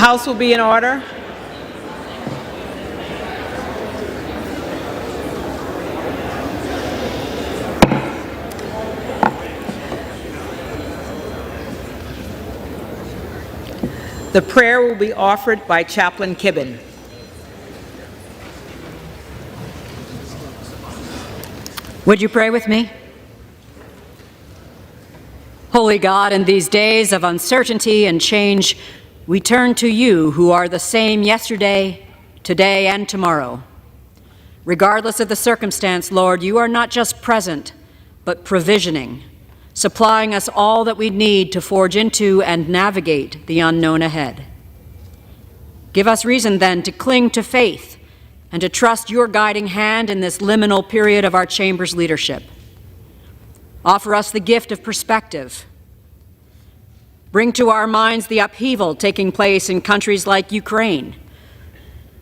House will be in order. The prayer will be offered by Chaplain Kibben. Would you pray with me? Holy God, in these days of uncertainty and change, we turn to you who are the same yesterday, today, and tomorrow. Regardless of the circumstance, Lord, you are not just present, but provisioning, supplying us all that we need to forge into and navigate the unknown ahead. Give us reason then to cling to faith and to trust your guiding hand in this liminal period of our chamber's leadership. Offer us the gift of perspective. Bring to our minds the upheaval taking place in countries like Ukraine.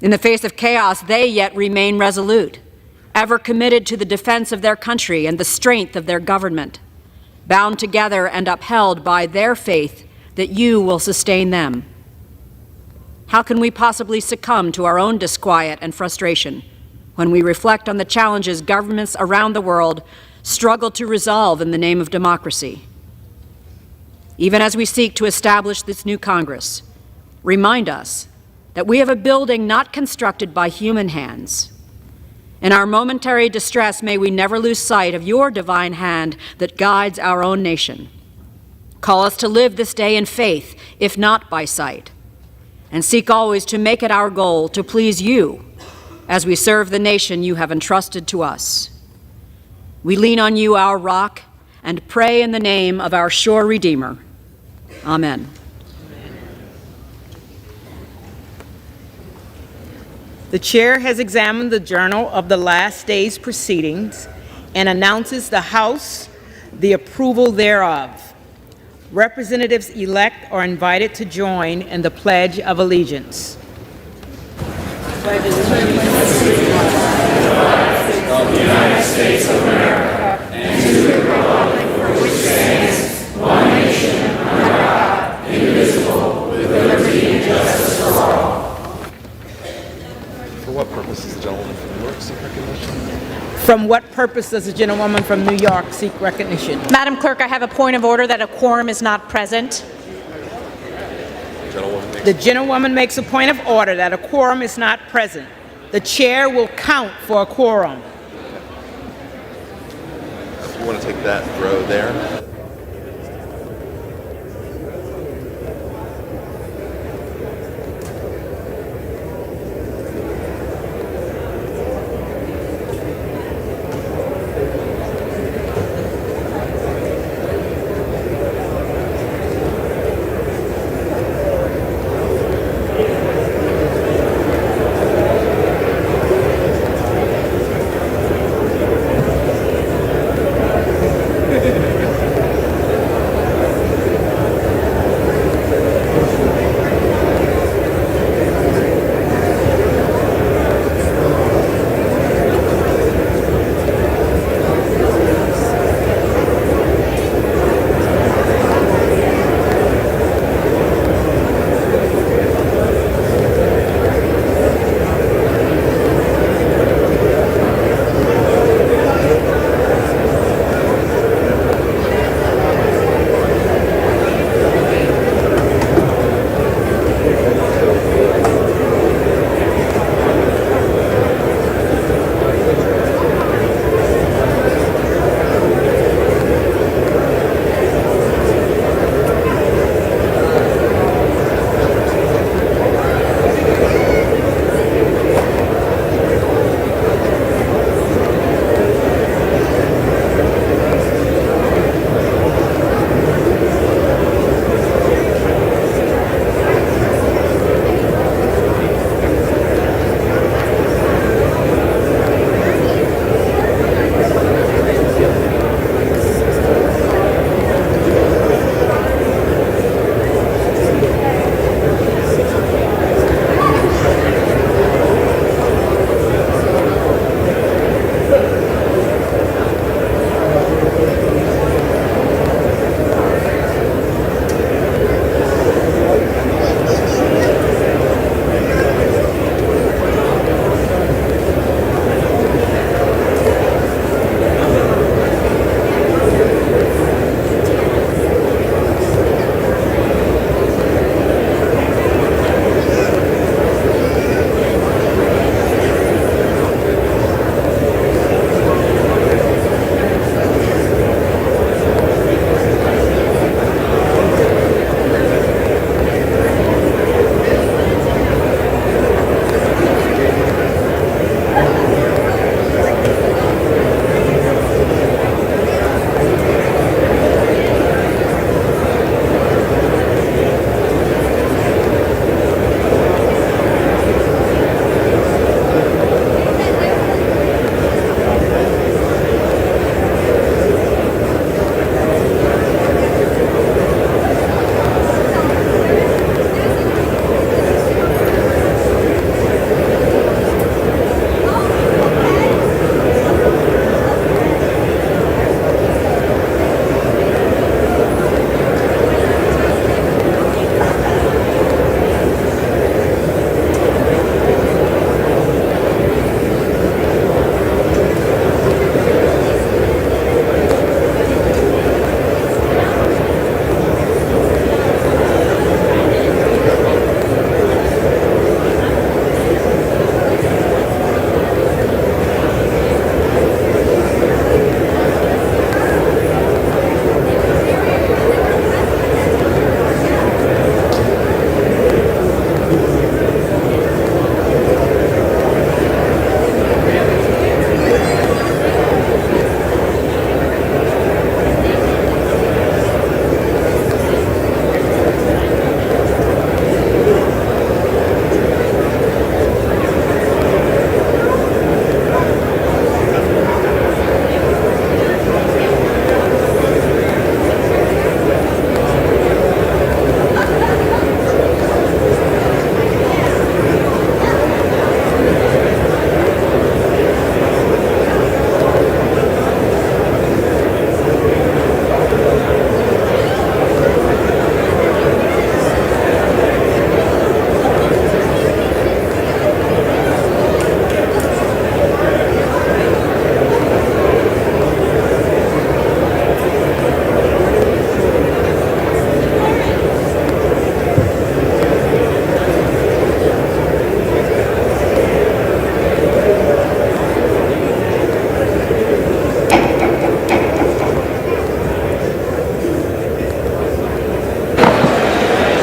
In the face of chaos, they yet remain resolute, ever committed to the defense of their country and the strength of their government, bound together and upheld by their faith that you will sustain them. How can we possibly succumb to our own disquiet and frustration when we reflect on the challenges governments around the world struggle to resolve in the name of democracy? Even as we seek to establish this new Congress, remind us that we have a building not constructed by human hands. In our momentary distress, may we never lose sight of your divine hand that guides our own nation. Call us to live this day in faith, if not by sight, and seek always to make it our goal to please you as we serve the nation you have entrusted to us. We lean on you, our rock, and pray in the name of our sure Redeemer. Amen. The chair has examined the journal of the last day's proceedings and announces the House the approval thereof. Representatives-elect are invited to join in the Pledge of Allegiance. Pledge allegiance of the United States of America and to the republic for which stands one nation under God, indivisible, with liberty and justice for all. For what purpose does the gentlewoman from New York seek recognition? From what purpose does the gentlewoman from New York seek recognition? Madam Clerk, I have a point of order that a quorum is not present. The gentlewoman makes a point of order that a quorum is not present. The chair will count for a quorum. If you want to take that row there.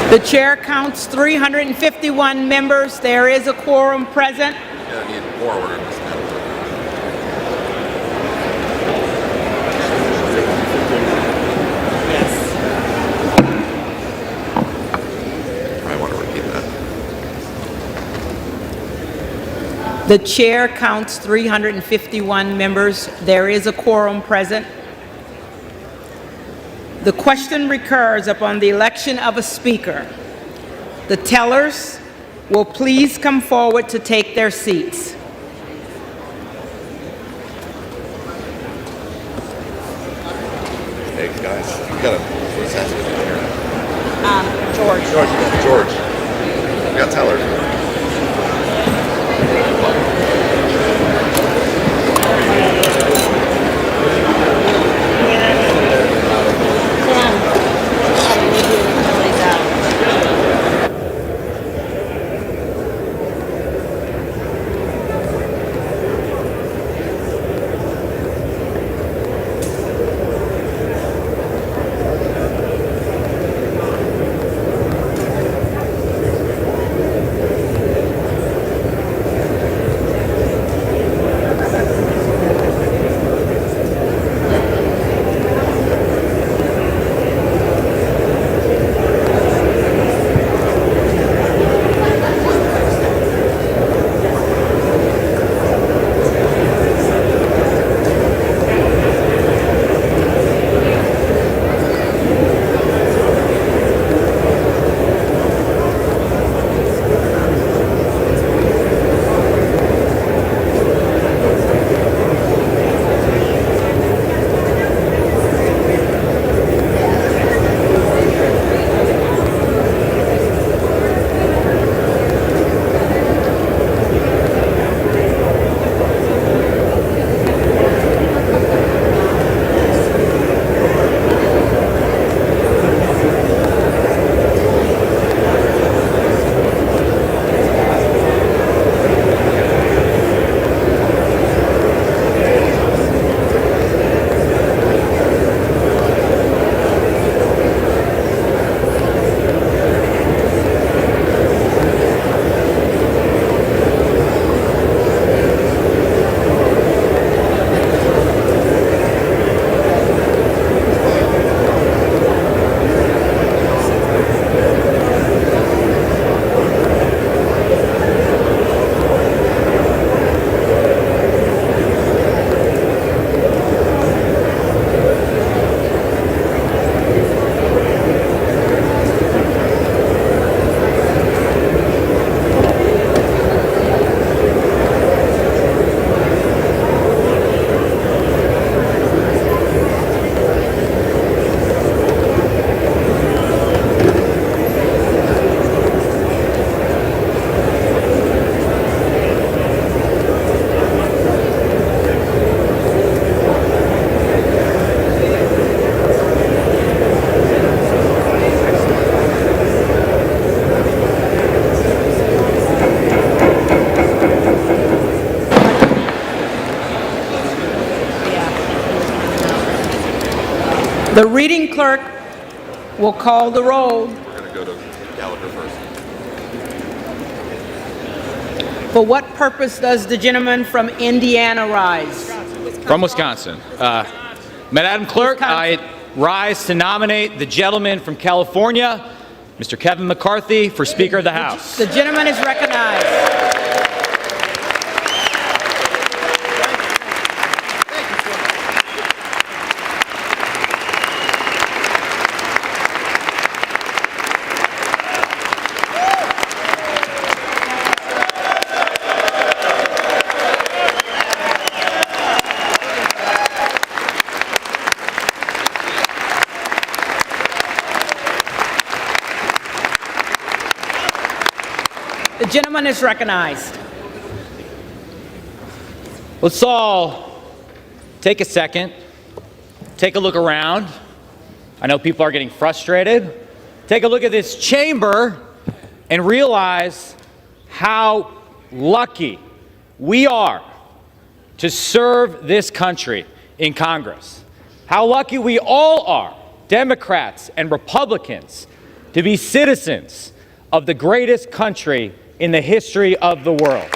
The chair counts 351 members. There is a quorum present. Yeah, I need more order in this matter. I want to repeat that. The chair counts 351 members. There is a quorum present. The question recurs upon the election of a speaker. The tellers will please come forward to take their seats. Hey, guys, you got to what's happening here? George. George. We got tellers. The reading clerk will call the roll. We're going to go to Gallagher first. For what purpose does the gentleman from Indiana rise? From Wisconsin. Madam Clerk, I rise to nominate the gentleman from California, Mr. Kevin McCarthy, for Speaker of the House. The gentleman is recognized. The gentleman is recognized. Let's all take a second, take a look around. I know people are getting frustrated. Take a look at this chamber and realize how lucky we are to serve this country in Congress. How lucky we all are, Democrats and Republicans, to be citizens of the greatest country in the history of the world.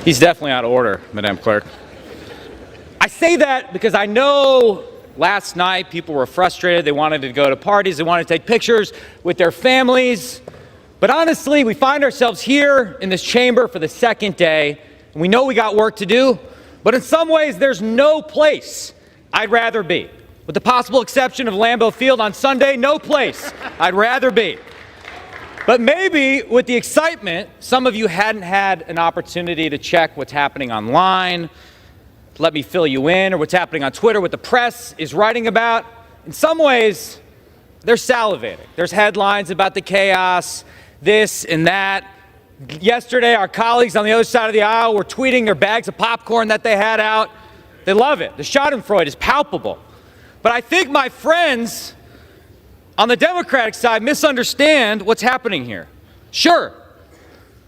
He's definitely out of order, Madam Clerk. I say that because I know last night people were frustrated. They wanted to go to parties. They wanted to take pictures with their families. But honestly, we find ourselves here in this chamber for the second day. And we know we got work to do. But in some ways, there's no place I'd rather be. With the possible exception of Lambeau Field on Sunday, no place I'd rather be. But maybe with the excitement, some of you hadn't had an opportunity to check what's happening online, let me fill you in, or what's happening on Twitter, what the press is writing about. In some ways, they're salivating. There's headlines about the chaos, this and that. Yesterday, our colleagues on the other side of the aisle were tweeting their bags of popcorn that they had out. They love it. The schadenfreude is palpable. But I think my friends on the Democratic side misunderstand what's happening here. Sure,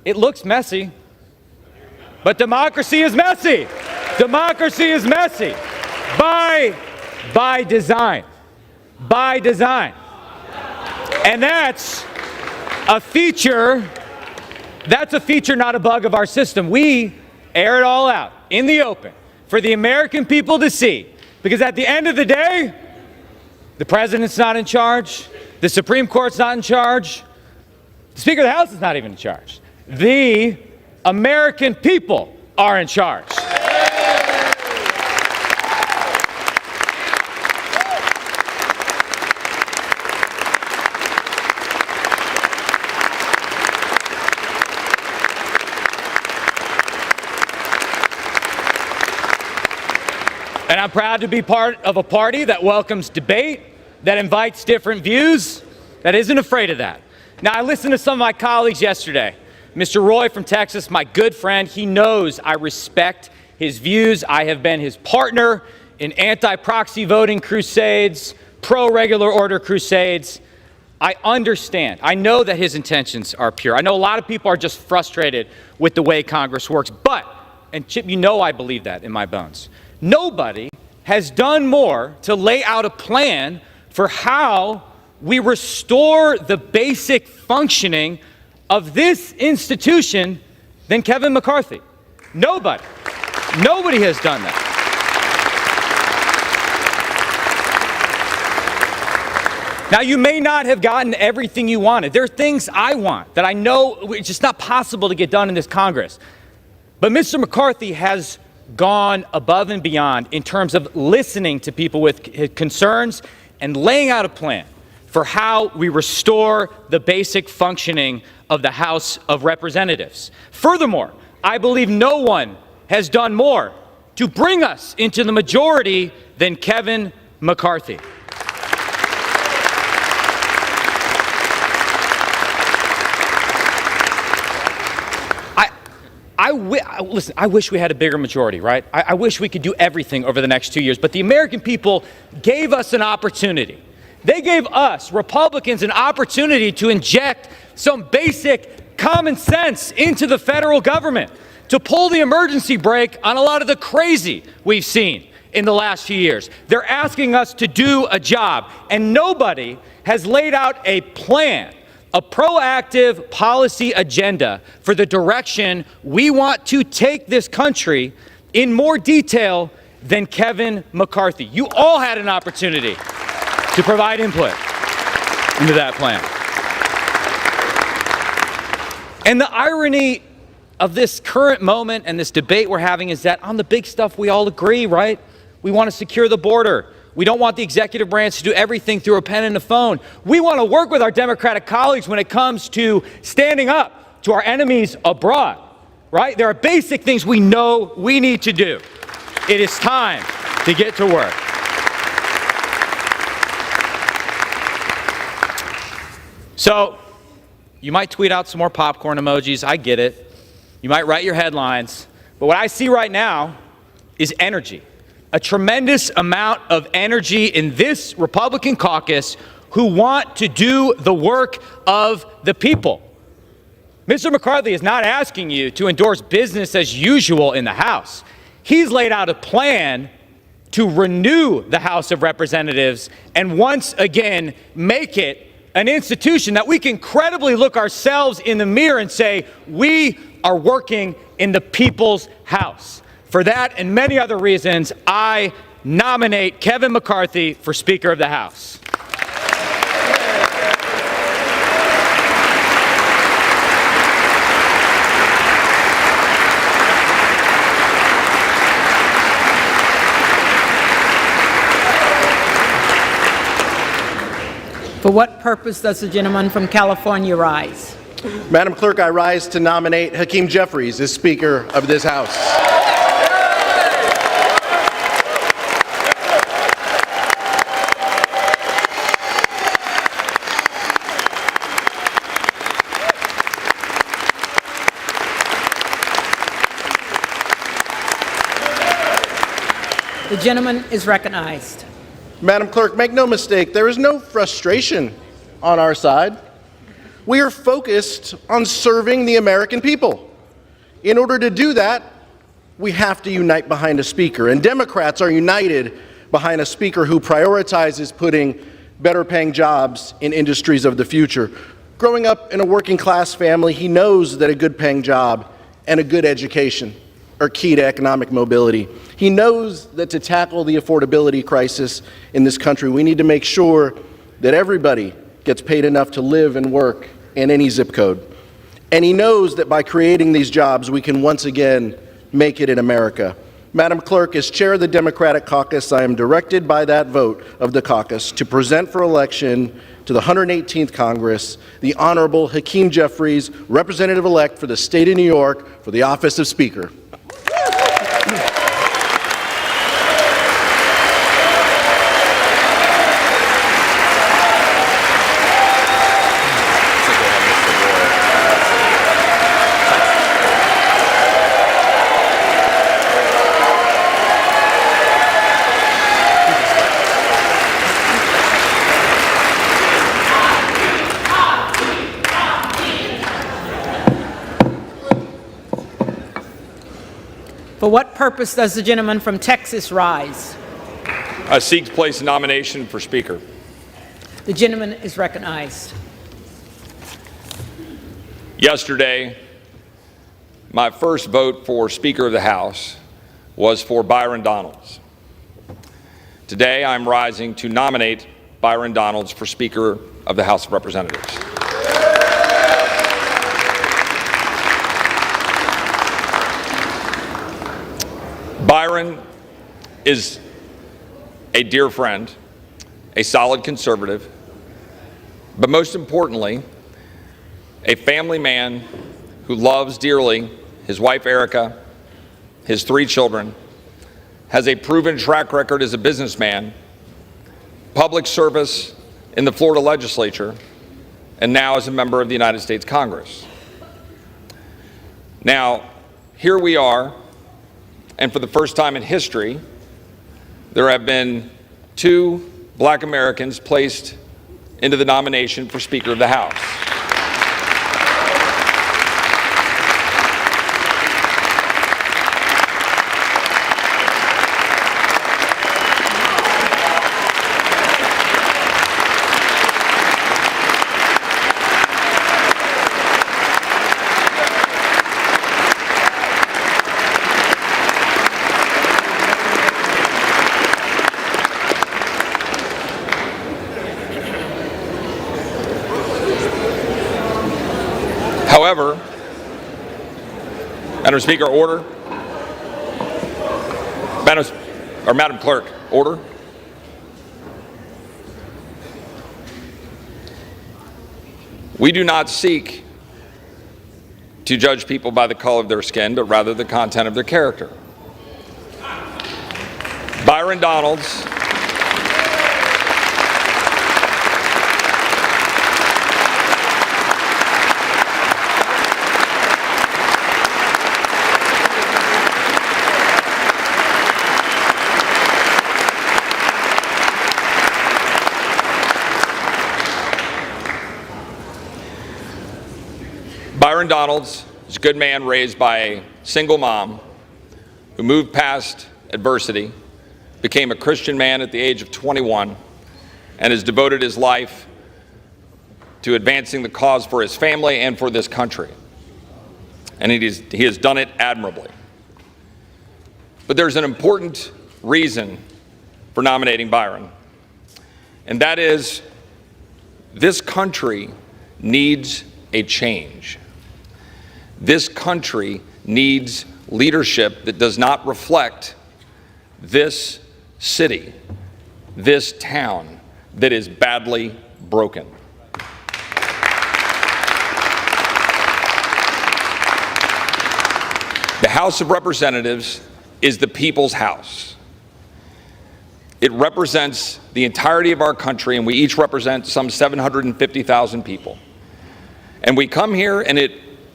it looks messy, but democracy is messy. Democracy is messy by design. By design. And that's a feature, not a bug of our system. We air it all out in the open for the American people to see. Because at the end of the day, the president's not in charge. The Supreme Court's not in charge. The Speaker of the House is not even in charge. The American people are in charge. And I'm proud to be part of a party that welcomes debate, that invites different views, that isn't afraid of that. Now, I listened to some of my colleagues yesterday. Mr. Roy from Texas, my good friend, he knows I respect his views. I have been his partner in anti-proxy voting crusades, pro-regular order crusades. I understand. I know that his intentions are pure. I know a lot of people are just frustrated with the way Congress works. But, and Chip, you know I believe that in my bones, nobody has done more to lay out a plan for how we restore the basic functioning of this institution than Kevin McCarthy. Nobody. Nobody has done that. Now, you may not have gotten everything you wanted. There are things I want that I know it's just not possible to get done in this Congress. But Mr. McCarthy has gone above and beyond in terms of listening to people with concerns and laying out a plan for how we restore the basic functioning of the House of Representatives. Furthermore, I believe no one has done more to bring us into the majority than Kevin McCarthy. Listen, I wish we had a bigger majority, right? I wish we could do everything over the next 2 years, but the American people gave us an opportunity. They gave us, Republicans, an opportunity to inject some basic common sense into the federal government, to pull the emergency brake on a lot of the crazy we've seen in the last few years. They're asking us to do a job, and nobody has laid out a plan, a proactive policy agenda for the direction we want to take this country in more detail than Kevin McCarthy. You all had an opportunity to provide input into that plan. And the irony of this current moment and this debate we're having is that on the big stuff we all agree, right? We want to secure the border. We don't want the executive branch to do everything through a pen and a phone. We want to work with our Democratic colleagues when it comes to standing up to our enemies abroad, right? There are basic things we know we need to do. It is time to get to work. So, you might tweet out some more popcorn emojis. I get it. You might write your headlines. But what I see right now is energy. A tremendous amount of energy in this Republican caucus who want to do the work of the people. Mr. McCarthy is not asking you to endorse business as usual in the House. He's laid out a plan to renew the House of Representatives and once again make it an institution that we can credibly look ourselves in the mirror and say, we are working in the people's house. For that and many other reasons, I nominate Kevin McCarthy for Speaker of the House. For what purpose does the gentleman from California rise? Madam Clerk, I rise to nominate Hakeem Jeffries as Speaker of this House. The gentleman is recognized. Madam Clerk, make no mistake, there is no frustration on our side. We are focused on serving the American people. In order to do that, we have to unite behind a speaker, and Democrats are united behind a speaker who prioritizes putting better paying jobs in industries of the future. Growing up in a working class family, he knows that a good paying job and a good education are key to economic mobility. He knows that to tackle the affordability crisis in this country, we need to make sure that everybody gets paid enough to live and work in any zip code. And he knows that by creating these jobs, we can once again make it in America. Madam Clerk, as chair of the Democratic caucus, I am directed by that vote of the caucus to present for election to the 118th Congress the Honorable Hakeem Jeffries, Representative-elect for the state of New York, for the office of Speaker. For what purpose does the gentleman from Texas rise? I seek to place a nomination for Speaker. The gentleman is recognized. Yesterday, my first vote for Speaker of the House was for Byron Donalds. Today, I'm rising to nominate Byron Donalds for Speaker of the House of Representatives. Byron is a dear friend, a solid conservative, but most importantly, a family man who loves dearly his wife Erica, his 3 children, has a proven track record as a businessman, public service in the Florida legislature, and now as a member of the United States Congress. Now, here we are, and for the first time in history, there have been 2 black Americans placed into the nomination for Speaker of the House. However, Madam Speaker, order. Madam Clerk, order. We do not seek to judge people by the color of their skin, but rather the content of their character. Byron Donalds Donalds is a good man raised by a single mom who moved past adversity, became a Christian man at the age of 21, and has devoted his life to advancing the cause for his family and for this country. And he has done it admirably. But there's an important reason for nominating Byron, and that is this country needs a change. This country needs leadership that does not reflect this city, this town that is badly broken. The House of Representatives is the people's house. It represents the entirety of our country, and we each represent some 750,000 people. And we come here, and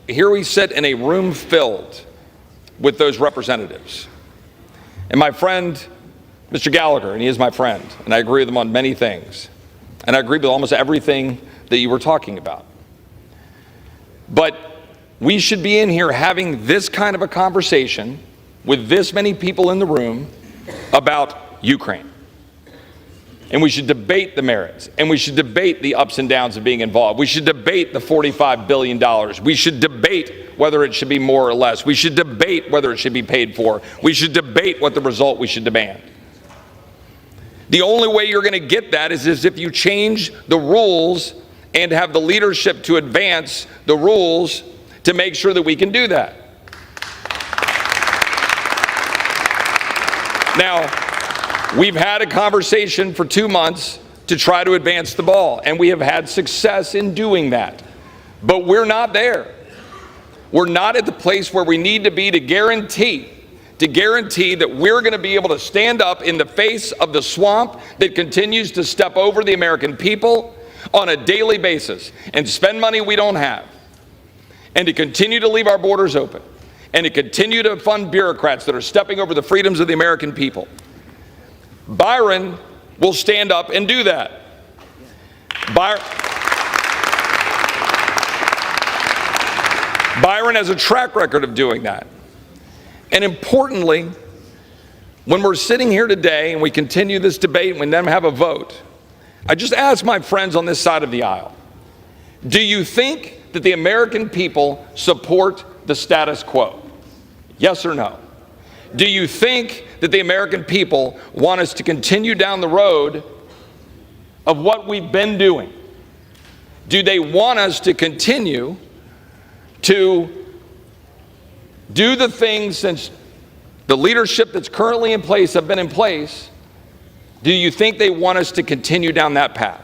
here we sit in a room filled with those representatives. And my friend, Mr. Gallagher, and he is my friend, and I agree with him on many things. And I agree with almost everything that you were talking about. But we should be in here having this kind of a conversation with this many people in the room about Ukraine. And we should debate the merits, and we should debate the ups and downs of being involved. We should debate the $45 billion. We should debate whether it should be more or less. We should debate whether it should be paid for. We should debate what the result we should demand. The only way you're going to get that is if you change the rules and have the leadership to advance the rules to make sure that we can do that. Now, we've had a conversation for 2 months to try to advance the ball, and we have had success in doing that. But we're not there. We're not at the place where we need to be to guarantee that we're going to be able to stand up in the face of the swamp that continues to step over the American people on a daily basis and spend money we don't have, and to continue to leave our borders open, and to continue to fund bureaucrats that are stepping over the freedoms of the American people. Byron will stand up and do that. Byron has a track record of doing that. And importantly, when we're sitting here today and we continue this debate and we then have a vote, I just ask my friends on this side of the aisle, do you think that the American people support the status quo? Yes or no? Do you think that the American people want us to continue down the road of what we've been doing? Do they want us to continue to do the things since the leadership that's currently in place have been in place? Do you think they want us to continue down that path?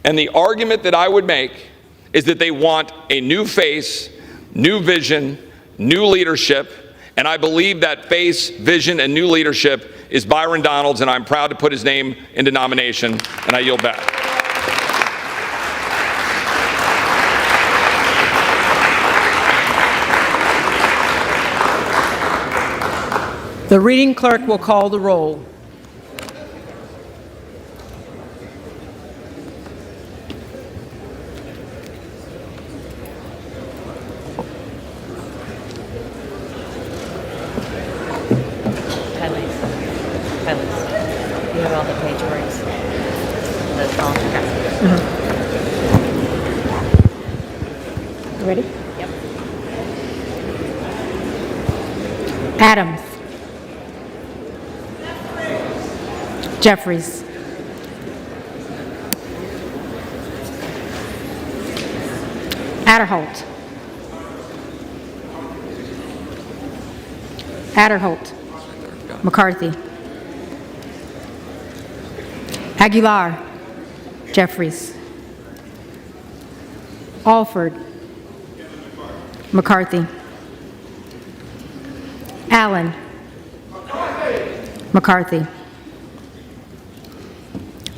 And the argument that I would make is that they want a new face, new vision, new leadership. And I believe that face, vision, and new leadership is Byron Donalds, and I'm proud to put his name into nomination, and I yield back. The reading clerk will call the roll. You have all the page breaks. That's all. Okay. Ready? Yep. Adams. Jeffries. Adderholt. McCarthy. Aguilar. Jeffries. Alford. McCarthy. Allen. McCarthy.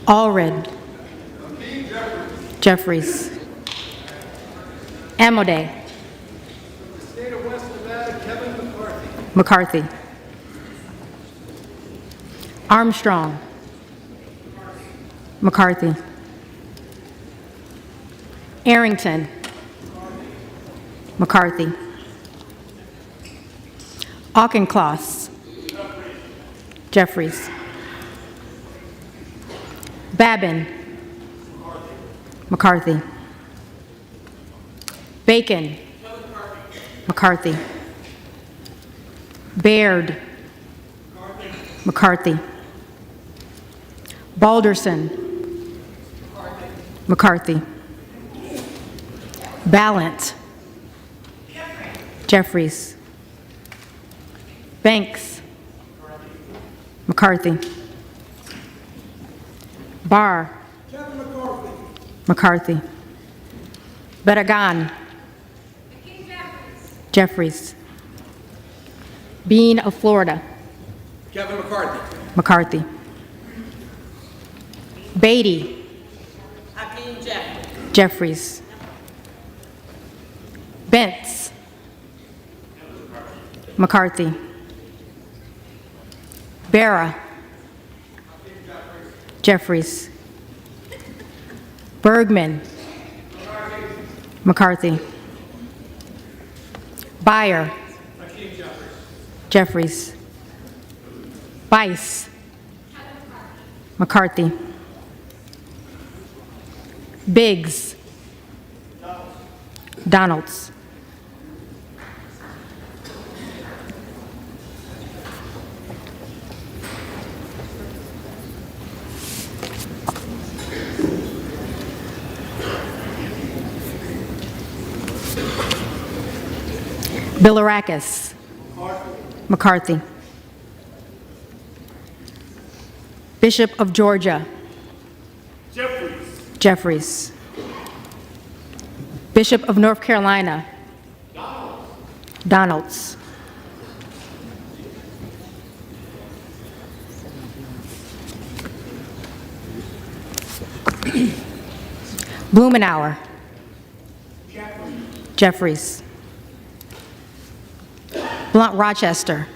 Allred. Jeffries. Amodei. State of West Nevada, Kevin McCarthy. McCarthy. Armstrong. McCarthy. Arrington. McCarthy. Auchincloss. Jeffries. Babin. McCarthy. Bacon. McCarthy. Baird. McCarthy. Balderson. McCarthy. Ballant. Jeffries. Banks. McCarthy. Barr. McCarthy. Betagan. Jeffries. Bean of Florida. Kevin McCarthy. McCarthy. Beatty. Hakeem Jeffries. Jeffries. Bentz. McCarthy. Barra. Jeffries. Bergman. McCarthy. Beyer. Jeffries. Bice. McCarthy. Biggs. Donalds. Bilirakis. McCarthy. Bishop of Georgia. Jeffries. Bishop of North Carolina. Donalds. Blumenauer. Jeffries. Blunt Rochester.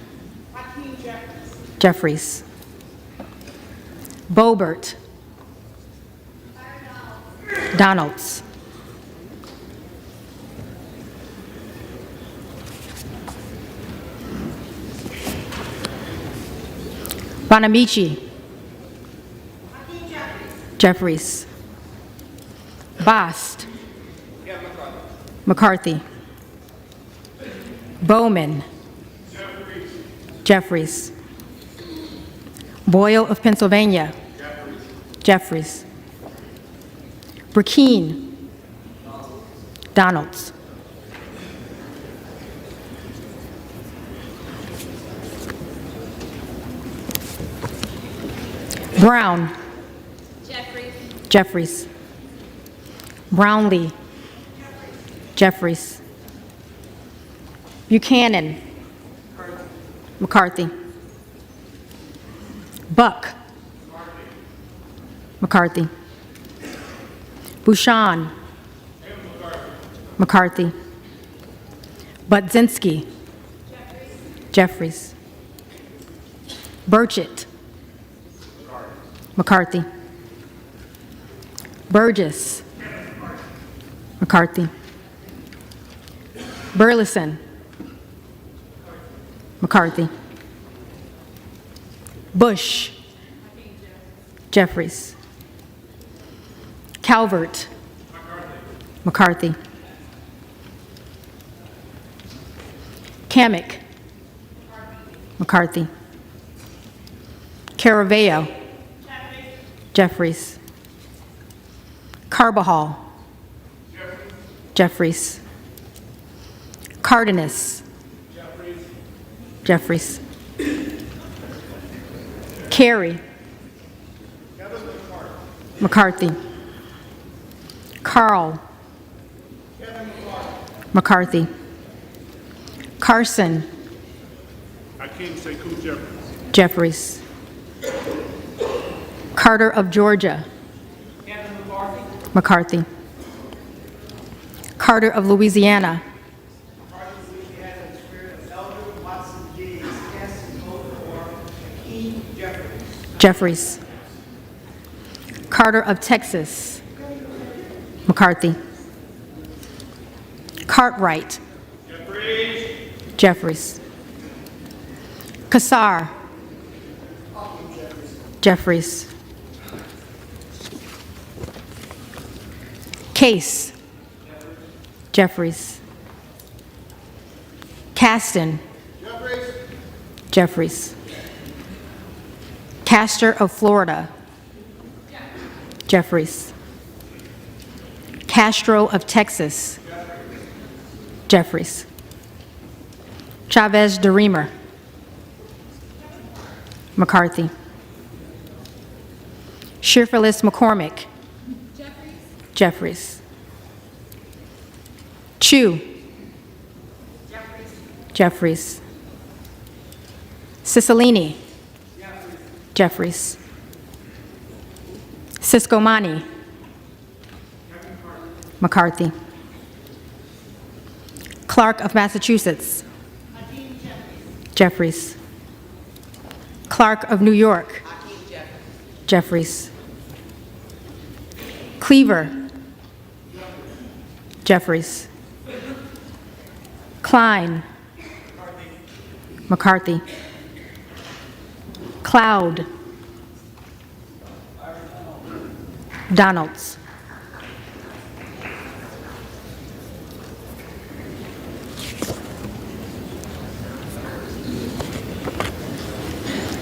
Jeffries. Bobert. Donalds. Bonamici. Jeffries. Bost. McCarthy. Bowman. Jeffries. Boyle of Pennsylvania. Jeffries. Burkeen. Donalds. Brown. Jeffries. Brownlee. Jeffries. Buchanan. McCarthy. Buck. McCarthy. Bouchon. McCarthy. Budzinski. Jeffries. Burchett. McCarthy. Burgess. McCarthy. Burleson. McCarthy. Bush. Jeffries. Calvert. McCarthy. Kamek. McCarthy. Caraveo. Jeffries. Carbajal. Jeffries. Cardenas. Jeffries. Carey. McCarthy. Carl. McCarthy. Carson. Jeffries. Carter of Georgia. McCarthy. Carter of Louisiana. Jeffries. Carter of Texas. McCarthy. Cartwright. Jeffries. Kassar. Jeffries. Case. Jeffries. Caston. Jeffries. Castor of Florida. Jeffries. Castro of Texas. Jeffries. Chavez de Reamer. McCarthy. Shearfilis McCormick. Jeffries. Chu. Jeffries. Cicilline. Jeffries. Siscomani. McCarthy. Clark of Massachusetts. Jeffries. Clark of New York. Jeffries. Cleaver. Jeffries. Klein. McCarthy. Cloud. Donalds.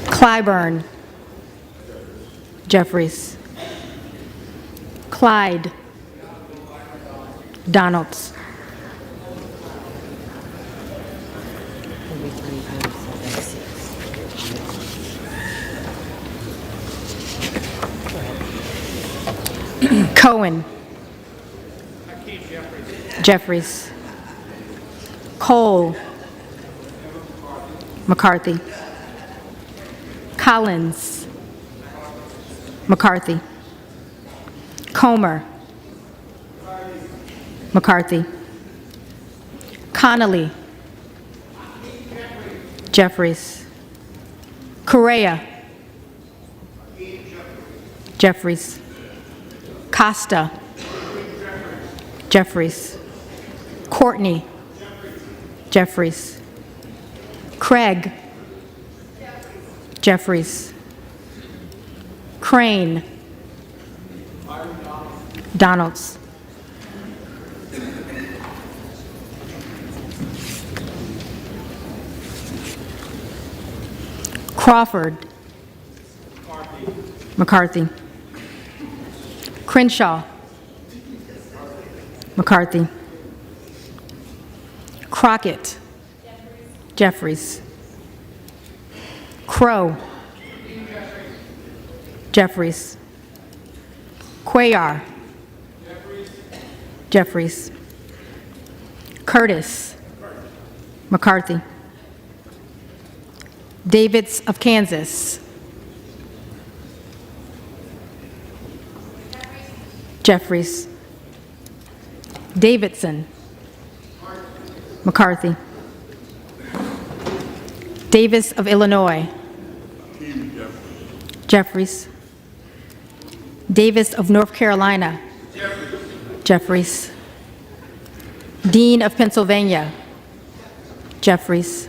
Clyburn. Jeffries. Clyde. Donalds. Cohen. Jeffries. Cole. McCarthy. Collins. McCarthy. Comer. McCarthy. Connolly. Jeffries. Correa. Jeffries. Costa. Jeffries. Courtney. Jeffries. Craig. Jeffries. Crane. Donalds. Crawford. McCarthy. Crenshaw. McCarthy. Crockett. Jeffries. Crow. Jeffries. Cuellar. Jeffries. Curtis. McCarthy. Davids of Kansas. Jeffries. Davidson. McCarthy. Davis of Illinois. Jeffries. Davis of North Carolina. Jeffries. Dean of Pennsylvania. Jeffries.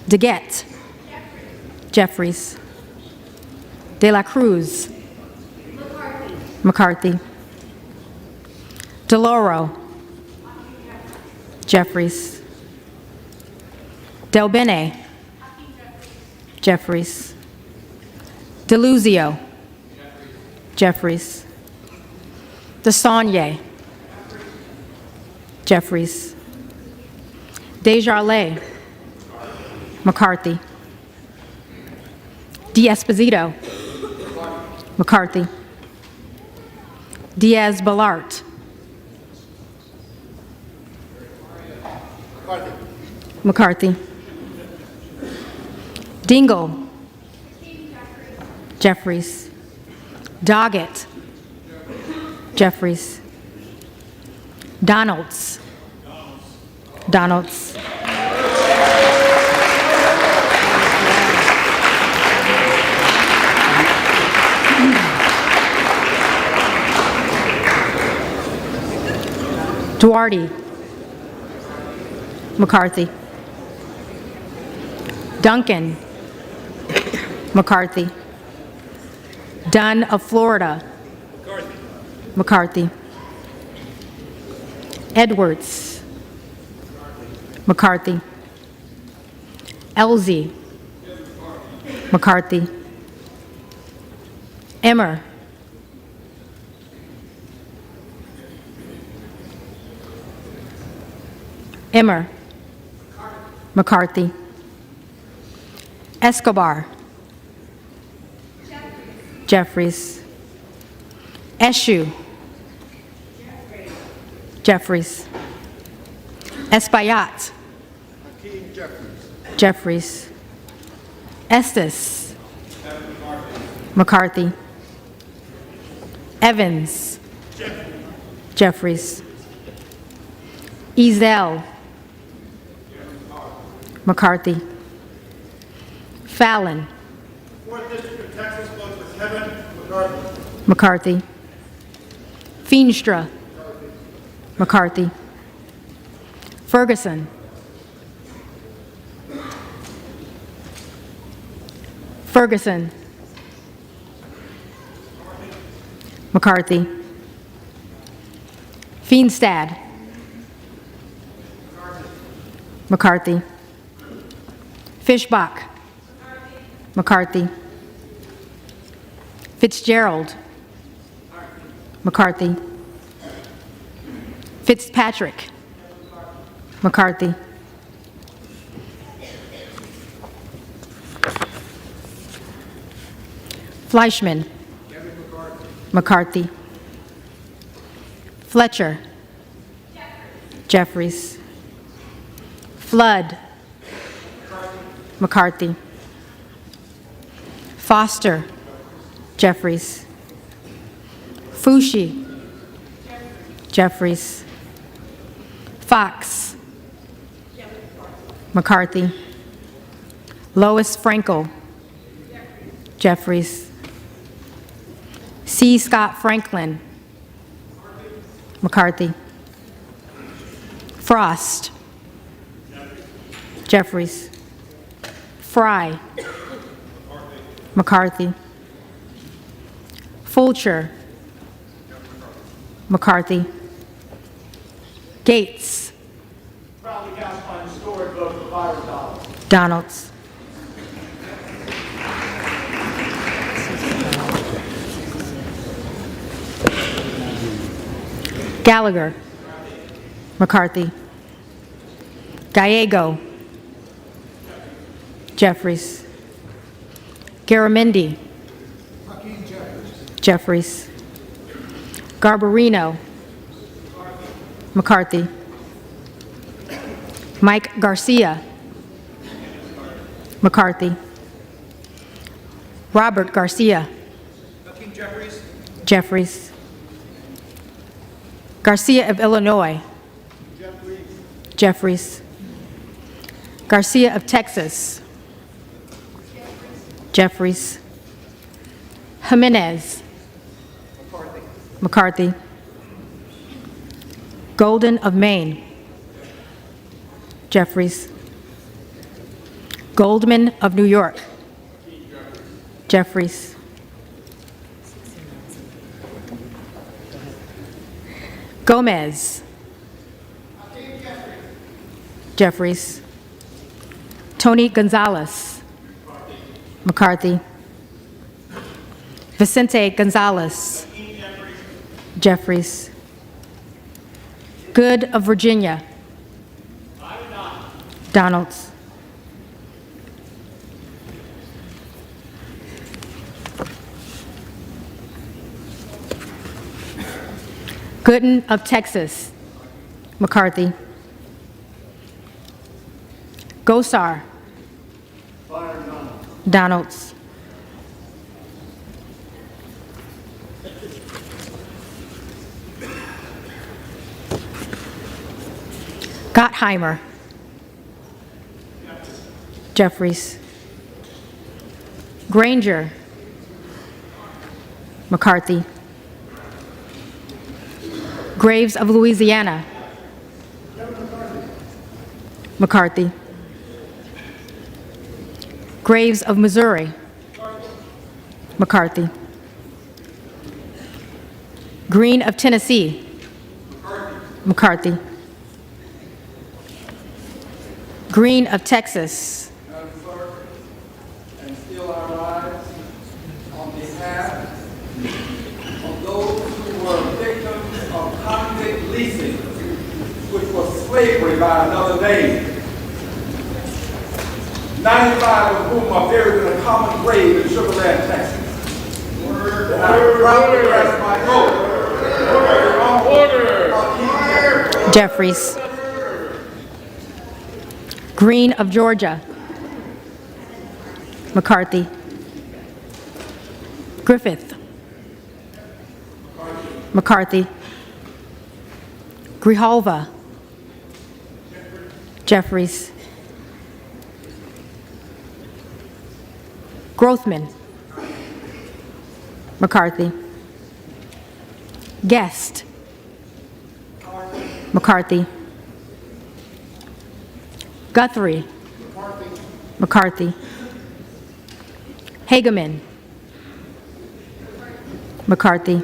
DeGette. Jeffries. De la Cruz. McCarthy. DeLauro. Jeffries. Del Bene. Jeffries. DeLuzio. Jeffries. DeSaulnier. Jeffries. Desjardins. McCarthy. D'Esposito. McCarthy. Diaz-Balart. McCarthy. Dingle. Jeffries. Doggett. Jeffries. Donalds. Donalds. Duarte. McCarthy. Duncan. McCarthy. Dunn of Florida. McCarthy. Edwards. McCarthy. Elsie. McCarthy. Emmer. Emmer. McCarthy. Escobar. Jeffries. Eshu. Jeffries. Espaillat. Jeffries. Estes. McCarthy. Evans. Jeffries. Ezel. McCarthy. Fallon. 4th District of Texas votes for Kevin McCarthy. McCarthy. Feenstra. McCarthy. Ferguson. Ferguson. McCarthy. Feenstad. McCarthy. Fishbach. McCarthy. Fitzgerald. McCarthy. Fitzpatrick. McCarthy. Fleischman. McCarthy. Fletcher. Jeffries. Flood. McCarthy. Foster. Jeffries. Fushi. Jeffries. Fox. McCarthy. Lois Frankel. Jeffries. C. Scott Franklin. McCarthy. Frost. Jeffries. Fry. McCarthy. Fulcher. McCarthy. Gates. Proudly cast by historic vote for Byron. Donalds. Gallagher. McCarthy. Gallego. Jeffries. Garamendi. Jeffries. Garbarino. McCarthy. Mike Garcia. McCarthy. Robert Garcia. Jeffries. Garcia of Illinois. Jeffries. Garcia of Texas. Jeffries. Jimenez. McCarthy. Golden of Maine. Jeffries. Goldman of New York. Jeffries. Gomez. Jeffries. Tony Gonzalez. McCarthy. Vicente Gonzalez. Jeffries. Good of Virginia. Donalds. Gooden of Texas. McCarthy. Gosar. Donalds. Gottheimer. Jeffries. Granger. McCarthy. Graves of Louisiana. McCarthy. Graves of Missouri. McCarthy. Green of Tennessee. McCarthy. Green of Texas. And still I rise on behalf of those who were victims of convict leasing, which was slavery by another name. 95 of whom are buried in a common grave in Sugar Land, Texas. And I proudly cast my vote. Jeffries. Green of Georgia. McCarthy. Griffith. McCarthy. Grijalva. Jeffries. Grothman. McCarthy. Guest. McCarthy. Guthrie. McCarthy. Hageman. McCarthy.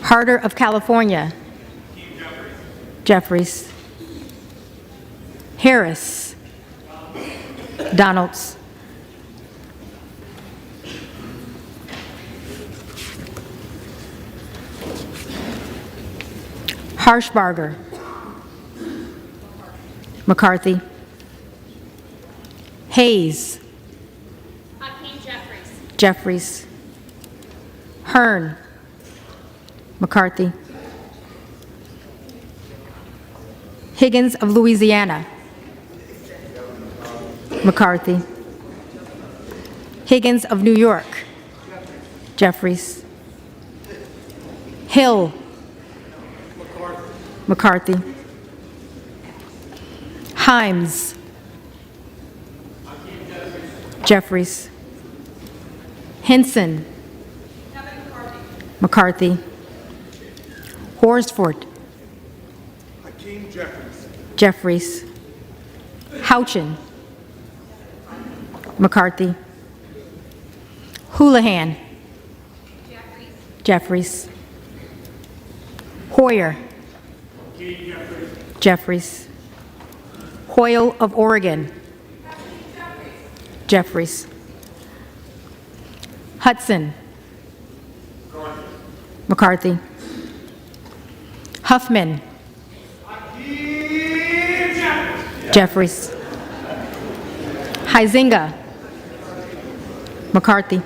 Harder of California. Jeffries. Harris. Donalds. Harshbarger. McCarthy. Hayes. Hakeem Jeffries. Jeffries. Hearn. McCarthy. Higgins of Louisiana. McCarthy. Higgins of New York. Jeffries. Hill. McCarthy. Himes. Jeffries. Henson. McCarthy. Horsford. Hakeem Jeffries. Jeffries. Houchin. McCarthy. Houlihan. Jeffries. Hoyer. Jeffries. Hoyle of Oregon. Jeffries. Hudson. McCarthy. Huffman. Jeffries. Huizinga. McCarthy.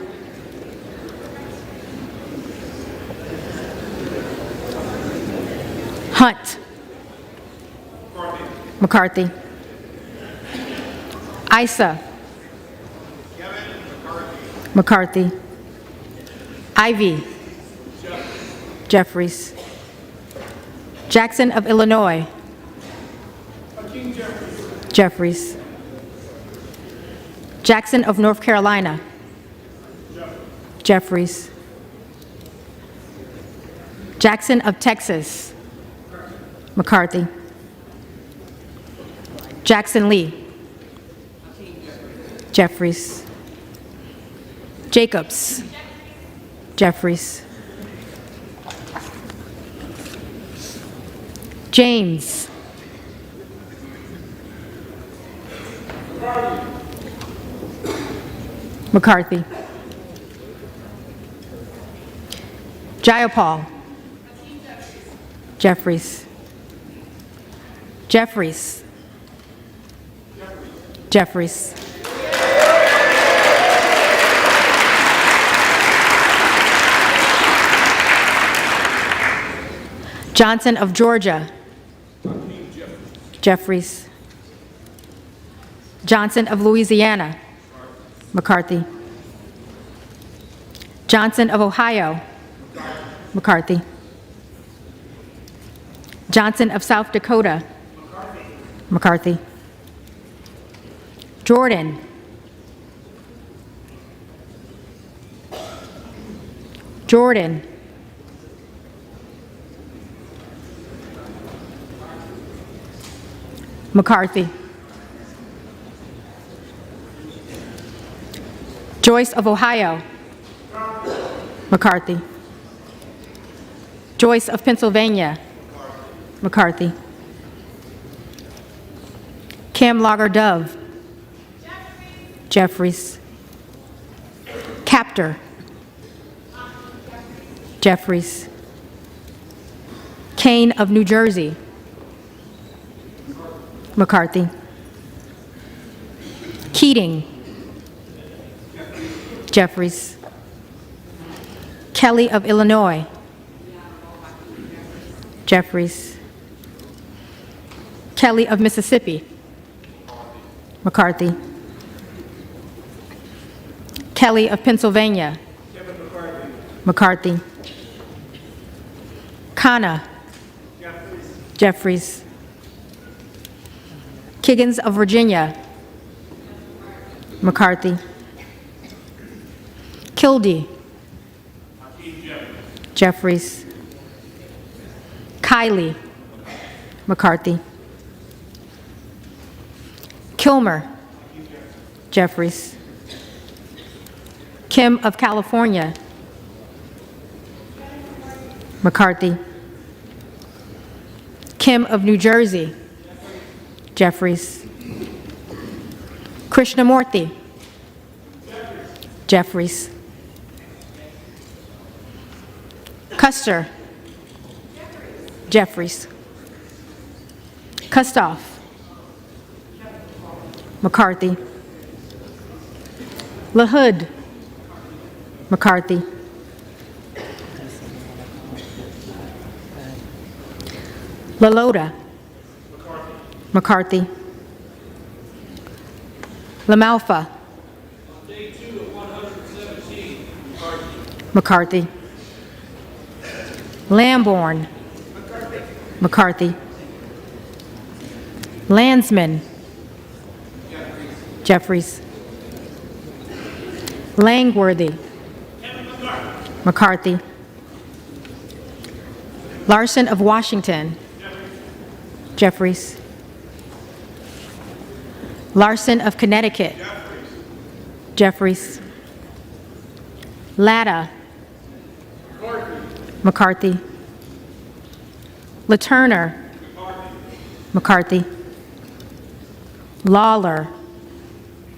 Hunt. McCarthy. Isa. McCarthy. Ivy. Jeffries. Jackson of Illinois. Jeffries. Jackson of North Carolina. Jeffries. Jackson of Texas. McCarthy. Jackson Lee. Jeffries. Jacobs. Jeffries. James. McCarthy. Jayapal. Jeffries. Jeffries. Jeffries. Johnson of Georgia. Jeffries. Johnson of Louisiana. McCarthy. Johnson of Ohio. McCarthy. Johnson of South Dakota. McCarthy. Jordan. Jordan. McCarthy. Joyce of Ohio. McCarthy. Joyce of Pennsylvania. McCarthy. Kim Lager Dove. Jeffries. Captor. Jeffries. Kane of New Jersey. McCarthy. Keating. Jeffries. Kelly of Illinois. Jeffries. Kelly of Mississippi. McCarthy. Kelly of Pennsylvania. McCarthy. Khanna. Jeffries. Kiggins of Virginia. McCarthy. Kildee. Jeffries. Kiley. McCarthy. Kilmer. Jeffries. Kim of California. McCarthy. Kim of New Jersey. Jeffries. Krishnamurthy. Jeffries. Custer. Jeffries. Kustoff. McCarthy. LaHood. McCarthy. LaLota. McCarthy. LaMalfa. McCarthy. Lamborn. McCarthy. Landsman. Jeffries. Langworthy. McCarthy. Larson of Washington. Jeffries. Larson of Connecticut. Jeffries. Latta. McCarthy. LaTurner. McCarthy. Lawler.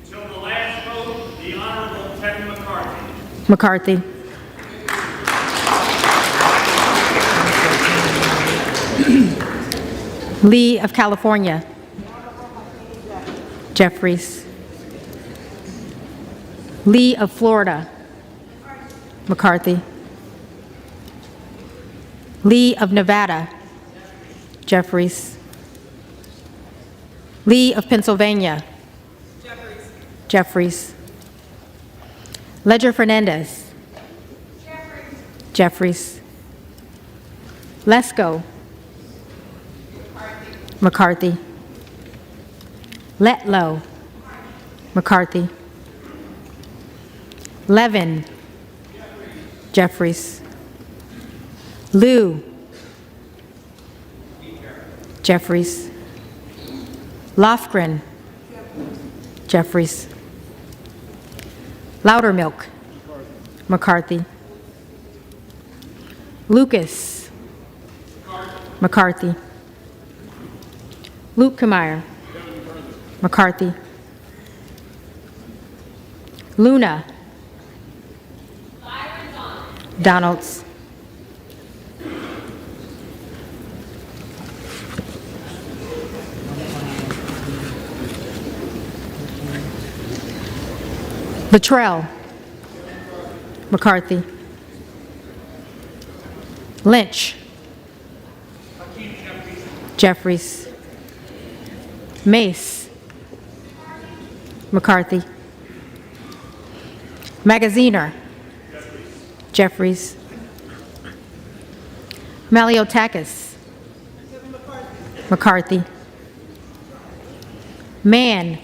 Until the last vote, the Honorable Kevin McCarthy. McCarthy. Lee of California. Jeffries. Lee of Florida. McCarthy. Lee of Nevada. Jeffries. Lee of Pennsylvania. Jeffries. Ledger Fernandez. Jeffries. Lesko. McCarthy. Letlow. McCarthy. Levin. Jeffries. Liu. Jeffries. Lofgren. Jeffries. Loudermilk. McCarthy. Lucas. McCarthy. Lukemeyer. McCarthy. Luna. Donalds. Luttrell. McCarthy. Lynch. Jeffries. Mace. McCarthy. Magaziner. Jeffries. Maliotakis. McCarthy. Mann.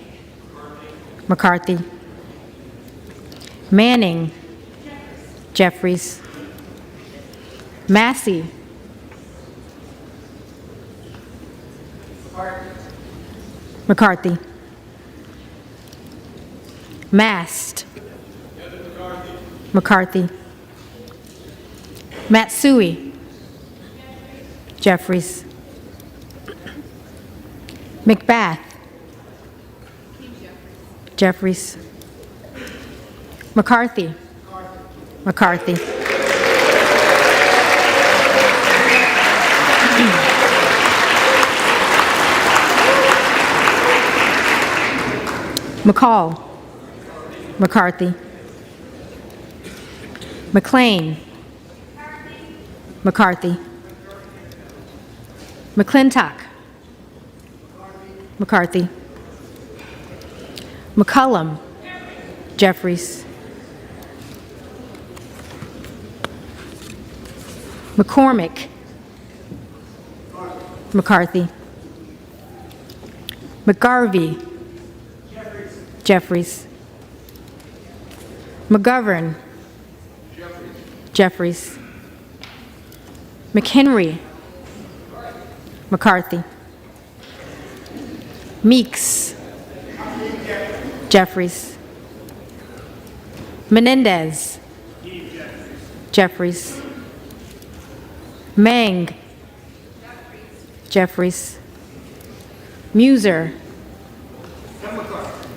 McCarthy. Manning. Jeffries. Massey. McCarthy. Mast. McCarthy. Matsui. Jeffries. McBath. Jeffries. McCarthy. McCarthy. McCall. McCarthy. McLean. McCarthy. McClintock. McCarthy. McCullum. Jeffries. McCormick. McCarthy. McGarvey. Jeffries. McGovern. Jeffries. McHenry. McCarthy. Meeks. Jeffries. Menendez. Jeffries. Mang. Jeffries. Muser.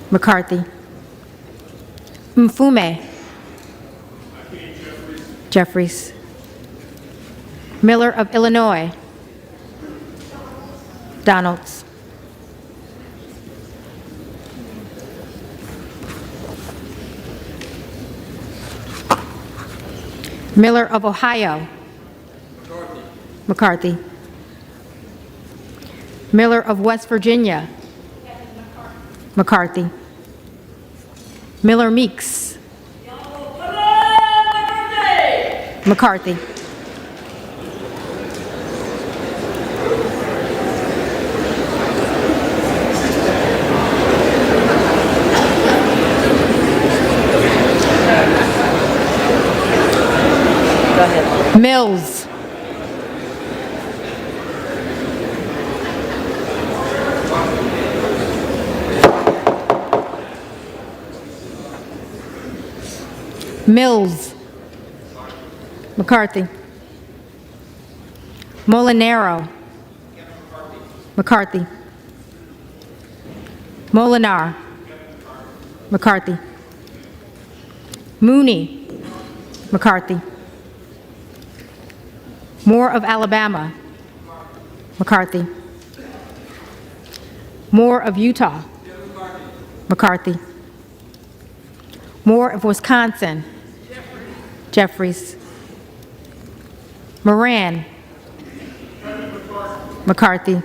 McCarthy. Mfume. Jeffries. Miller of Illinois. Donalds. Miller of Ohio. McCarthy. Miller of West Virginia. McCarthy. Miller Meeks. McCarthy. Mills. Mills. McCarthy. Molinaro. McCarthy. Molinar. McCarthy. Mooney. McCarthy. Moore of Alabama. McCarthy. Moore of Utah. McCarthy. Moore of Wisconsin. Jeffries. Moran. McCarthy.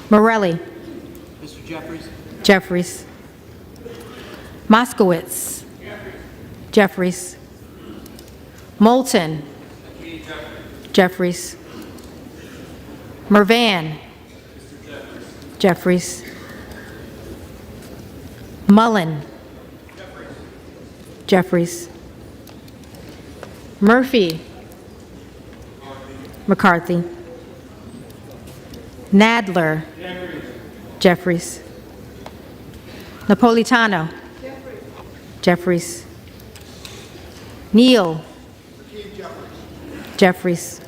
Morelli. Mr. Jeffries. Jeffries. Moskowitz. Jeffries. Moulton. Jeffries. Mervan. Jeffries. Mullen. Jeffries. Murphy. McCarthy. Nadler. Jeffries. Napolitano. Jeffries. Neal. Jeffries.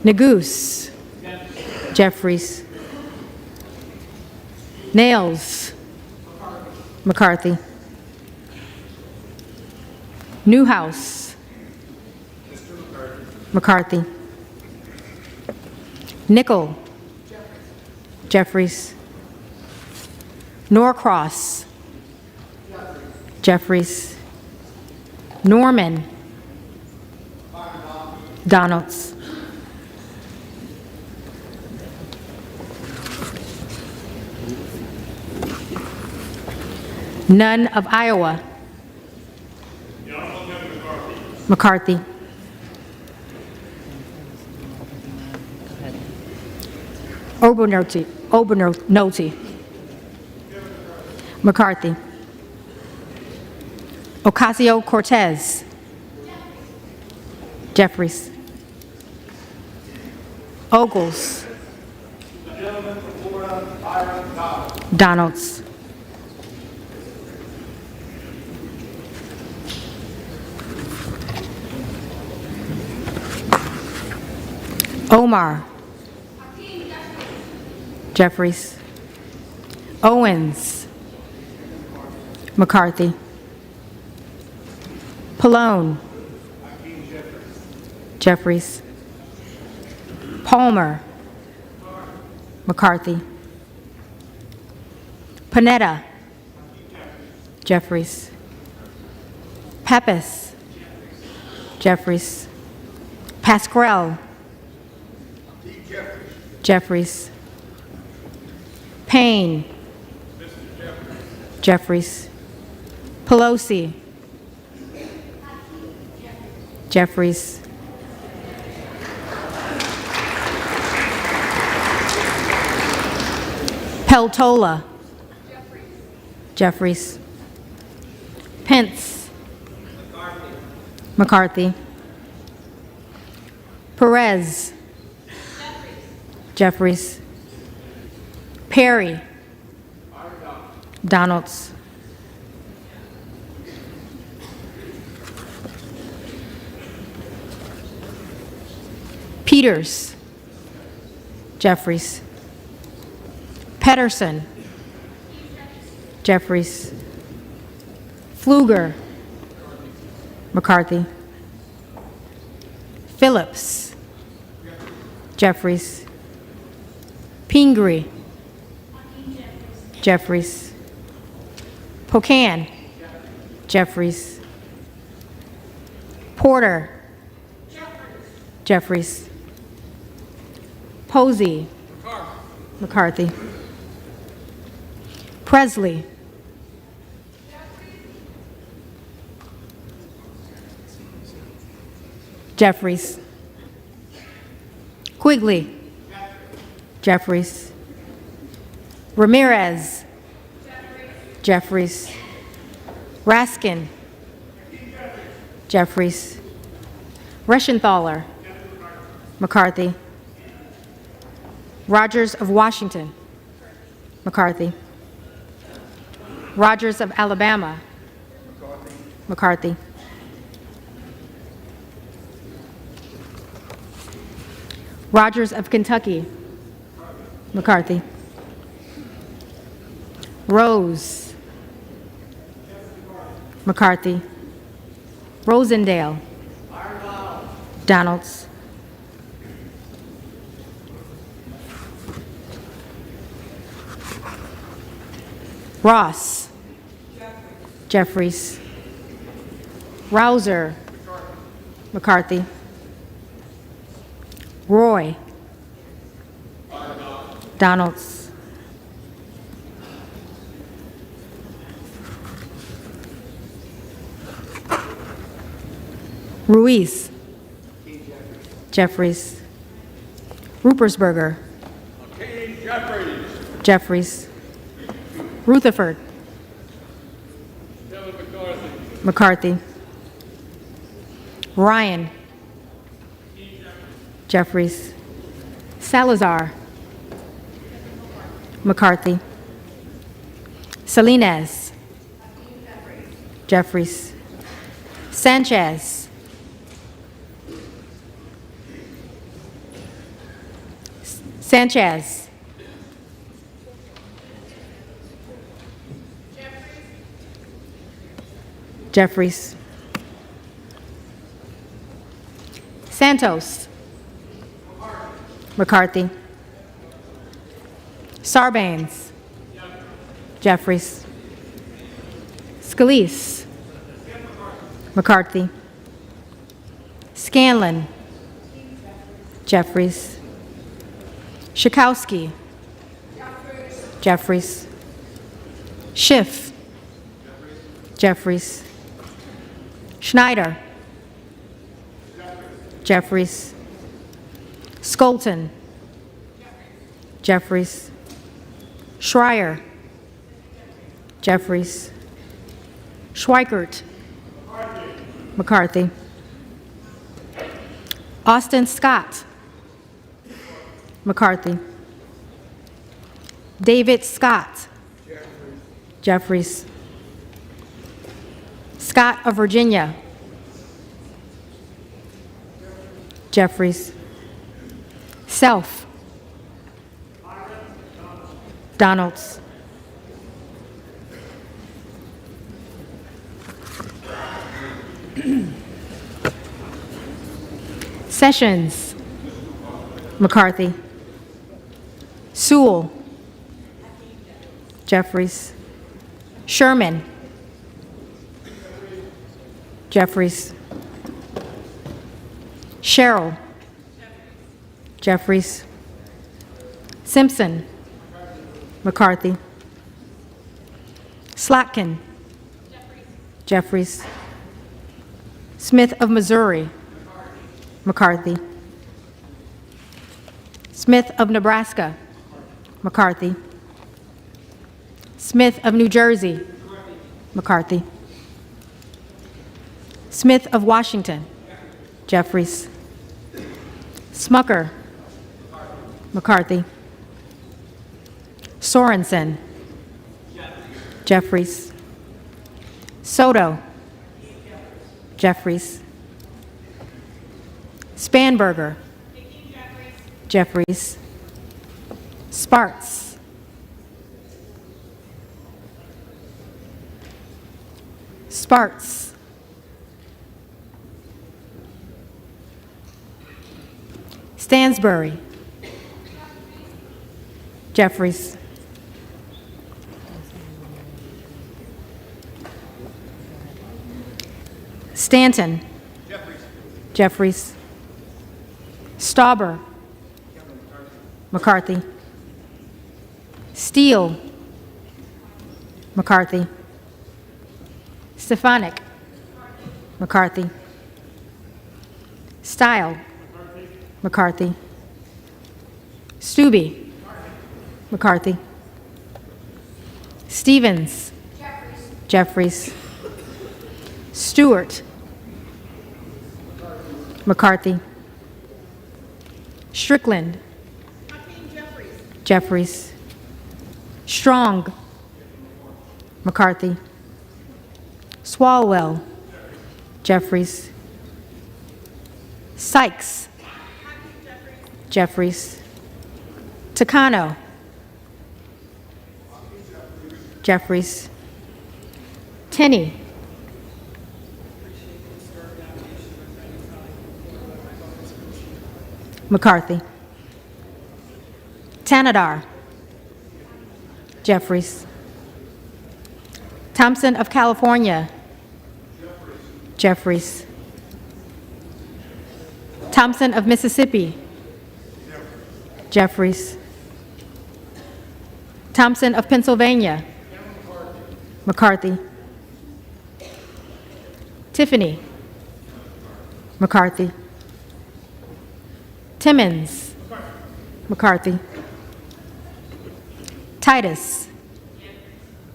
Nagoose. Jeffries. Nails. McCarthy. Newhouse. McCarthy. Nickel. Jeffries. Norcross. Jeffries. Norman. Donalds. None of Iowa. McCarthy. Obernolte. McCarthy. Ocasio-Cortez. Jeffries. Ogles. Donalds. Omar. Jeffries. Owens. McCarthy. Pallone. Jeffries. Palmer. McCarthy. Panetta. Jeffries. Pepys. Jeffries. Pasquarel. Jeffries. Payne. Jeffries. Pelosi. Jeffries. Peltola. Jeffries. Pence. McCarthy. Perez. Jeffries. Perry. Donalds. Peters. Jeffries. Pedersen. Jeffries. Pfluger. McCarthy. Phillips. Jeffries. Pingree. Jeffries. Pocan. Jeffries. Porter. Jeffries. Posey. McCarthy. Presley. Jeffries. Quigley. Jeffries. Ramirez. Jeffries. Raskin. Jeffries. Reschenthaler. McCarthy. Rogers of Washington. McCarthy. Rogers of Alabama. McCarthy. Rogers of Kentucky. McCarthy. Rose. McCarthy. Rosendale. Donalds. Ross. Jeffries. Rouser. McCarthy. Roy. Donalds. Ruiz. Jeffries. Rupersberger. Jeffries. Rutherford. McCarthy. Ryan. Jeffries. Salazar. McCarthy. Salinas. Jeffries. Sanchez. Sanchez. Jeffries. Santos. McCarthy. Sarbanes. Jeffries. Scalise. McCarthy. Scanlon. Jeffries. Schakowsky. Jeffries. Schiff. Jeffries. Schneider. Jeffries. Skolton. Jeffries. Schreier. Jeffries. Schweikert. McCarthy. Austin Scott. McCarthy. David Scott. Jeffries. Scott of Virginia. Jeffries. Self. Donalds. Sessions. McCarthy. Sewell. Jeffries. Sherman. Jeffries. Sherrill. Jeffries. Simpson. McCarthy. Slatkin. Jeffries. Smith of Missouri. McCarthy. Smith of Nebraska. McCarthy. Smith of New Jersey. McCarthy. Smith of Washington. Jeffries. Smucker. McCarthy. Sorensen. Jeffries. Soto. Jeffries. Spanberger. Jeffries. Sparks. Sparks. Stansbury. Jeffries. Stanton. Jeffries. Stauber. McCarthy. Steele. McCarthy. Stefanik. McCarthy. Stile. McCarthy. Stubbe. McCarthy. Stevens. Jeffries. Stewart. McCarthy. Strickland. Jeffries. Strong. McCarthy. Swalwell. Jeffries. Sykes. Jeffries. Takano. Jeffries. Tenney. McCarthy. Tanadar. Jeffries. Thompson of California. Jeffries. Thompson of Mississippi. Jeffries. Thompson of Pennsylvania. McCarthy. Tiffany. McCarthy. Timmons. McCarthy. Titus.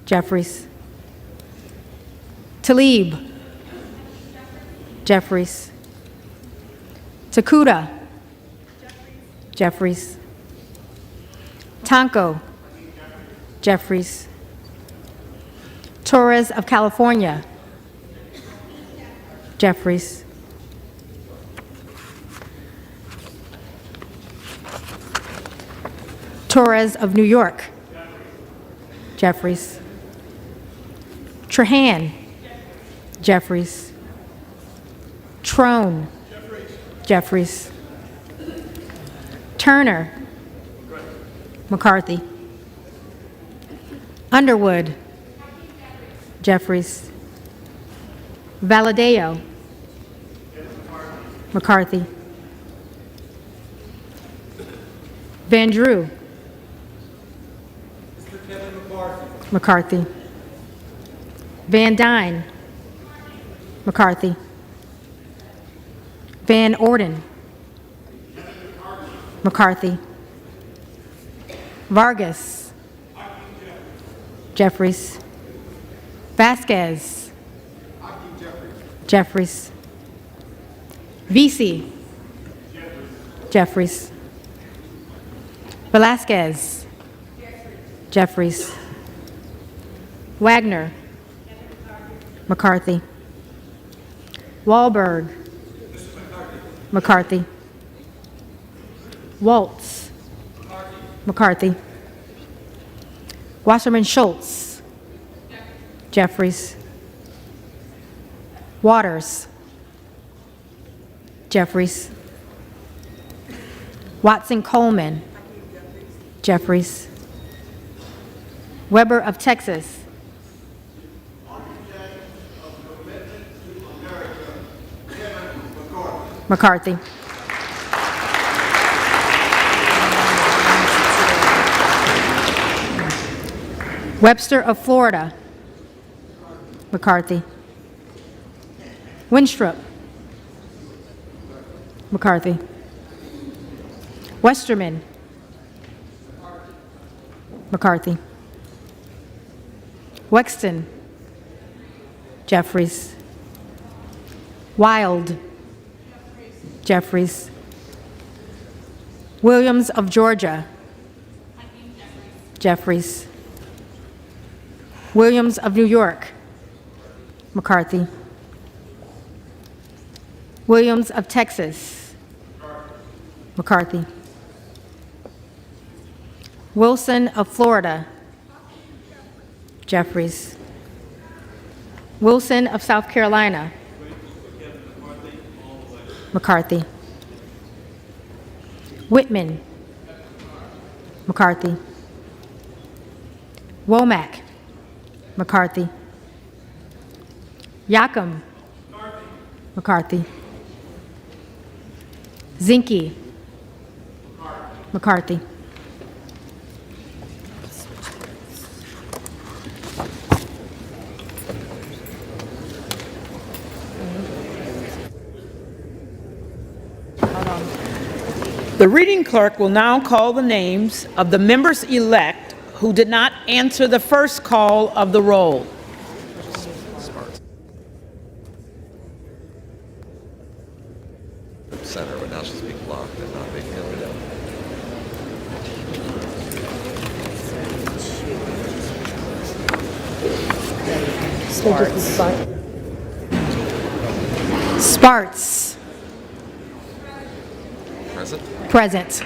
Jeffries. Talib. Jeffries. Takuda. Jeffries. Tonko. Jeffries. Torres of California. Jeffries. Torres of New York. Jeffries. Trahan. Jeffries. Trone. Jeffries. Turner. McCarthy. Underwood. Jeffries. Valadeo. McCarthy. Van Drew. McCarthy. Van Dyne. McCarthy. Van Orden. McCarthy. Vargas. Jeffries. Vasquez. Jeffries. Vesey. Jeffries. Velasquez. Jeffries. Wagner. McCarthy. Wahlberg. McCarthy. Waltz. McCarthy. Wasserman Schultz. Jeffries. Waters. Jeffries. Watson Coleman. Jeffries. Weber of Texas. McCarthy. Webster of Florida. McCarthy. Winstrup. McCarthy. Westerman. McCarthy. Wexton. Jeffries. Wild. Jeffries. Williams of Georgia. Jeffries. Williams of New York. McCarthy. Williams of Texas. McCarthy. Wilson of Florida. Jeffries. Wilson of South Carolina. McCarthy. Whitman. McCarthy. Womack. McCarthy. Yacom. McCarthy. Zinke. McCarthy. The reading clerk will now call the names of the members-elect who did not answer the first call of the roll. Center, but now she's being blocked and not being able to. Sparts. Present? Present.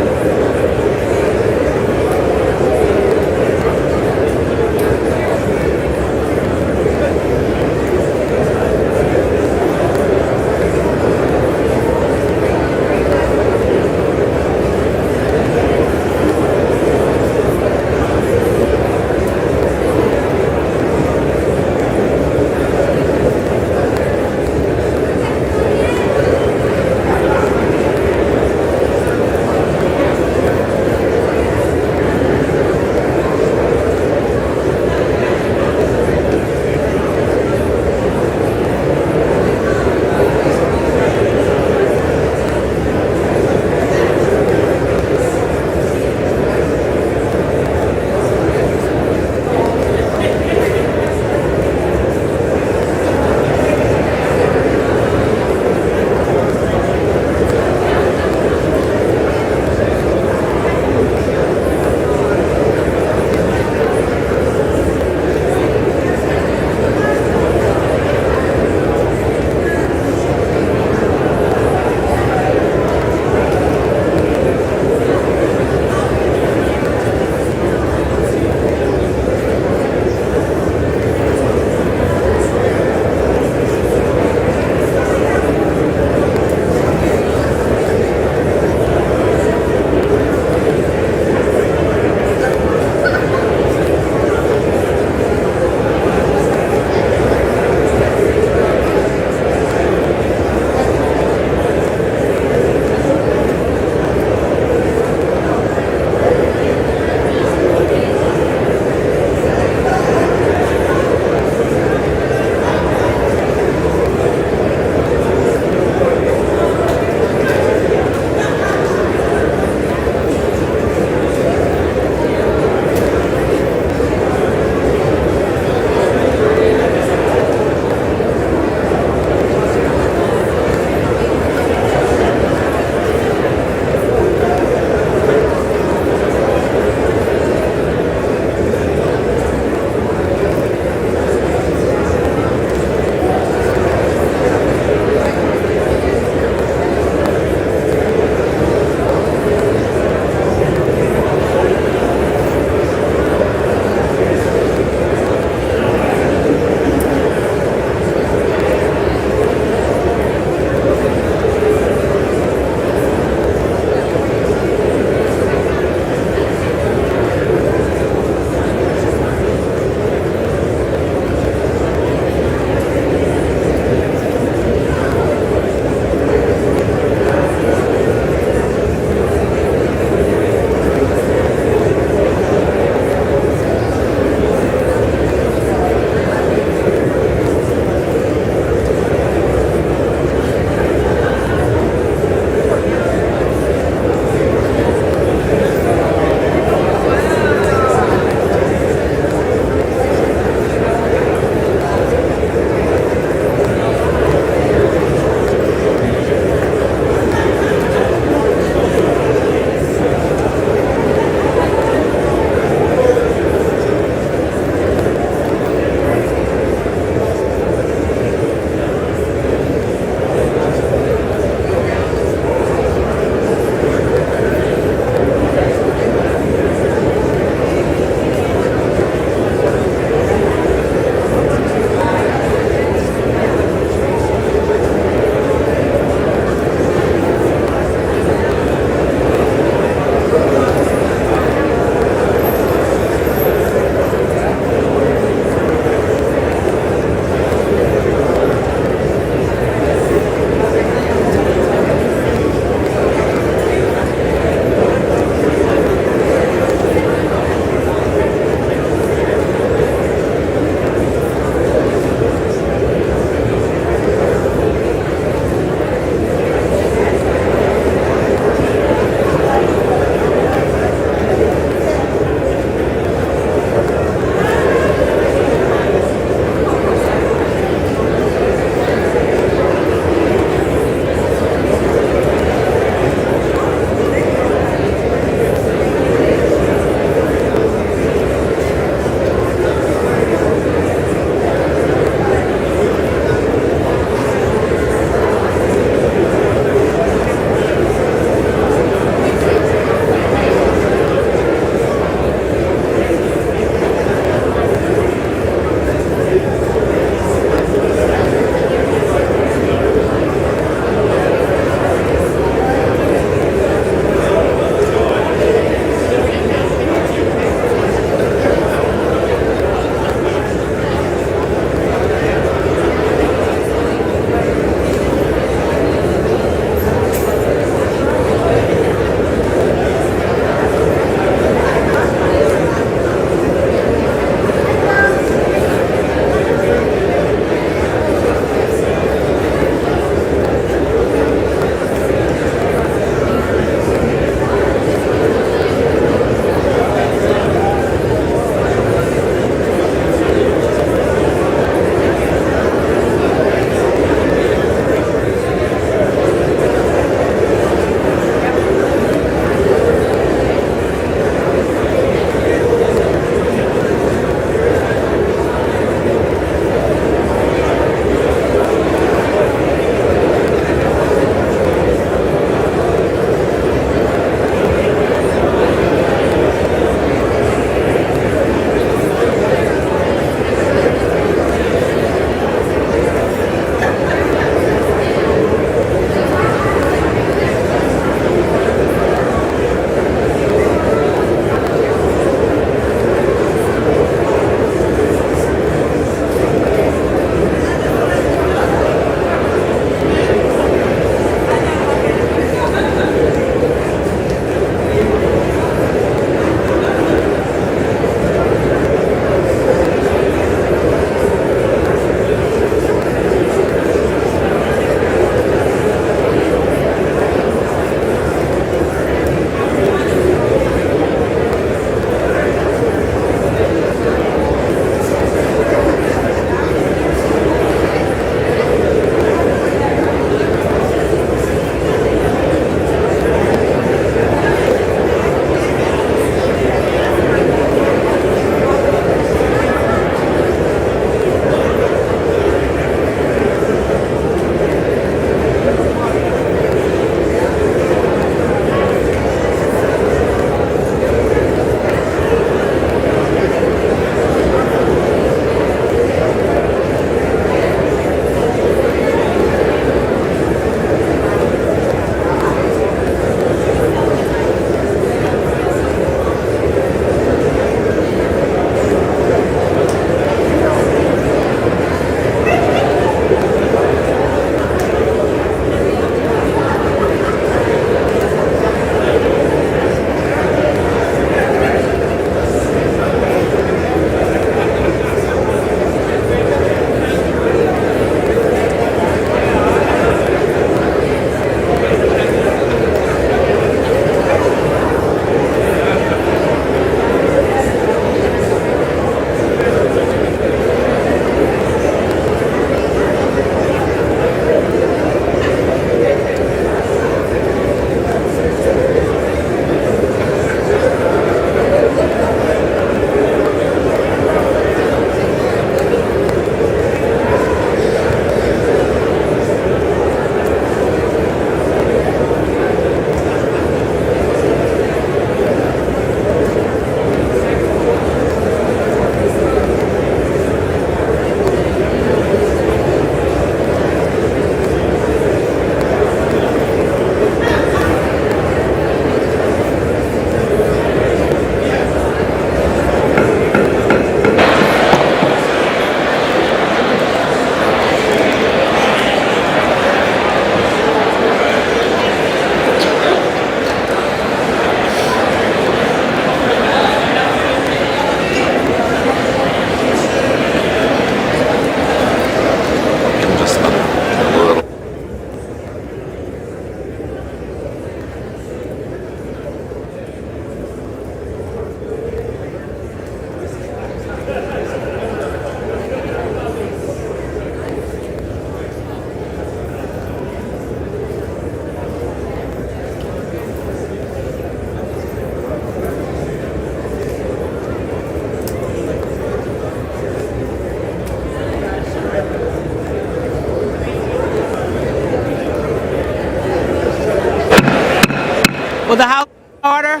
Will the House order?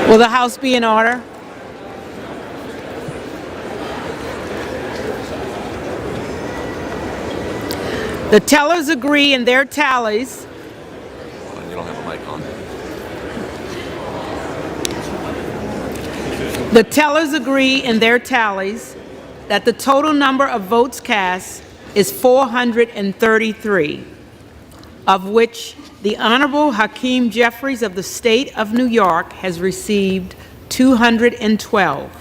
Will the House be in order? The tellers agree in their tallies. You don't have a mic on. The tellers agree in their tallies that the total number of votes cast is 433, of which the Honorable Hakeem Jeffries of the State of New York has received 212.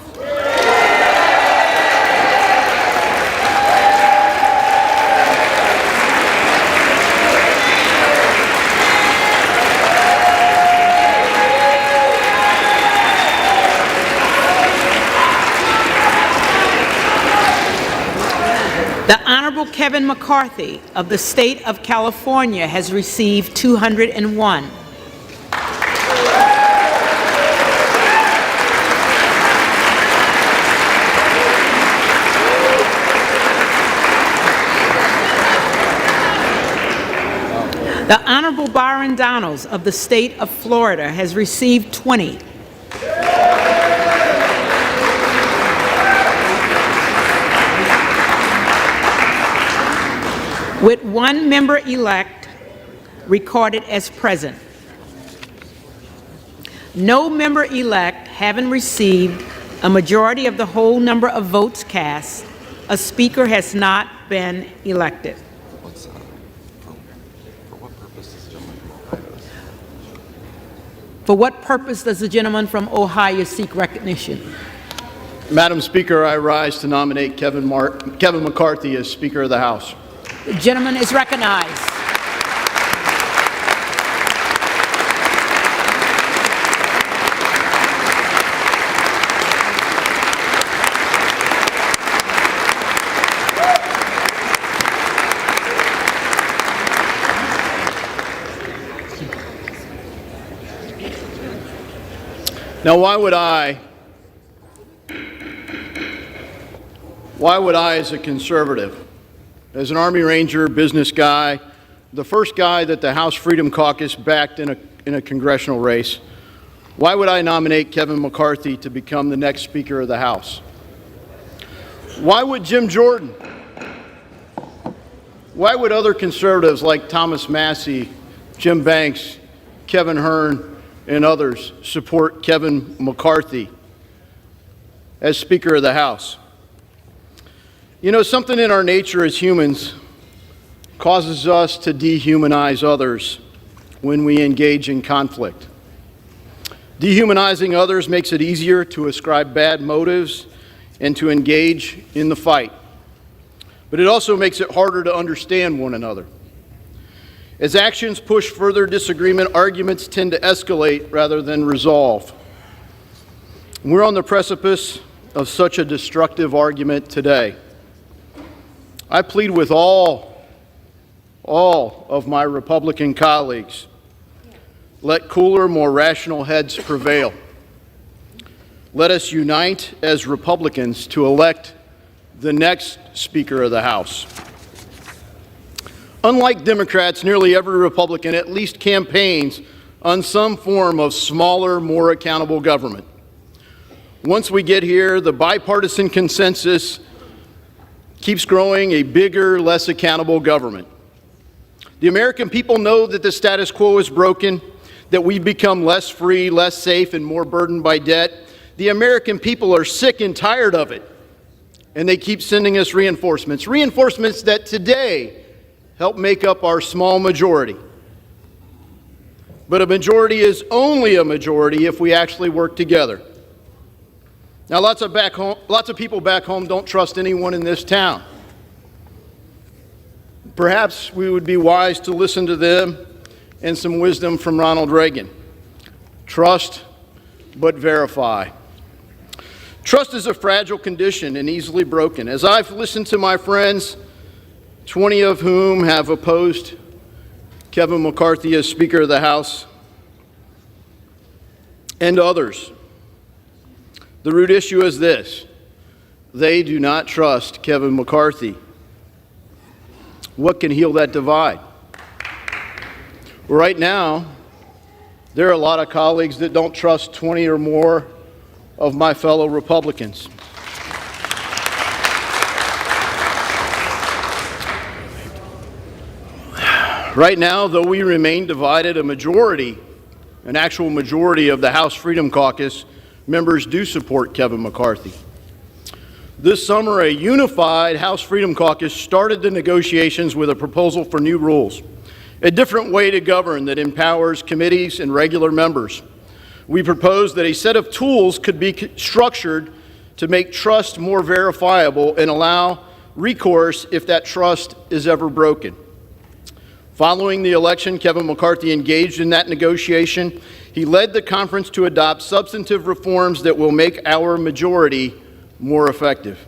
The Honorable Kevin McCarthy of the State of California has received 201. The Honorable Byron of the State of Florida has received 20. With one member-elect recorded as present. No member-elect having received a majority of the whole number of votes cast, a speaker has not been elected. For what purpose does the gentleman from Ohio seek recognition? Madam Speaker, I rise to nominate Kevin McCarthy as Speaker of the House. The gentleman is recognized. Now, why would I, as a conservative, as an Army Ranger, business guy, the first guy that the House Freedom Caucus backed in a congressional race, why would I nominate Kevin McCarthy to become the next Speaker of the House? Why would Jim Jordan? Why would other conservatives like Thomas Massey, Jim Banks, Kevin Hearn, and others support Kevin McCarthy as Speaker of the House? You know, something in our nature as humans causes us to dehumanize others when we engage in conflict. Dehumanizing others makes it easier to ascribe bad motives and to engage in the fight. But it also makes it harder to understand one another. As actions push further disagreement, arguments tend to escalate rather than resolve. We're on the precipice of such a destructive argument today. I plead with all of my Republican colleagues, let cooler, more rational heads prevail. Let us unite as Republicans to elect the next Speaker of the House. Unlike Democrats, nearly every Republican at least campaigns on some form of smaller, more accountable government. Once we get here, the bipartisan consensus keeps growing a bigger, less accountable government. The American people know that the status quo is broken, that we've become less free, less safe, and more burdened by debt. The American people are sick and tired of it, and they keep sending us reinforcements. Reinforcements that today help make up our small majority. But a majority is only a majority if we actually work together. Now, lots of people back home don't trust anyone in this town. Perhaps we would be wise to listen to them and some wisdom from Ronald Reagan. Trust, but verify. Trust is a fragile condition and easily broken. As I've listened to my friends, 20 of whom have opposed Kevin McCarthy as Speaker of the House, and others. The root issue is this: they do not trust Kevin McCarthy. What can heal that divide? Right now, there are a lot of colleagues that don't trust 20 or more of my fellow Republicans. Right now, though we remain divided, an actual majority of the House Freedom Caucus members do support Kevin McCarthy. This summer, a unified House Freedom Caucus started the negotiations with a proposal for new rules, a different way to govern that empowers committees and regular members. We proposed that a set of tools could be structured to make trust more verifiable and allow recourse if that trust is ever broken. Following the election, Kevin McCarthy engaged in that negotiation. He led the conference to adopt substantive reforms that will make our majority more effective.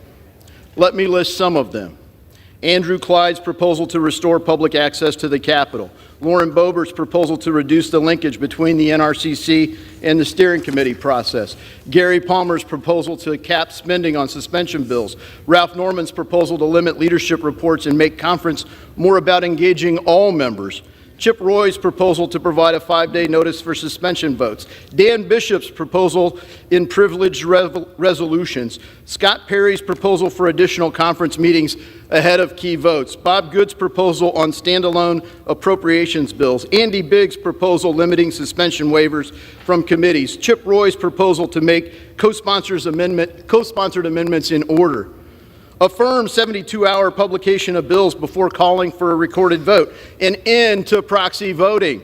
Let me list some of them. Andrew Clyde's proposal to restore public access to the Capitol. Lauren Boebert's proposal to reduce the linkage between the NRCC and the steering committee process. Gary Palmer's proposal to cap spending on suspension bills. Ralph Norman's proposal to limit leadership reports and make conference more about engaging all members. Chip Roy's proposal to provide a 5-day notice for suspension votes. Dan Bishop's proposal in privileged resolutions. Scott Perry's proposal for additional conference meetings ahead of key votes. Bob Good's proposal on standalone appropriations bills. Andy Biggs' proposal limiting suspension waivers from committees. Chip Roy's proposal to make co-sponsored amendments in order. Affirm 72-hour publication of bills before calling for a recorded vote. An end to proxy voting.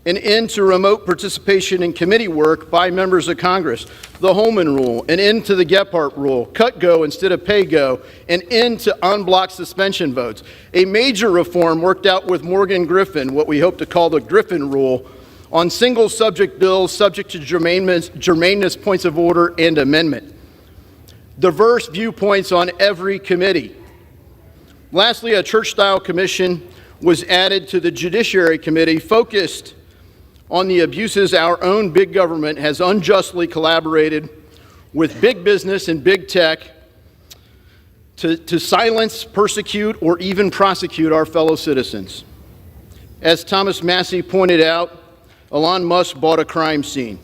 An end to remote participation in committee work by members of Congress. The Holman Rule. An end to the Gephardt Rule. Cut go instead of pay go. An end to unblocked suspension votes. A major reform worked out with Morgan Griffin, what we hope to call the Griffin Rule, on single subject bills subject to germaneness, points of order, and amendment. Diverse viewpoints on every committee. Lastly, a church-style commission was added to the Judiciary Committee focused on the abuses our own big government has unjustly collaborated with big business and big tech to silence, persecute, or even prosecute our fellow citizens. As Thomas Massey pointed out, Elon Musk bought a crime scene.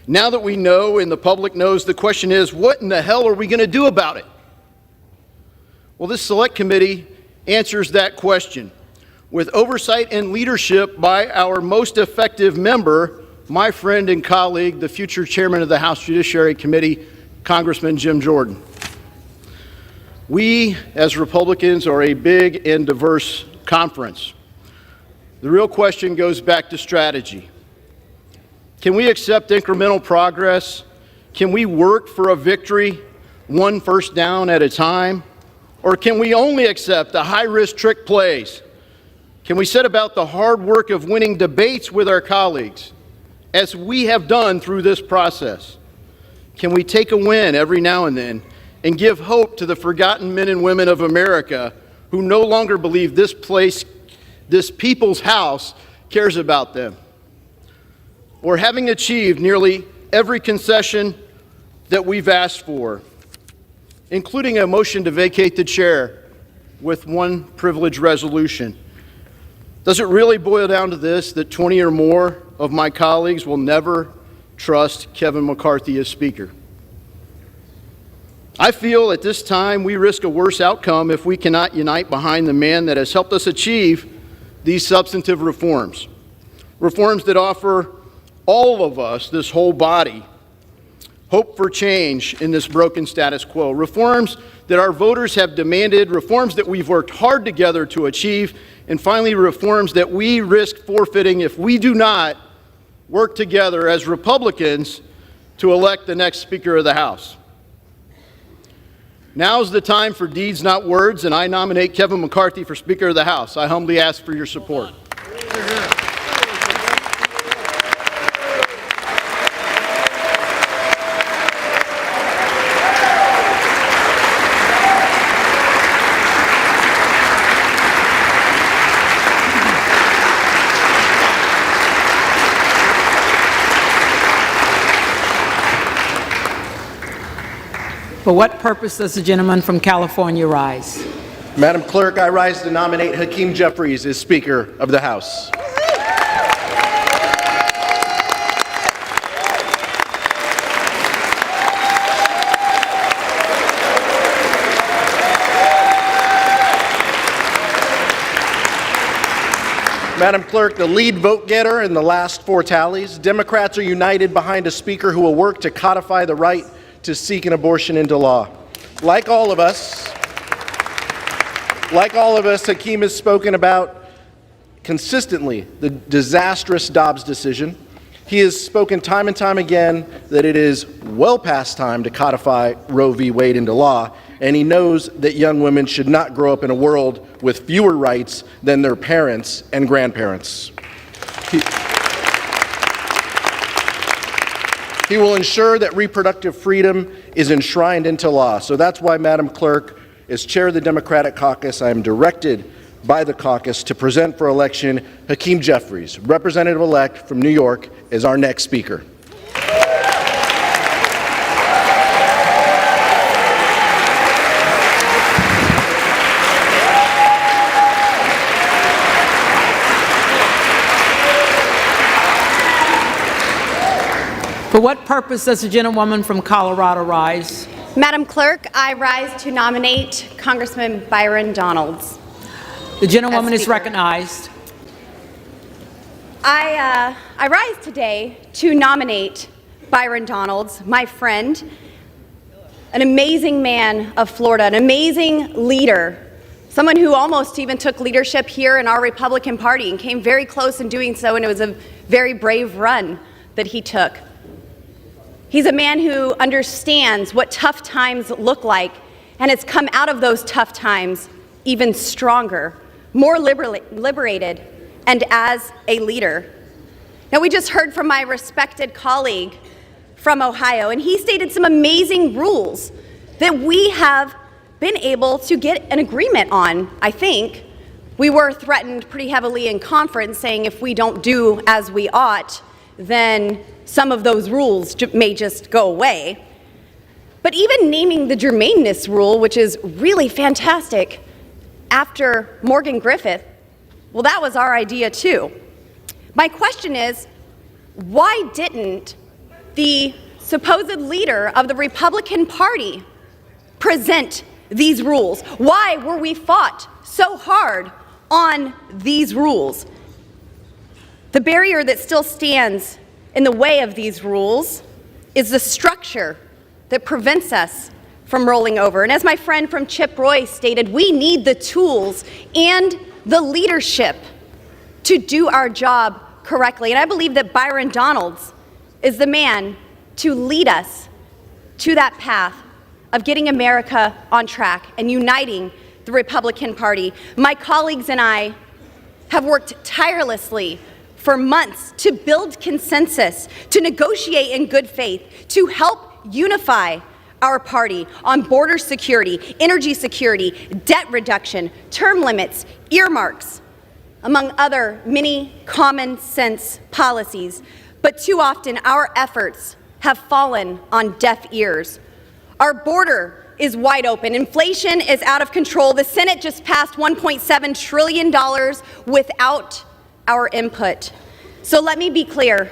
Now that we know and the public knows, the question is, what in the hell are we going to do about it? Well, this select committee answers that question with oversight and leadership by our most effective member, my friend and colleague, the future chairman of the House Judiciary Committee, Congressman Jim Jordan. We, as Republicans, are a big and diverse conference. The real question goes back to strategy. Can we accept incremental progress? Can we work for a victory, one first down at a time? Or can we only accept the high-risk trick plays? Can we set about the hard work of winning debates with our colleagues, as we have done through this process? Can we take a win every now and then and give hope to the forgotten men and women of America who no longer believe this place, this people's house, cares about them? Or having achieved nearly every concession that we've asked for, including a motion to vacate the chair with one privilege resolution. Does it really boil down to this, that 20 or more of my colleagues will never trust Kevin McCarthy as Speaker? I feel at this time we risk a worse outcome if we cannot unite behind the man that has helped us achieve these substantive reforms. Reforms that offer all of us, this whole body, hope for change in this broken status quo. Reforms that our voters have demanded, reforms that we've worked hard together to achieve, and finally, reforms that we risk forfeiting if we do not work together as Republicans to elect the next Speaker of the House. Now's the time for deeds, not words, and I nominate Kevin McCarthy for Speaker of the House. I humbly ask for your support. For what purpose does the gentleman from California rise? Madam Clerk, I rise to nominate Hakeem Jeffries as Speaker of the House. Madam Clerk, the lead vote getter in the last 4 tallies, Democrats are united behind a Speaker who will work to codify the right to seek an abortion into law. Like all of us, Hakeem has spoken about consistently the disastrous Dobbs decision. He has spoken time and time again that it is well past time to codify Roe v. Wade into law, and he knows that young women should not grow up in a world with fewer rights than their parents and grandparents. He will ensure that reproductive freedom is enshrined into law. So that's why, Madam Clerk, as chair of the Democratic caucus, I am directed by the caucus to present for election Hakeem Jeffries, representative-elect from New York, as our next speaker. For what purpose does the gentlewoman from Colorado rise? Madam Clerk, I rise to nominate Congressman Byron Donalds. The gentlewoman is recognized. I rise today to nominate Byron Donalds, my friend, an amazing man of Florida, an amazing leader, someone who almost even took leadership here in our Republican Party and came very close in doing so, and it was a very brave run that he took. He's a man who understands what tough times look like and has come out of those tough times even stronger, more liberated, and as a leader. Now, we just heard from my respected colleague from Ohio, and he stated some amazing rules that we have been able to get an agreement on, I think. We were threatened pretty heavily in conference, saying if we don't do as we ought, then some of those rules may just go away. But even naming the germaneness rule, which is really fantastic, after Morgan Griffith, well, that was our idea too. My question is, why didn't the supposed leader of the Republican Party present these rules? Why were we fought so hard on these rules? The barrier that still stands in the way of these rules is the structure that prevents us from rolling over. And as my friend from Chip Roy stated, we need the tools and the leadership to do our job correctly. And I believe that Byron Donalds is the man to lead us to that path of getting America on track and uniting the Republican Party. My colleagues and I have worked tirelessly for months to build consensus, to negotiate in good faith, to help unify our party on border security, energy security, debt reduction, term limits, earmarks, among other many common sense policies. But too often our efforts have fallen on deaf ears. Our border is wide open. Inflation is out of control. The Senate just passed $1.7 trillion without our input. So let me be clear.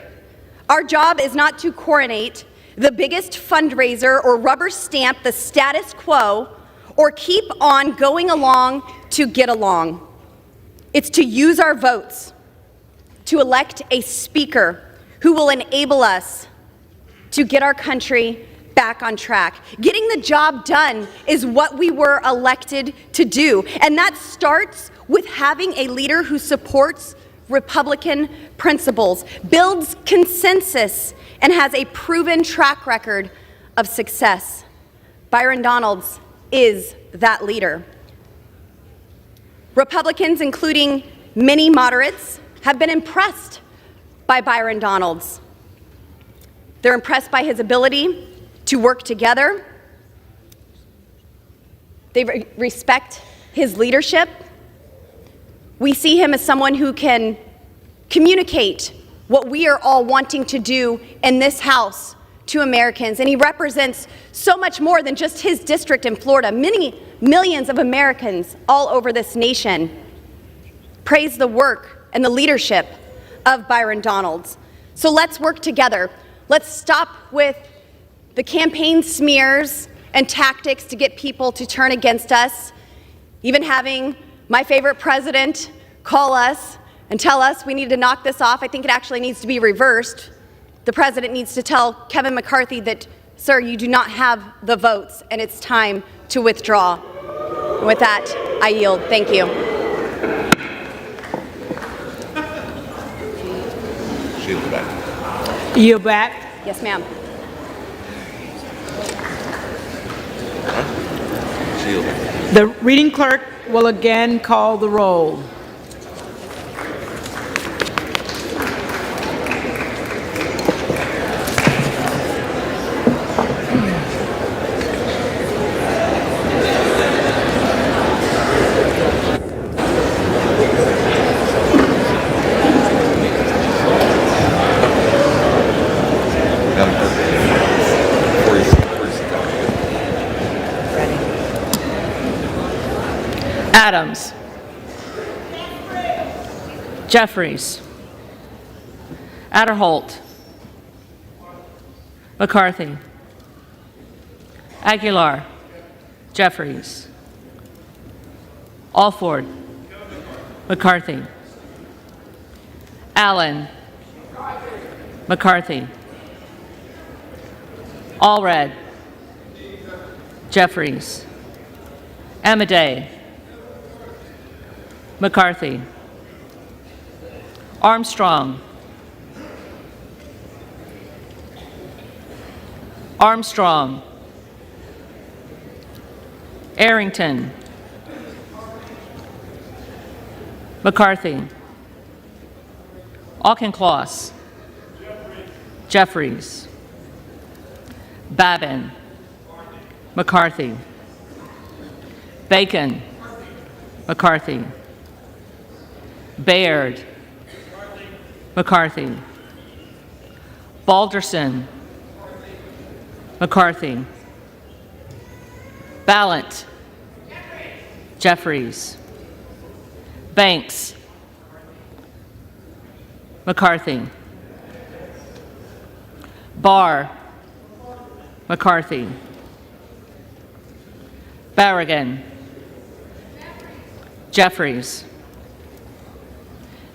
Our job is not to coronate the biggest fundraiser or rubber stamp the status quo or keep on going along to get along. It's to use our votes to elect a speaker who will enable us to get our country back on track. Getting the job done is what we were elected to do, and that starts with having a leader who supports Republican principles, builds consensus, and has a proven track record of success. Byron Donalds is that leader. Republicans, including many moderates, have been impressed by Byron Donalds. They're impressed by his ability to work together. They respect his leadership. We see him as someone who can communicate what we are all wanting to do in this House to Americans, and he represents so much more than just his district in Florida. Many millions of Americans all over this nation praise the work and the leadership of Byron Donalds. So let's work together. Let's stop with the campaign smears and tactics to get people to turn against us, even having my favorite president call us and tell us we need to knock this off. I think it actually needs to be reversed. The president needs to tell Kevin McCarthy that, sir, you do not have the votes and it's time to withdraw. And with that, I yield. Thank you. Shield back. Yield back. Yes, ma'am. Shield back. The reading clerk will again call the roll. Adams. Jeffries. Adderholt. McCarthy. Aguilar. Jeffries. Alford. McCarthy. Allen. McCarthy. Allred. Jeffries. Amadei. McCarthy. Armstrong. Armstrong. Arrington. McCarthy. Auchincloss. Jeffries. Babin. McCarthy. Bacon. McCarthy. Baird. McCarthy. Balderson. McCarthy. Ballant. Jeffries. Banks. McCarthy. Barr. McCarthy. Barragan. Jeffries.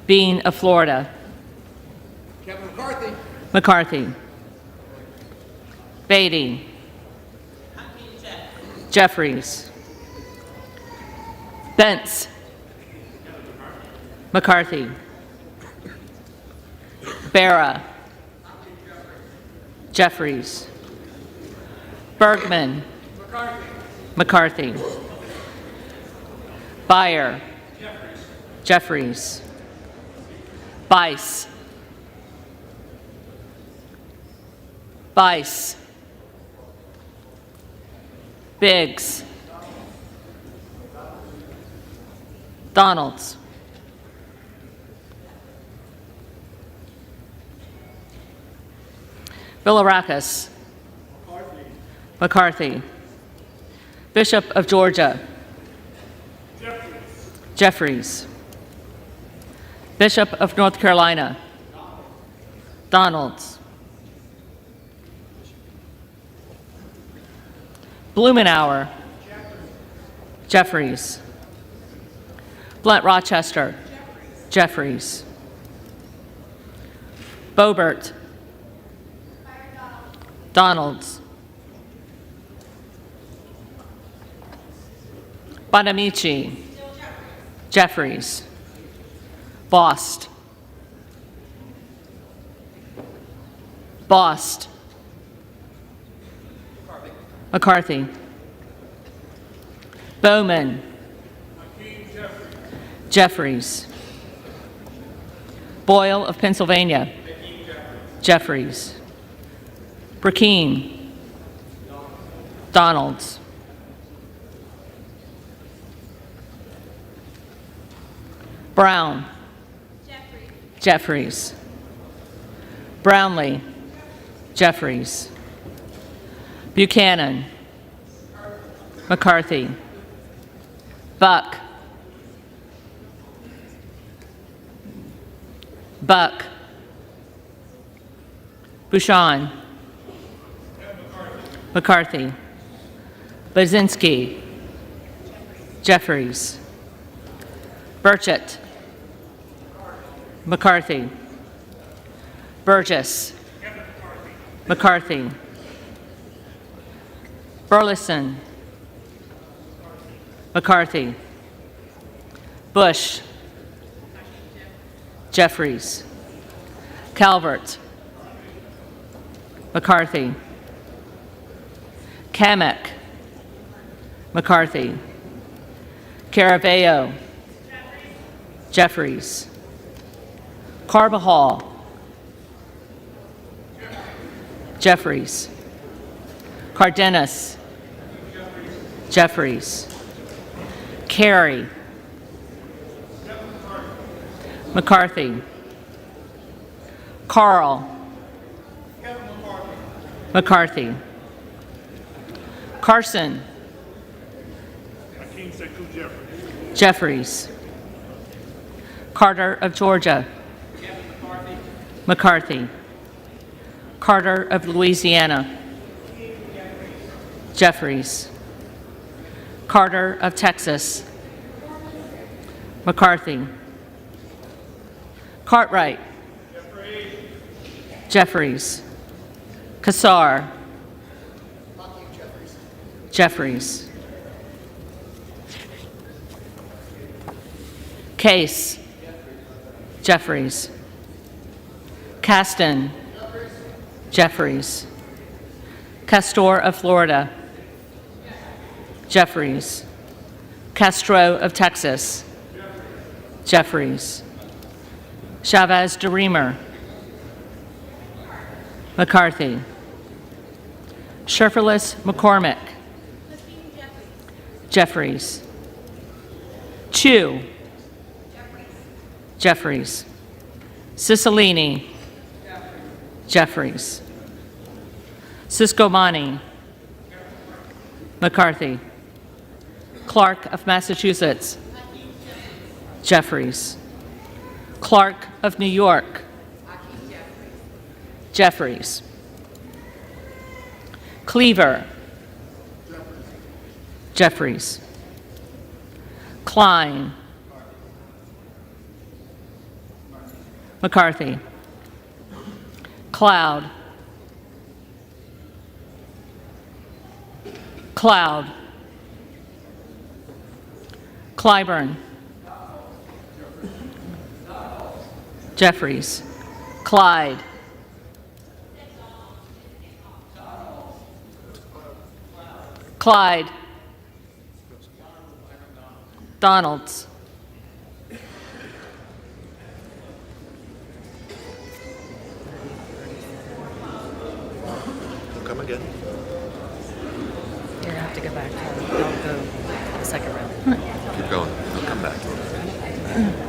Bean of Florida. Kevin McCarthy. McCarthy. Beatty. Jeffries. Bentz. McCarthy. Barra. Jeffries. Bergman. McCarthy. Beyer. Jeffries. Bice. Bice. Biggs. Donalds. Bilirakis. McCarthy. Bishop of Georgia. Jeffries. Bishop of North Carolina. Donalds. Blumenauer. Jeffries. Blunt Rochester. Jeffries. Boebert. Donalds. Bonamici. Jeffries. Bost. Bost. McCarthy. Bowman. Jeffries. Boyle of Pennsylvania. Jeffries. Brackeen. Donalds. Brown. Jeffries. Brownlee. Jeffries. Buchanan. McCarthy. Buck. Buck. Bouchon. McCarthy. Bazinski. Jeffries. Burchett. McCarthy. Burgess. McCarthy. Burleson. McCarthy. Bush. Jeffries. Calvert. McCarthy. Kamek. McCarthy. Caraveo. Jeffries. Carbajal. Jeffries. Cardenas. Jeffries. Carey. McCarthy. Carl. McCarthy. Carson. Hakeem Jeffries. Jeffries. Carter of Georgia. McCarthy. Carter of Louisiana. Jeffries. Carter of Texas. McCarthy. Cartwright. Jeffries. Kassar. Jeffries. Case. Jeffries. Caston. Jeffries. Castor of Florida. Jeffries. Castro of Texas. Jeffries. Chavez de Reamer. McCarthy. Sherferless McCormick. Jeffries. Chu. Jeffries. Cicilline. Jeffries. Siscomani. McCarthy. Clark of Massachusetts. Jeffries. Clark of New York. Jeffries. Cleaver. Jeffries. Klein. McCarthy. Cloud. Cloud. Clyburn. Jeffries. Clyde. Clyde. Donalds. Come again. You're gonna have to go back. Don't go the second round. Keep going. I'll come back.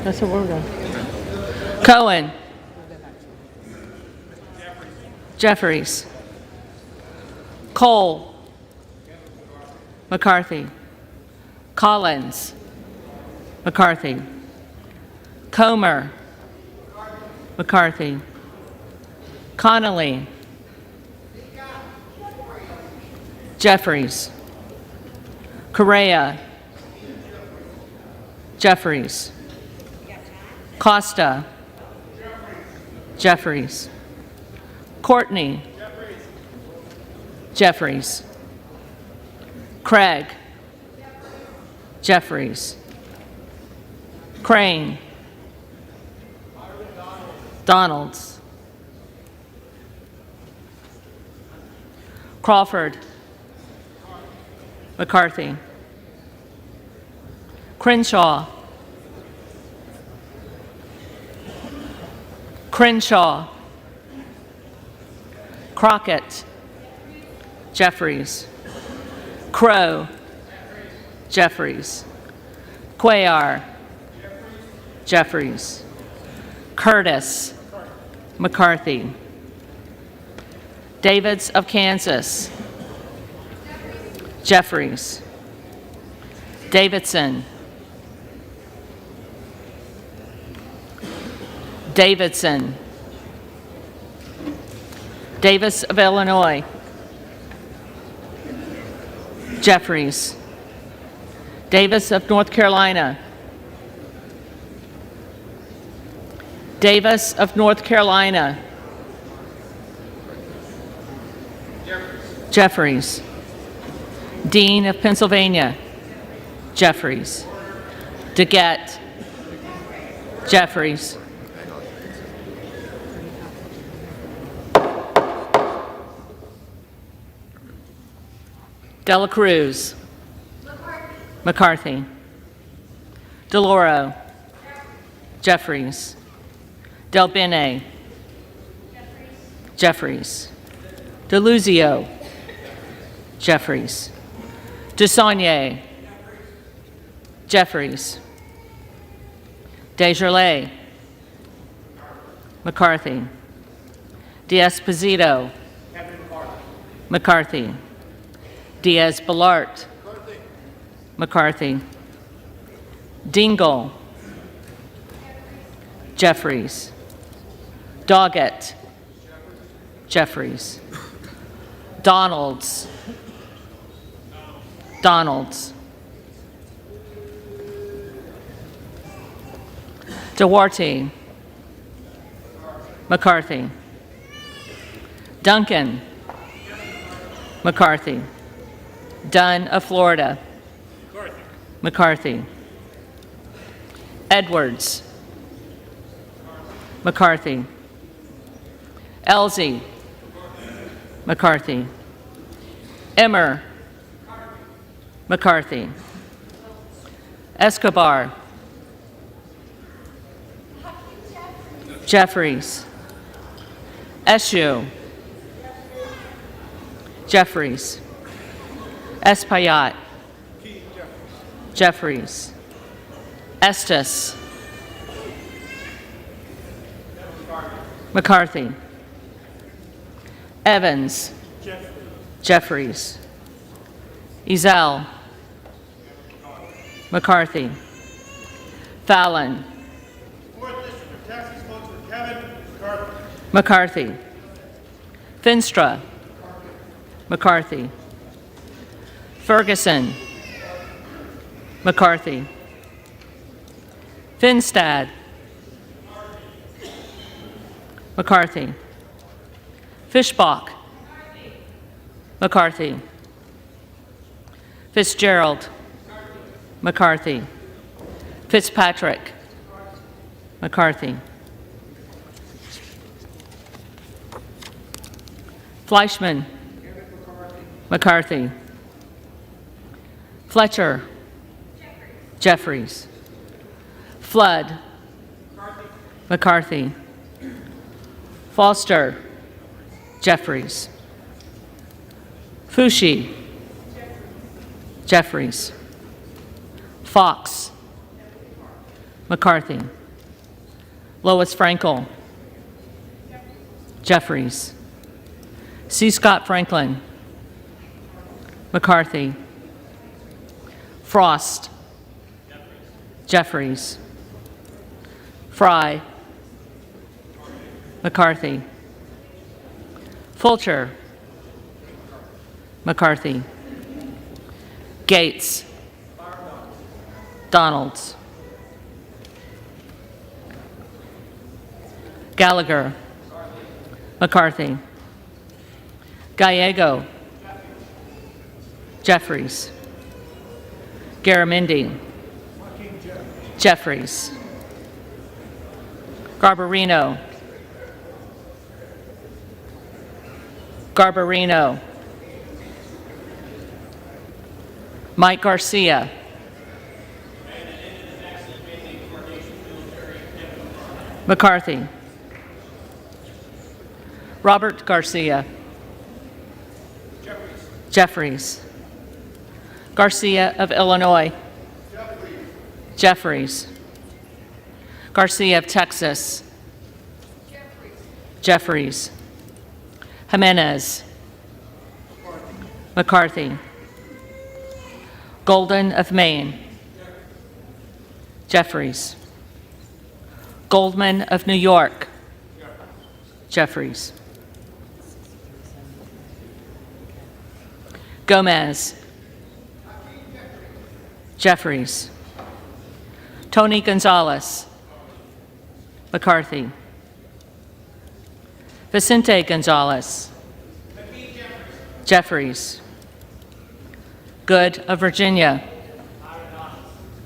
That's what we're going. Cohen. Jeffries. Cole. McCarthy. Collins. McCarthy. Comer. McCarthy. Connolly. Jeffries. Correa. Jeffries. Costa. Jeffries. Courtney. Jeffries. Craig. Jeffries. Crane. Donalds. Crawford. McCarthy. Crenshaw. Crenshaw. Crockett. Jeffries. Crow. Jeffries. Cuellar. Jeffries. Curtis. McCarthy. Davids of Kansas. Jeffries. Davidson. Davidson. Davis of Illinois. Jeffries. Davis of North Carolina. Davis of North Carolina. Jeffries. Dean of Pennsylvania. Jeffries. DeGette. Jeffries. Dela Cruz. McCarthy. DeLauro. Jeffries. Del Bene. Jeffries. DeLuzio. Jeffries. DeSaulnier. Jeffries. Desjardins. McCarthy. D'Esposito. McCarthy. Diaz-Balart. McCarthy. Dingle. Jeffries. Doggett. Jeffries. Donalds. Donalds. Duarte. McCarthy. Duncan. McCarthy. Dunn of Florida. McCarthy. Edwards. McCarthy. Elsie. McCarthy. Emmer. McCarthy. Escobar. Jeffries. Eshue. Jeffries. Espaillat. Jeffries. Estes. McCarthy. Evans. Jeffries. Ezell. McCarthy. Fallon. McCarthy. Finstra. McCarthy. Ferguson. McCarthy. Finstad. McCarthy. Fischbach. McCarthy. Fitzgerald. McCarthy. Fitzpatrick. McCarthy. Fleischman. McCarthy. Fletcher. Jeffries. Flood. McCarthy. Foster. Jeffries. Fushi. Jeffries. Fox. McCarthy. Lois Frankel. Jeffries. C. Scott Franklin. McCarthy. Frost. Jeffries. Fry. McCarthy. Fulcher. McCarthy. Gates. Donalds. Gallagher. McCarthy. Gallego. Jeffries. Garamendi. Jeffries. Garbarino. Garbarino. Mike Garcia. McCarthy. Robert Garcia. Jeffries. Garcia of Illinois. Jeffries. Garcia of Texas. Jeffries. Jimenez. McCarthy. Golden of Maine. Jeffries. Goldman of New York. Jeffries. Gomez. Jeffries. Tony Gonzalez. McCarthy. Vicente Gonzalez. Jeffries. Good of Virginia.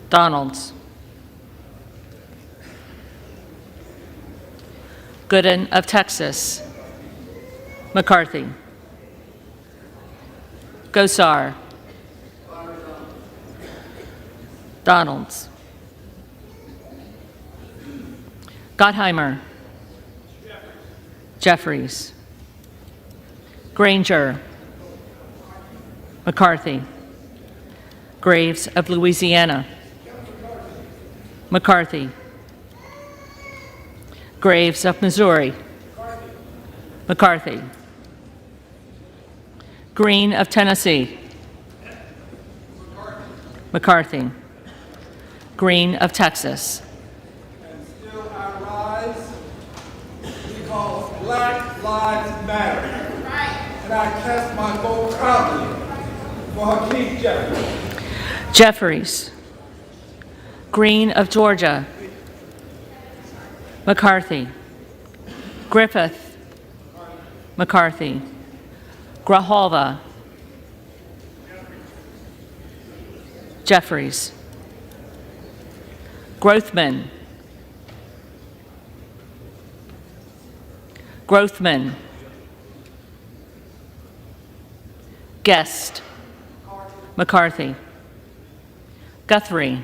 Donalds. Gooden of Texas. McCarthy. Gosar. Donalds. Gottheimer. Jeffries. Granger. McCarthy. Graves of Louisiana. McCarthy. Graves of Missouri. McCarthy. Green of Tennessee. McCarthy. Green of Texas. And still I rise because Black Lives Matter. And I cast my vote proudly for Hakeem Jeffries. Jeffries. Green of Georgia. McCarthy. Griffith. McCarthy. Grijalva. Jeffries. Grothman. Grothman. Guest. McCarthy. Guthrie.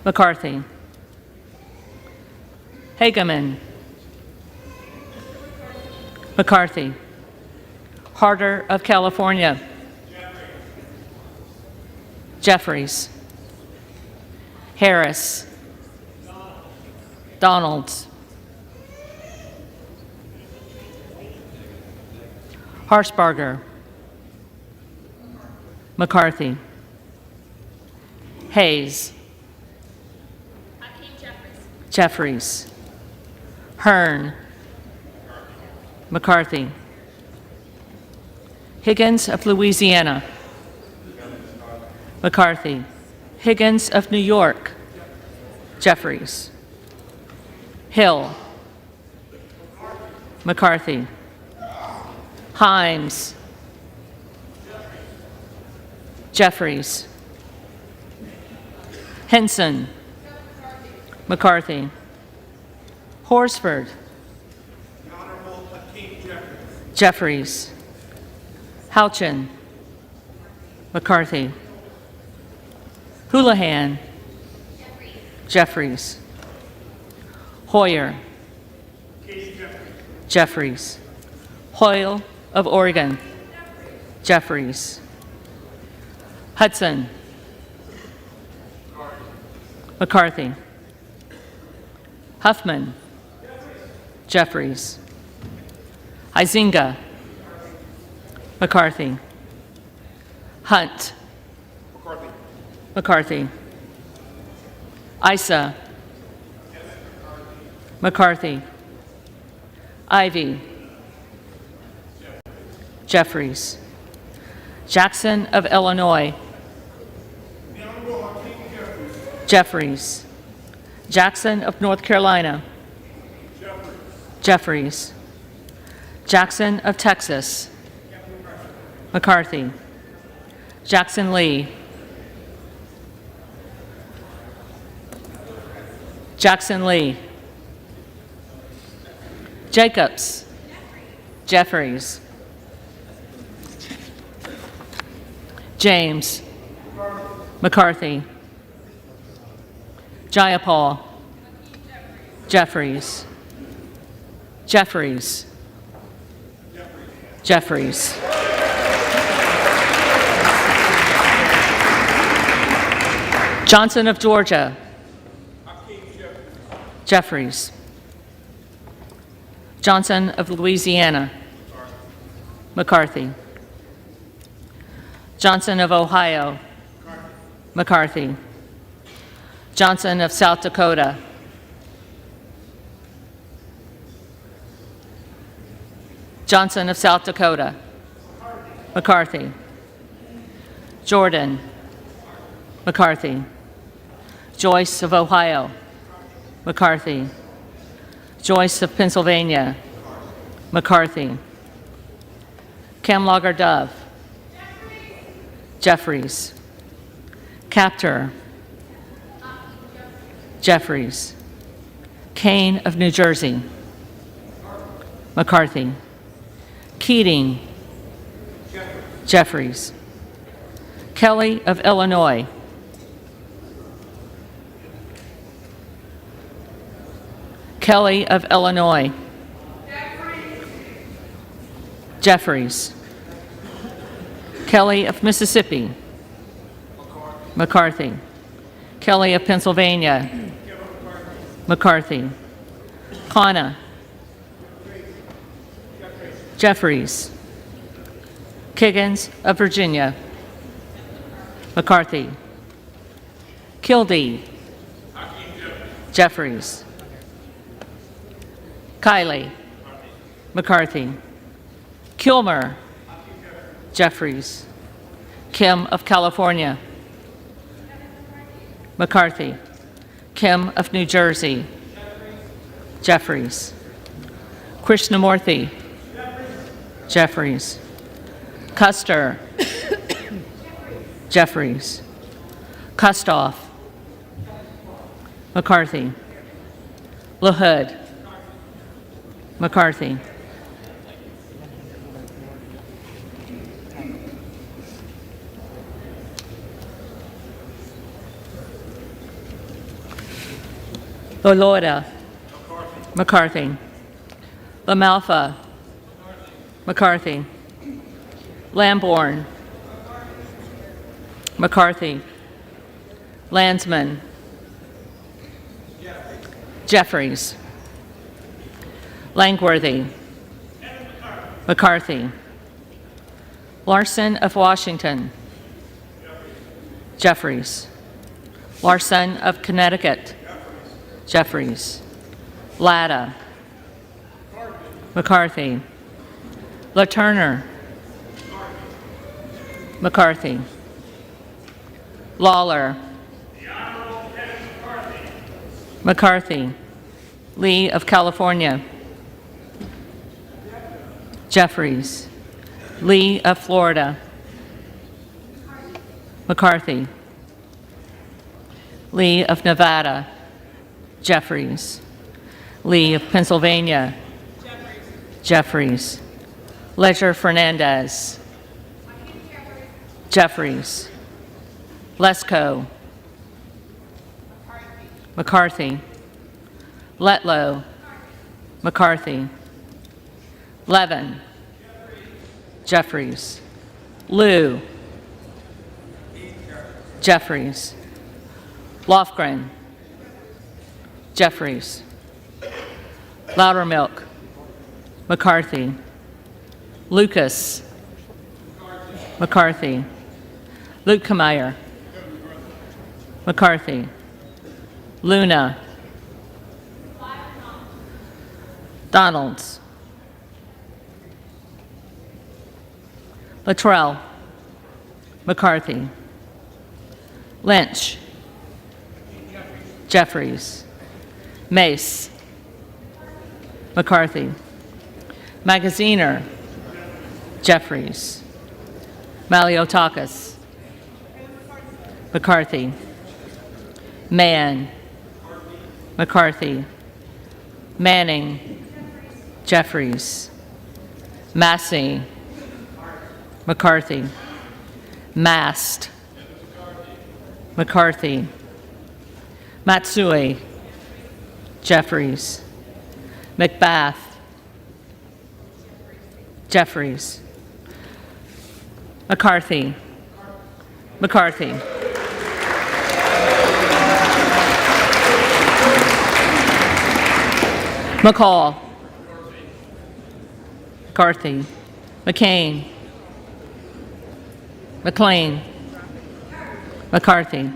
McCarthy. Hageman. McCarthy. Harder of California. Jeffries. Harris. Donalds. Harshbarger. McCarthy. Hayes. Jeffries. Hearn. McCarthy. Higgins of Louisiana. McCarthy. Higgins of New York. Jeffries. Hill. McCarthy. Himes. Jeffries. Henson. McCarthy. Horsford. Jeffries. Houchin. McCarthy. Houlihan. Jeffries. Hoyer. Jeffries. Hoyle of Oregon. Jeffries. Hudson. McCarthy. Huffman. Jeffries. Huizinga. McCarthy. Hunt. McCarthy. Issa. McCarthy. Ivy. Jeffries. Jackson of Illinois. Jeffries. Jackson of North Carolina. Jeffries. Jackson of Texas. McCarthy. Jackson Lee. Jackson Lee. Jacobs. Jeffries. James. McCarthy. Jayapal. Jeffries. Jeffries. Jeffries. Johnson of Georgia. Jeffries. Johnson of Louisiana. McCarthy. Johnson of Ohio. McCarthy. Johnson of South Dakota. Johnson of South Dakota. McCarthy. Jordan. McCarthy. Joyce of Ohio. McCarthy. Joyce of Pennsylvania. McCarthy. Camlogger Dove. Jeffries. Captor. Jeffries. Kane of New Jersey. McCarthy. Keating. Jeffries. Kelly of Illinois. Kelly of Illinois. Jeffries. Kelly of Mississippi. McCarthy. Kelly of Pennsylvania. McCarthy. Kana. Jeffries. Kiggins of Virginia. McCarthy. Kildee. Jeffries. Kiley. McCarthy. Kilmer. Jeffries. Kim of California. McCarthy. Kim of New Jersey. Jeffries. Krishnamurthy. Jeffries. Custer. Jeffries. Kustoff. McCarthy. LaHood. McCarthy. Lolorda. McCarthy. LaMalfa. McCarthy. Lamborn. McCarthy. Landsman. Jeffries. Langworthy. McCarthy. Larson of Washington. Jeffries. Larson of Connecticut. Jeffries. Latta. McCarthy. LaTurner. McCarthy. Lawler. McCarthy. Lee of California. Jeffries. Lee of Florida. McCarthy. Lee of Nevada. Jeffries. Lee of Pennsylvania. Jeffries. Ledger Fernandez. Jeffries. Lesko. McCarthy. Letlow. McCarthy. Levin. Jeffries. Liu. Jeffries. Lofgren. Jeffries. Loudermilk. McCarthy. Lucas. McCarthy. Lukemeyer. McCarthy. Luna. Donalds. Luttrell. McCarthy. Lynch. Jeffries. Mace. McCarthy. Magaziner. Jeffries. Maliotakis. McCarthy. Mann. McCarthy. Manning. Jeffries. Massey. McCarthy. Mast. McCarthy. Matsui. Jeffries. McBath. Jeffries. McCarthy. McCarthy. McCall. McCarthy. McCain. McLean, McCarthy,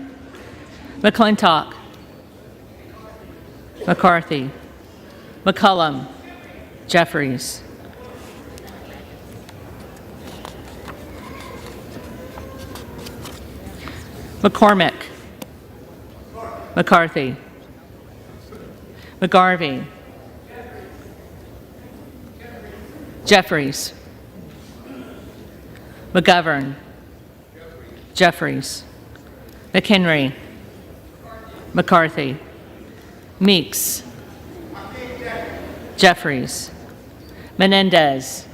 McClintock, McCarthy, McCullum, Jeffries, McCormick, McCarthy, McGarvey, Jeffries, McGovern, Jeffries, McHenry, McCarthy, Meeks, Jeffries, Menendez,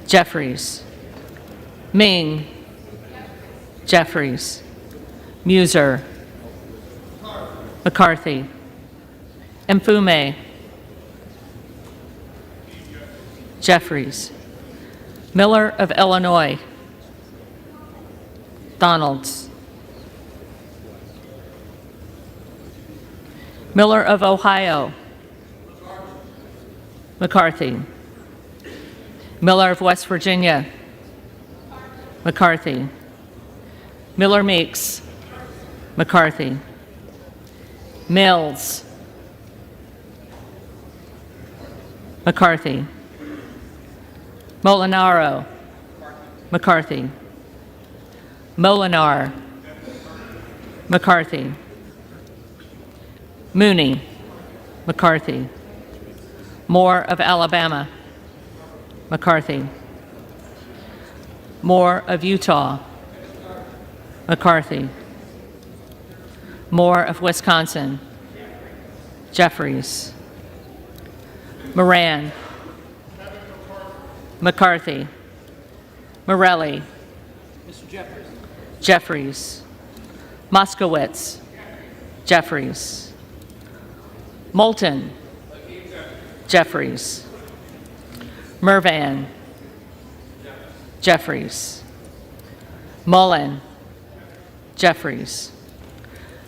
Jeffries, Ming, Jeffries, Muser, McCarthy, Mfume, Jeffries, Miller of Illinois, Donalds, Miller of Ohio, McCarthy, Miller of West Virginia, McCarthy, Miller Meeks, McCarthy, Mills, McCarthy, Molinaro, McCarthy, Molinar, McCarthy, Mooney, McCarthy, Moore of Alabama, McCarthy, Moore of Utah, McCarthy, Moore of Wisconsin, Jeffries, Moran, McCarthy, Morelli, Mr. Jeffries. Jeffries, Moskowitz, Jeffries, Moulton, Jeffries, Mervan, Jeffries, Mullen, Jeffries,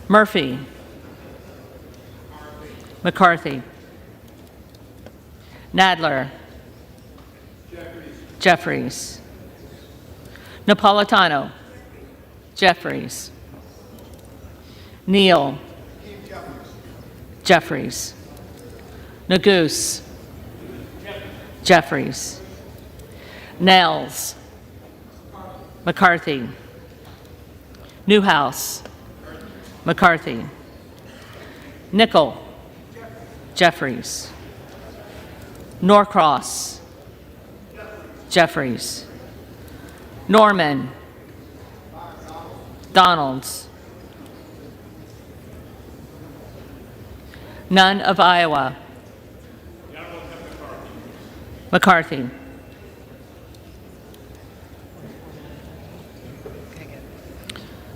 Murphy, McCarthy, Nadler, Jeffries, Napolitano, Jeffries, Neal, Jeffries, Nagoose, Jeffries, Nels, McCarthy, Newhouse, McCarthy, Nickel, Jeffries, Norcross, Jeffries, Norman, Donalds, None of Iowa, McCarthy,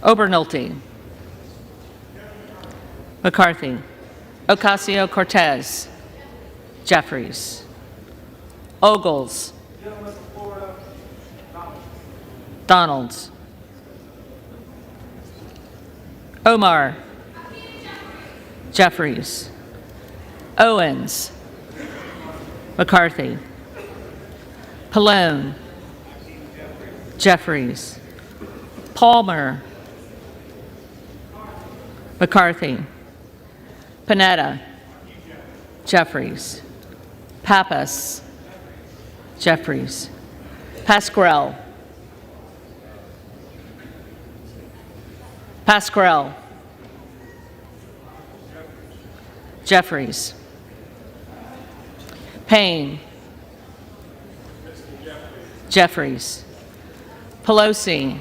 Obernolte, McCarthy, Ocasio-Cortez, Jeffries, Ogles, Donalds, Omar, Jeffries, Owens, McCarthy, Pallone, Jeffries, Palmer, McCarthy, Panetta, Jeffries, Pappas, Jeffries, Pasquarel, Jeffries, Payne, Jeffries, Pelosi,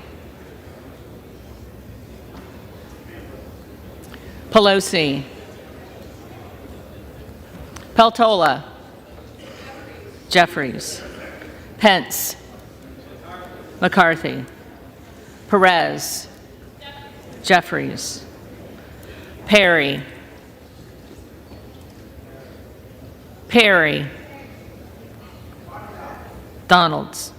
Peltola, Jeffries, Pence, McCarthy, Perez, Jeffries, Perry, Donalds,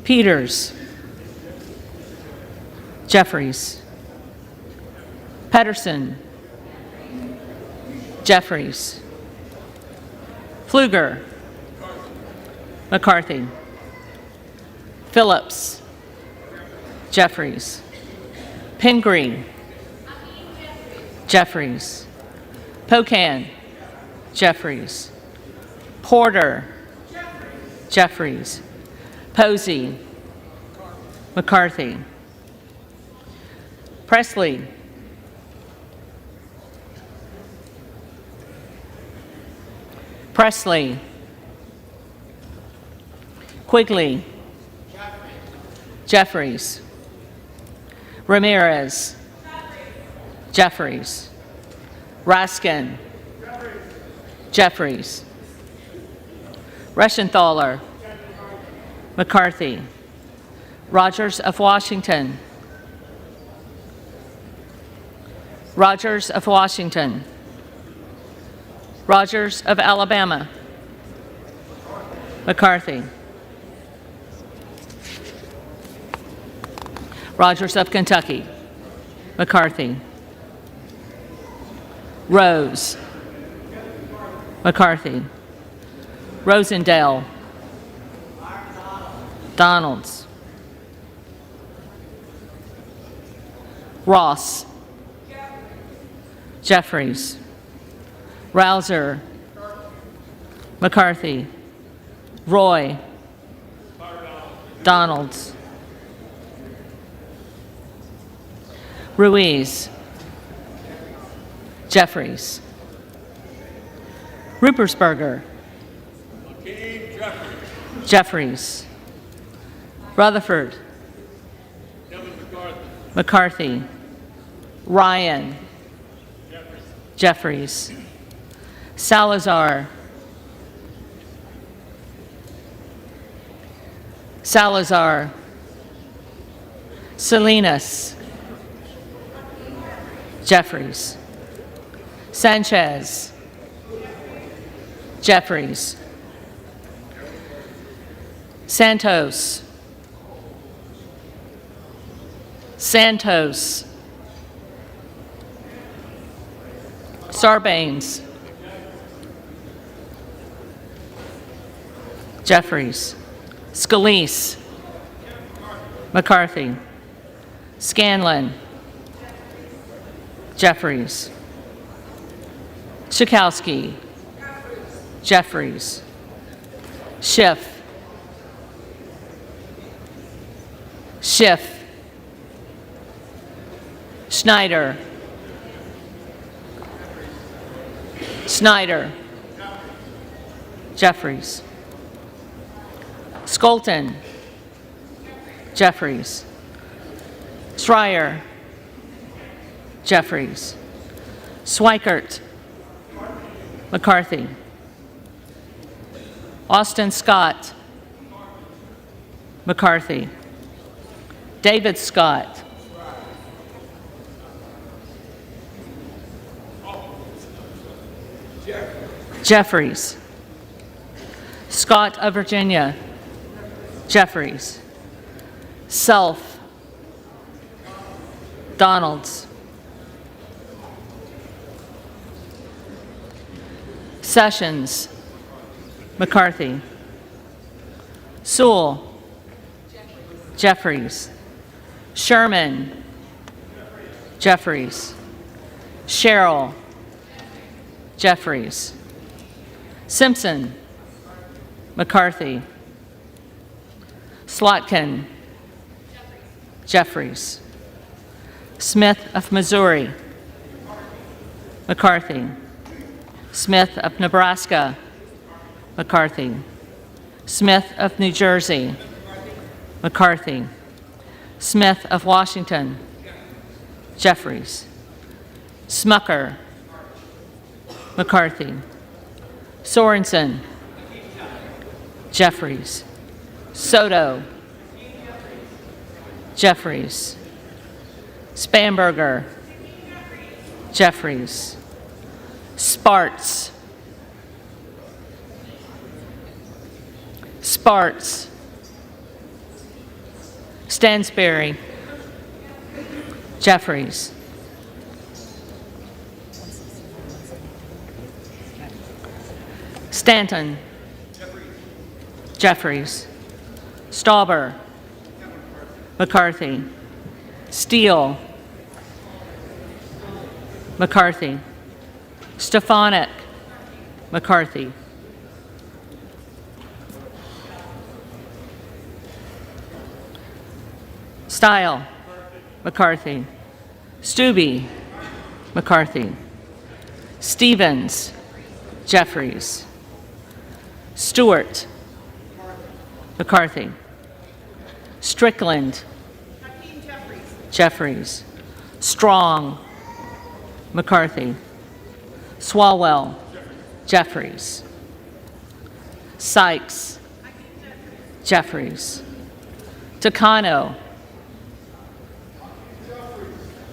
Peters, Jeffries, Pedersen, Jeffries, Pfluger, McCarthy. Phillips. Jeffries. Pingree. Jeffries. Pocan. Jeffries. Porter. Jeffries. Posey. McCarthy. Presley. Presley. Quigley. Jeffries. Ramirez. Jeffries. Raskin. Jeffries. Reschenthaler. McCarthy. Rogers of Washington. Rogers of Washington. Rogers of Alabama. McCarthy. Rogers of Kentucky. McCarthy. Rose. McCarthy. Rosendale. Donalds. Ross. Jeffries. Rouser. McCarthy. Roy. Donalds. Ruiz. Jeffries. Rupersberger. Jeffries. Rutherford. McCarthy. Ryan. Jeffries. Salazar. Salazar. Salinas. Jeffries. Sanchez. Jeffries. Santos. Santos. Sarbanes. Jeffries. Scalise. McCarthy. Scanlon. Jeffries. Schakowsky. Jeffries. Schiff. Schiff. Schneider. Snyder. Jeffries. Skolton. Jeffries. Schreier. Jeffries. Swikert. McCarthy. Austin Scott. McCarthy. David Scott. Jeffries. Scott of Virginia. Jeffries. Self. Donalds. Sessions. McCarthy. Sewell. Jeffries. Sherman. Jeffries. Sherrill. Jeffries. Simpson. McCarthy. Slotkin. Jeffries. Smith of Missouri. McCarthy. Smith of Nebraska. McCarthy. Smith of New Jersey. McCarthy. Smith of Washington. Jeffries. Smucker. McCarthy. Sorensen. Jeffries. Soto. Jeffries. Spanberger. Jeffries. Sparts. Sparts. Stansberry. Jeffries. Stanton. Jeffries. Stauber. McCarthy. Steele. McCarthy. Stefanik. McCarthy. Style. McCarthy. Stube. McCarthy. Stevens. Jeffries. Stewart. McCarthy. Strickland. Jeffries. Strong. McCarthy. Swalwell. Jeffries. Sykes. Jeffries. Takano.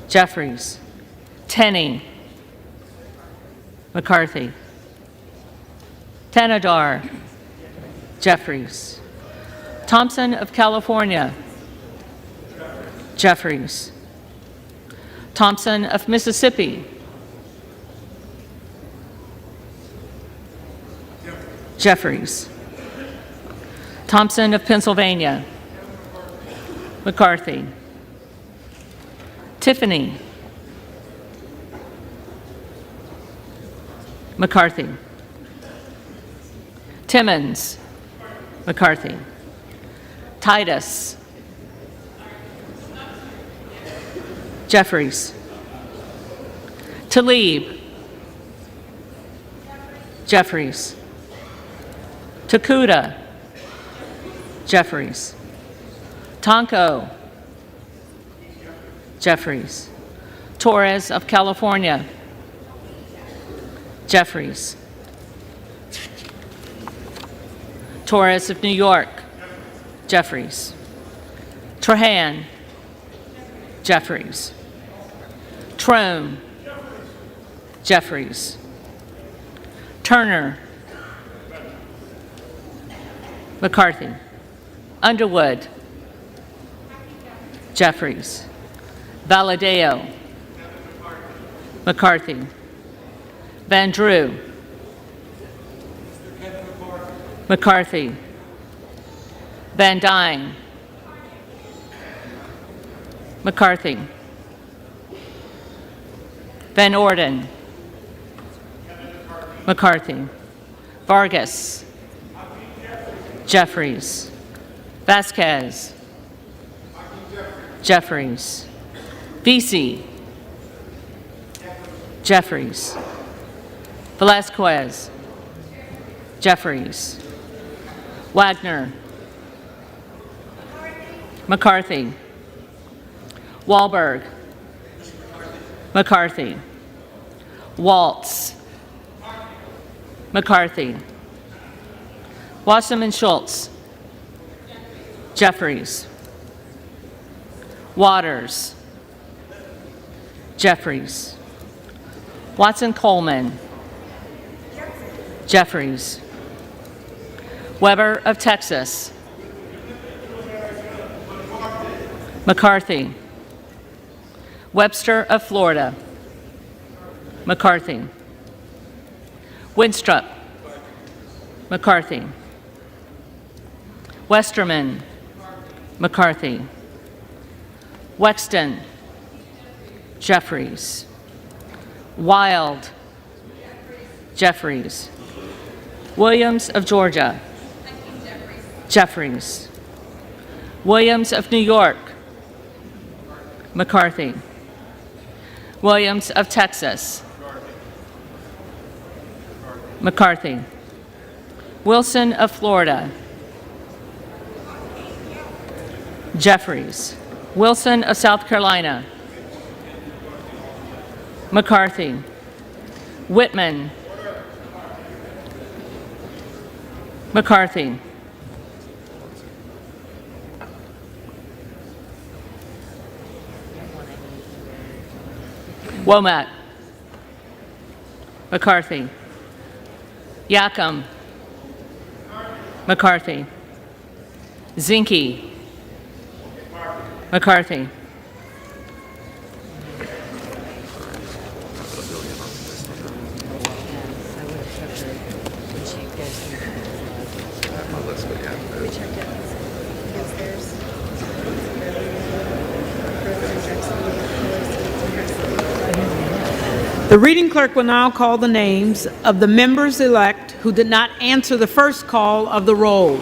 Jeffries. Tenney. McCarthy. Tanadar. Jeffries. Thompson of California. Jeffries. Thompson of Mississippi. Jeffries. Thompson of Pennsylvania. McCarthy. Tiffany. McCarthy. Timmons. McCarthy. Titus. Jeffries. Talib. Jeffries. Takuda. Jeffries. Tonko. Jeffries. Torres of California. Jeffries. Torres of New York. Jeffries. Trahan. Jeffries. Trone. Jeffries. Turner. McCarthy. Underwood. Jeffries. Valadeo. McCarthy. Van Drew. McCarthy. Van Dyne. McCarthy. Van Orden. McCarthy. Vargas. Jeffries. Vasquez. Jeffries. Vesey. Jeffries. Velasquez. Jeffries. Wagner. McCarthy. Wahlberg. McCarthy. Waltz. McCarthy. Wasserman Schultz. Jeffries. Waters. Jeffries. Watson Coleman. Jeffries. Weber of Texas. McCarthy. Webster of Florida. McCarthy. Winstrup. McCarthy. Westerman. McCarthy. Wexton. Jeffries. Wild. Jeffries. Williams of Georgia. Jeffries. Williams of New York. McCarthy. Williams of Texas. McCarthy. Wilson of Florida. Jeffries. Wilson of South Carolina. McCarthy. Whitman. McCarthy. Womack. McCarthy. Yakum. McCarthy. Zinke. McCarthy. My list, but yeah. The reading clerk will now call the names of the members-elect who did not answer the first call of the roll.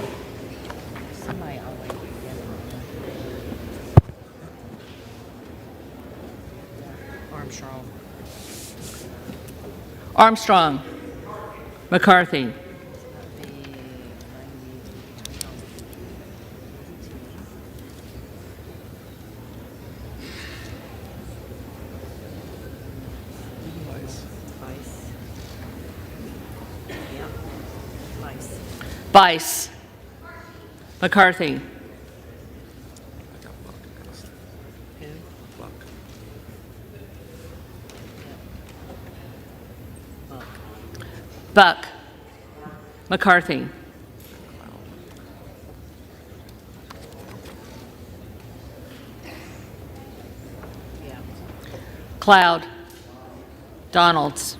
Armstrong. McCarthy. Vice. McCarthy. Buck. McCarthy. Cloud. Donalds.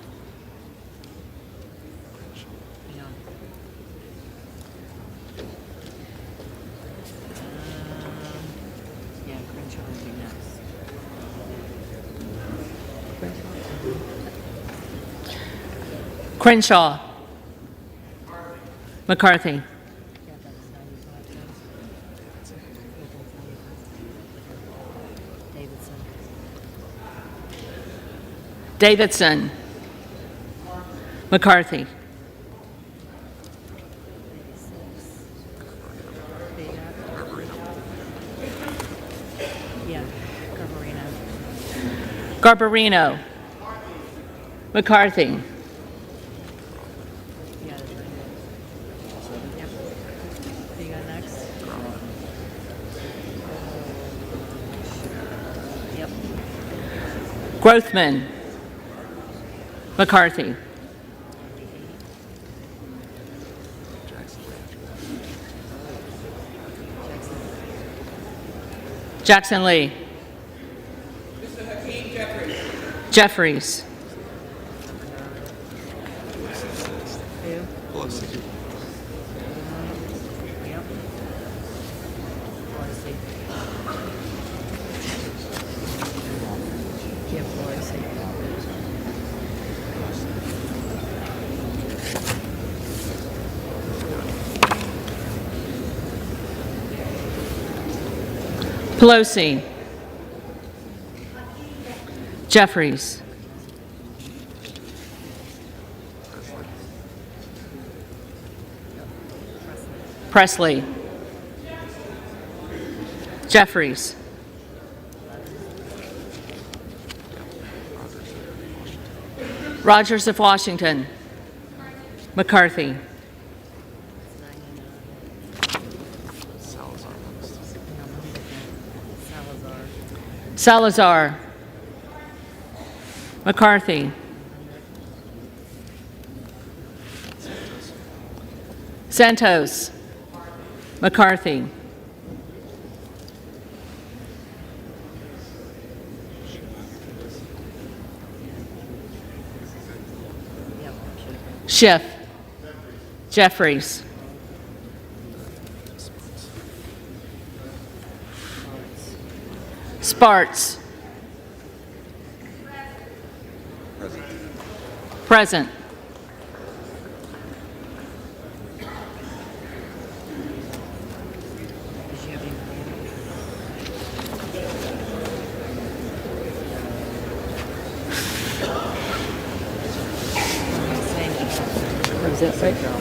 Crenshaw. McCarthy. Davidson. McCarthy. Garbarino. McCarthy. Grothman. McCarthy. Jackson Lee. Mr. Hakeem Jeffries. Jeffries. Pelosi. Jeffries. Presley. Jeffries. Rogers of Washington. McCarthy. Salazar. McCarthy. Santos. McCarthy. Schiff. Jeffries. Sparts. Present. Is that right?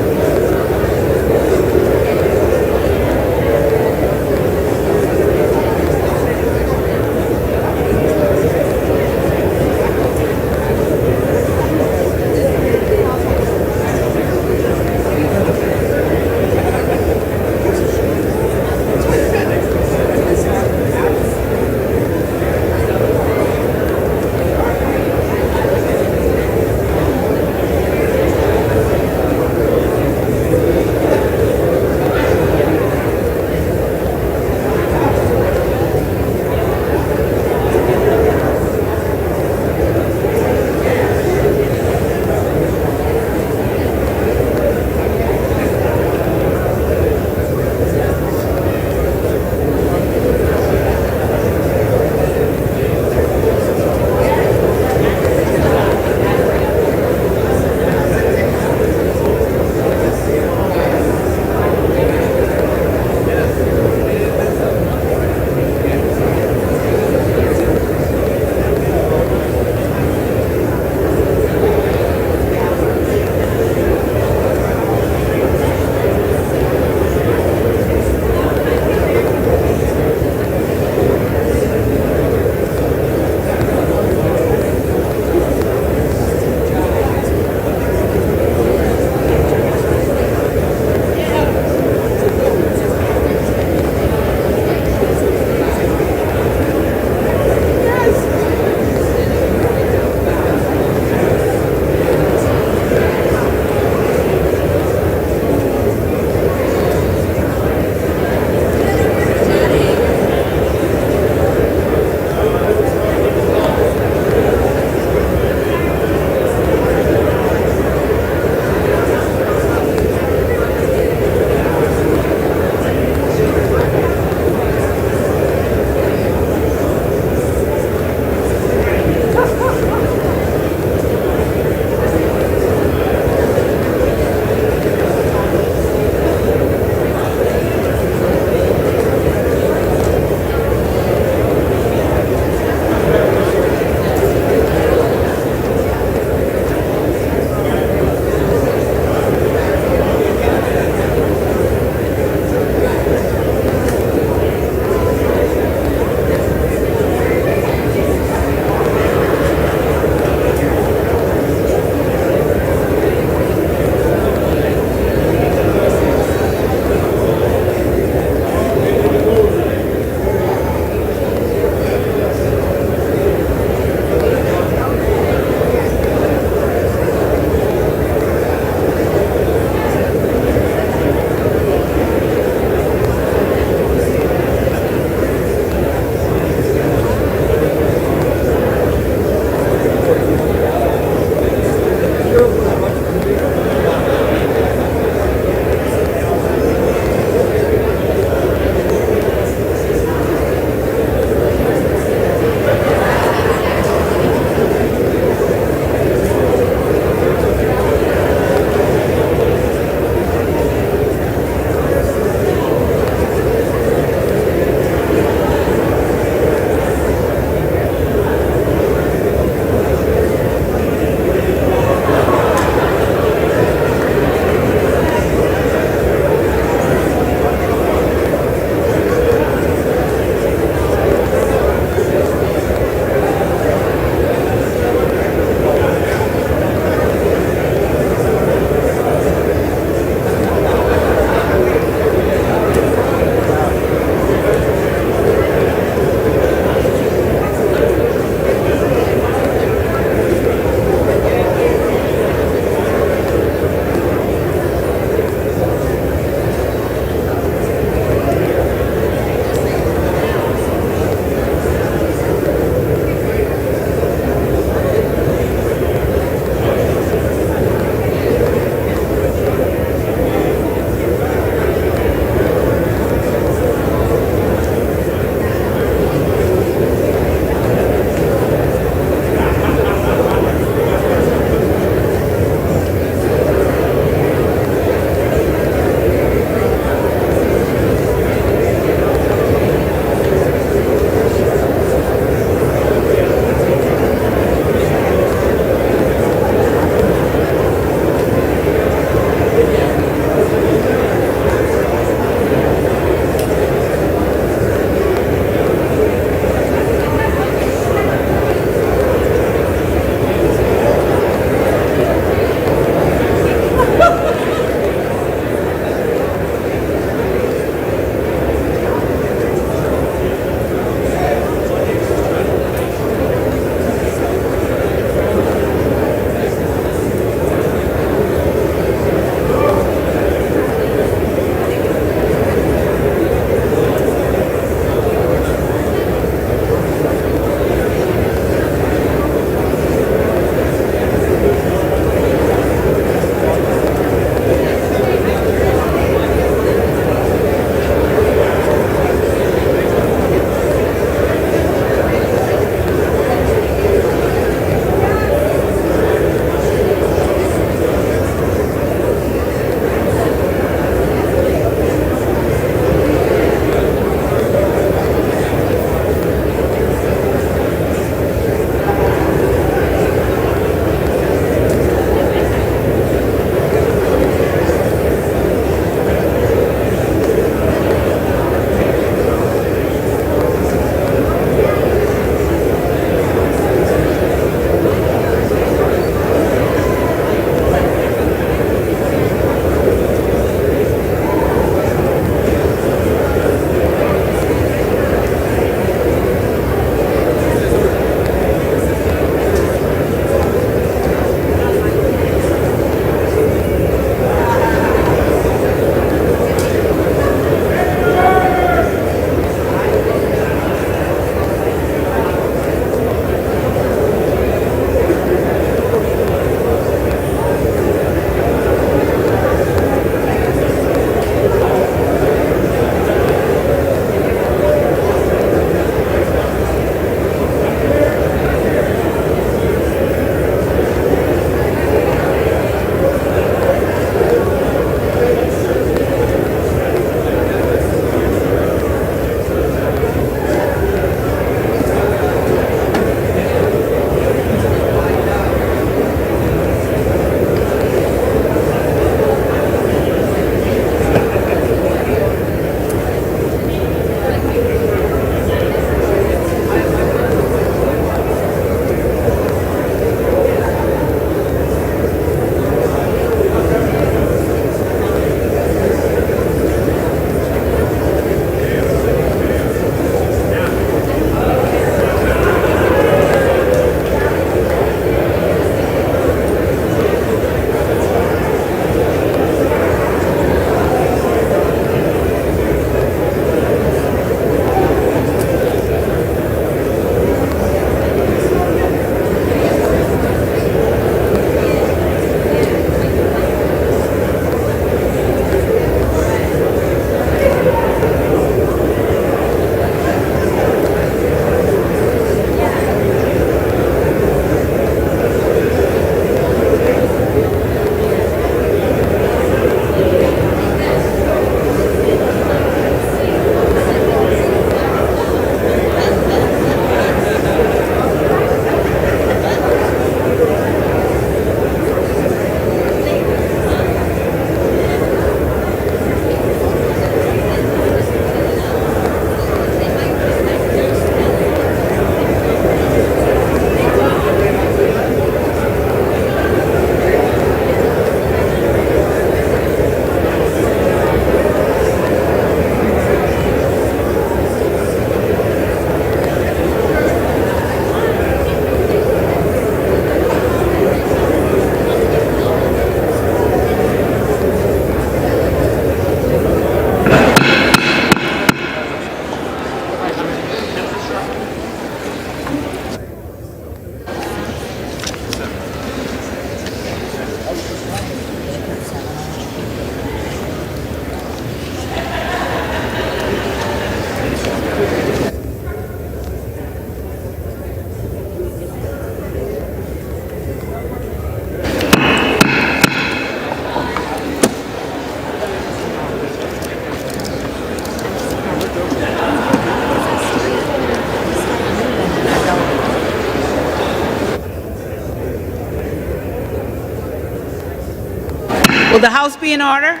Will the House be in order?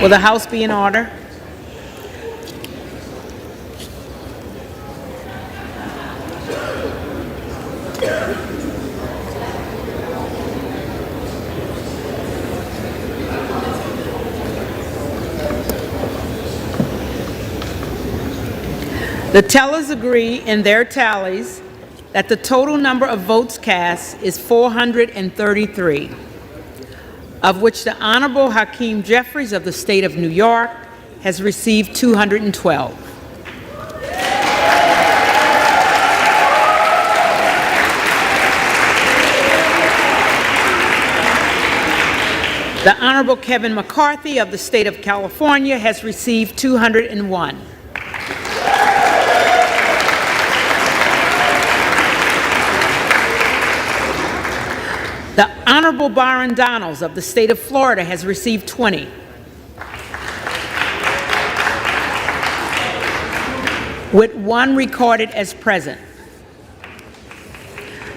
Will the House be in order? The tellers agree in their tallies that the total number of votes cast is 433, of which the Honorable Hakeem Jeffries of the state of New York has received 212. The Honorable Kevin McCarthy of the state of California has received 201. The Honorable Byron of the state of Florida has received 20. With one recorded as present.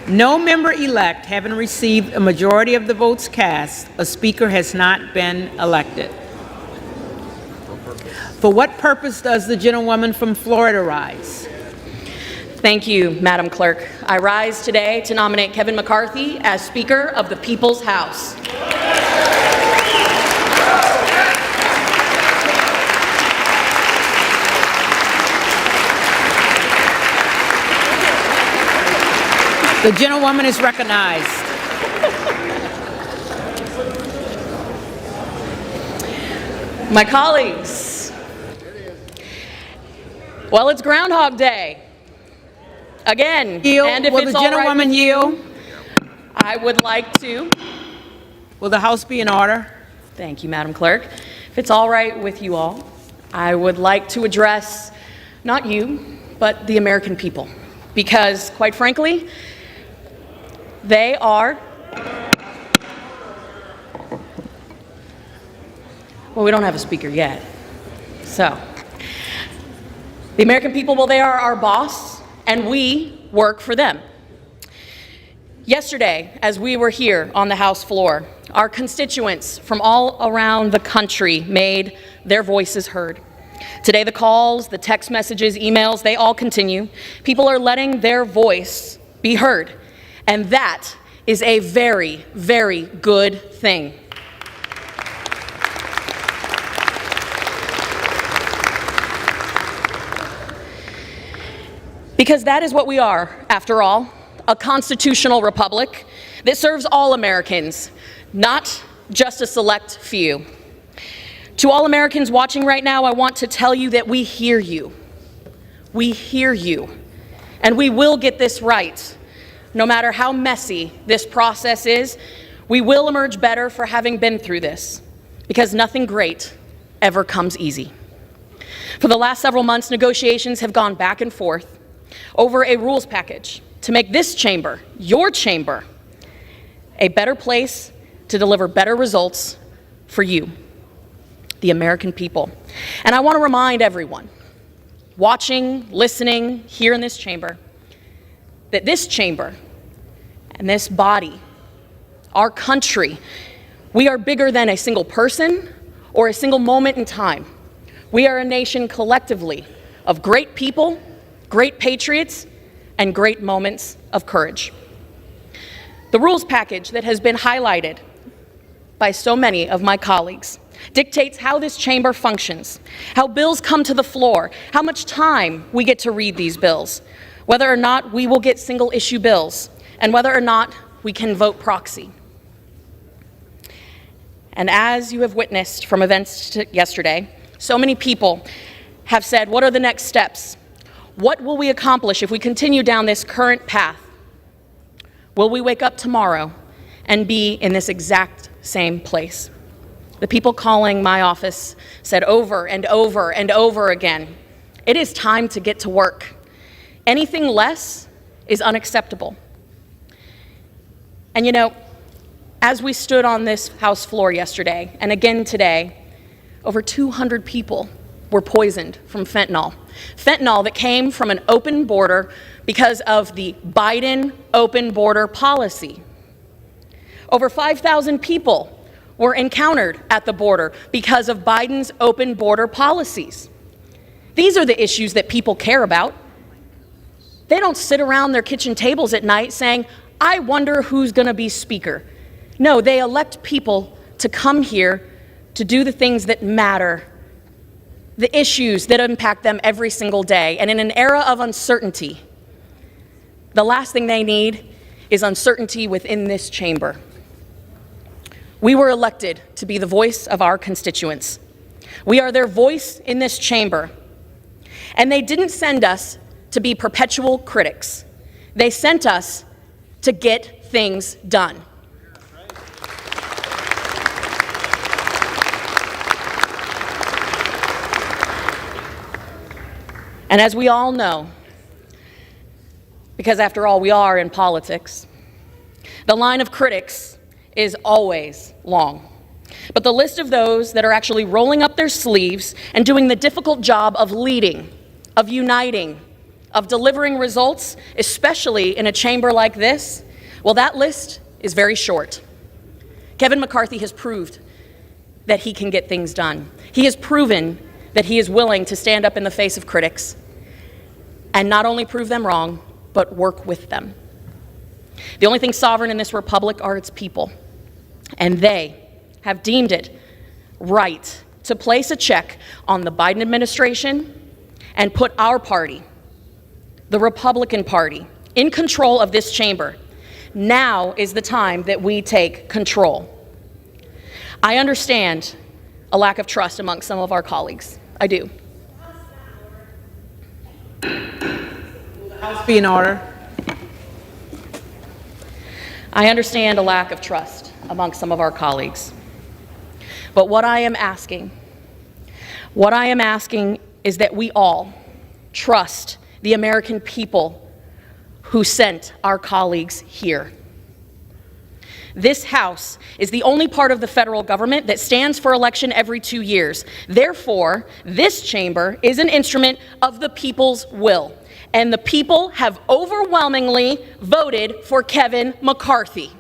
No member-elect having received a majority of the votes cast, a speaker has not been elected. For what purpose does the gentlewoman from Florida rise? Thank you, Madam Clerk. I rise today to nominate Kevin McCarthy as Speaker of the People's House. The gentlewoman is recognized. My colleagues, well, it's Groundhog Day. Again, Yield. and if Will it's the all right gentlewoman with yield? you, I would like to. Will the House be in order? Thank you, Madam Clerk. If it's all right with you all, I would like to address not you, but the American people. Because, quite frankly, they are, well, we don't have a speaker yet. So, the American people, well, they are our boss, and we work for them. Yesterday, as we were here on the House floor, our constituents from all around the country made their voices heard. Today, the calls, the text messages, emails, they all continue. People are letting their voice be heard, and that is a very, very good thing. Because that is what we are, after all, a constitutional republic that serves all Americans, not just a select few. To all Americans watching right now, I want to tell you that we hear you. We hear you. And we will get this right. No matter how messy this process is, we will emerge better for having been through this, because nothing great ever comes easy. For the last several months, negotiations have gone back and forth over a rules package to make this chamber, your chamber, a better place to deliver better results for you, the American people. And I want to remind everyone, watching, listening, here in this chamber, that this chamber and this body, our country, we are bigger than a single person or a single moment in time. We are a nation collectively of great people, great patriots, and great moments of courage. The rules package that has been highlighted by so many of my colleagues dictates how this chamber functions, how bills come to the floor, how much time we get to read these bills, whether or not we will get single-issue bills, and whether or not we can vote proxy. And as you have witnessed from events yesterday, so many people have said, what are the next steps? What will we accomplish if we continue down this current path? Will we wake up tomorrow and be in this exact same place? The people calling my office said over and over and over again, it is time to get to work. Anything less is unacceptable. And you know, As we stood on this House floor yesterday, and again today, over 200 people were poisoned from fentanyl. Fentanyl that came from an open border because of the Biden open border policy. Over 5,000 people were encountered at the border because of Biden's open border policies. These are the issues that people care about. They don't sit around their kitchen tables at night saying, I wonder who's going to be speaker. No, they elect people to come here to do the things that matter, the issues that impact them every single day. And in an era of uncertainty, the last thing they need is uncertainty within this chamber. We were elected to be the voice of our constituents. We are their voice in this chamber. And they didn't send us to be perpetual critics. They sent us to get things done. And as we all know, because after all, we are in politics, the line of critics is always long. But the list of those that are actually rolling up their sleeves and doing the difficult job of leading, of uniting, of delivering results, especially in a chamber like this, well, that list is very short. Kevin McCarthy has proved that he can get things done. He has proven that he is willing to stand up in the face of critics and not only prove them wrong, but work with them. The only thing sovereign in this republic are its people, and they have deemed it right to place a check on the Biden administration and put our party, the Republican Party, in control of this chamber. Now is the time that we take control. I understand a lack of trust among some of our colleagues. I do. House be in order. I understand a lack of trust among some of our colleagues. But what I am asking is that we all trust the American people who sent our colleagues here. This House is the only part of the federal government that stands for election every 2 years. Therefore, this chamber is an instrument of the people's will. And the people have overwhelmingly voted for Kevin McCarthy.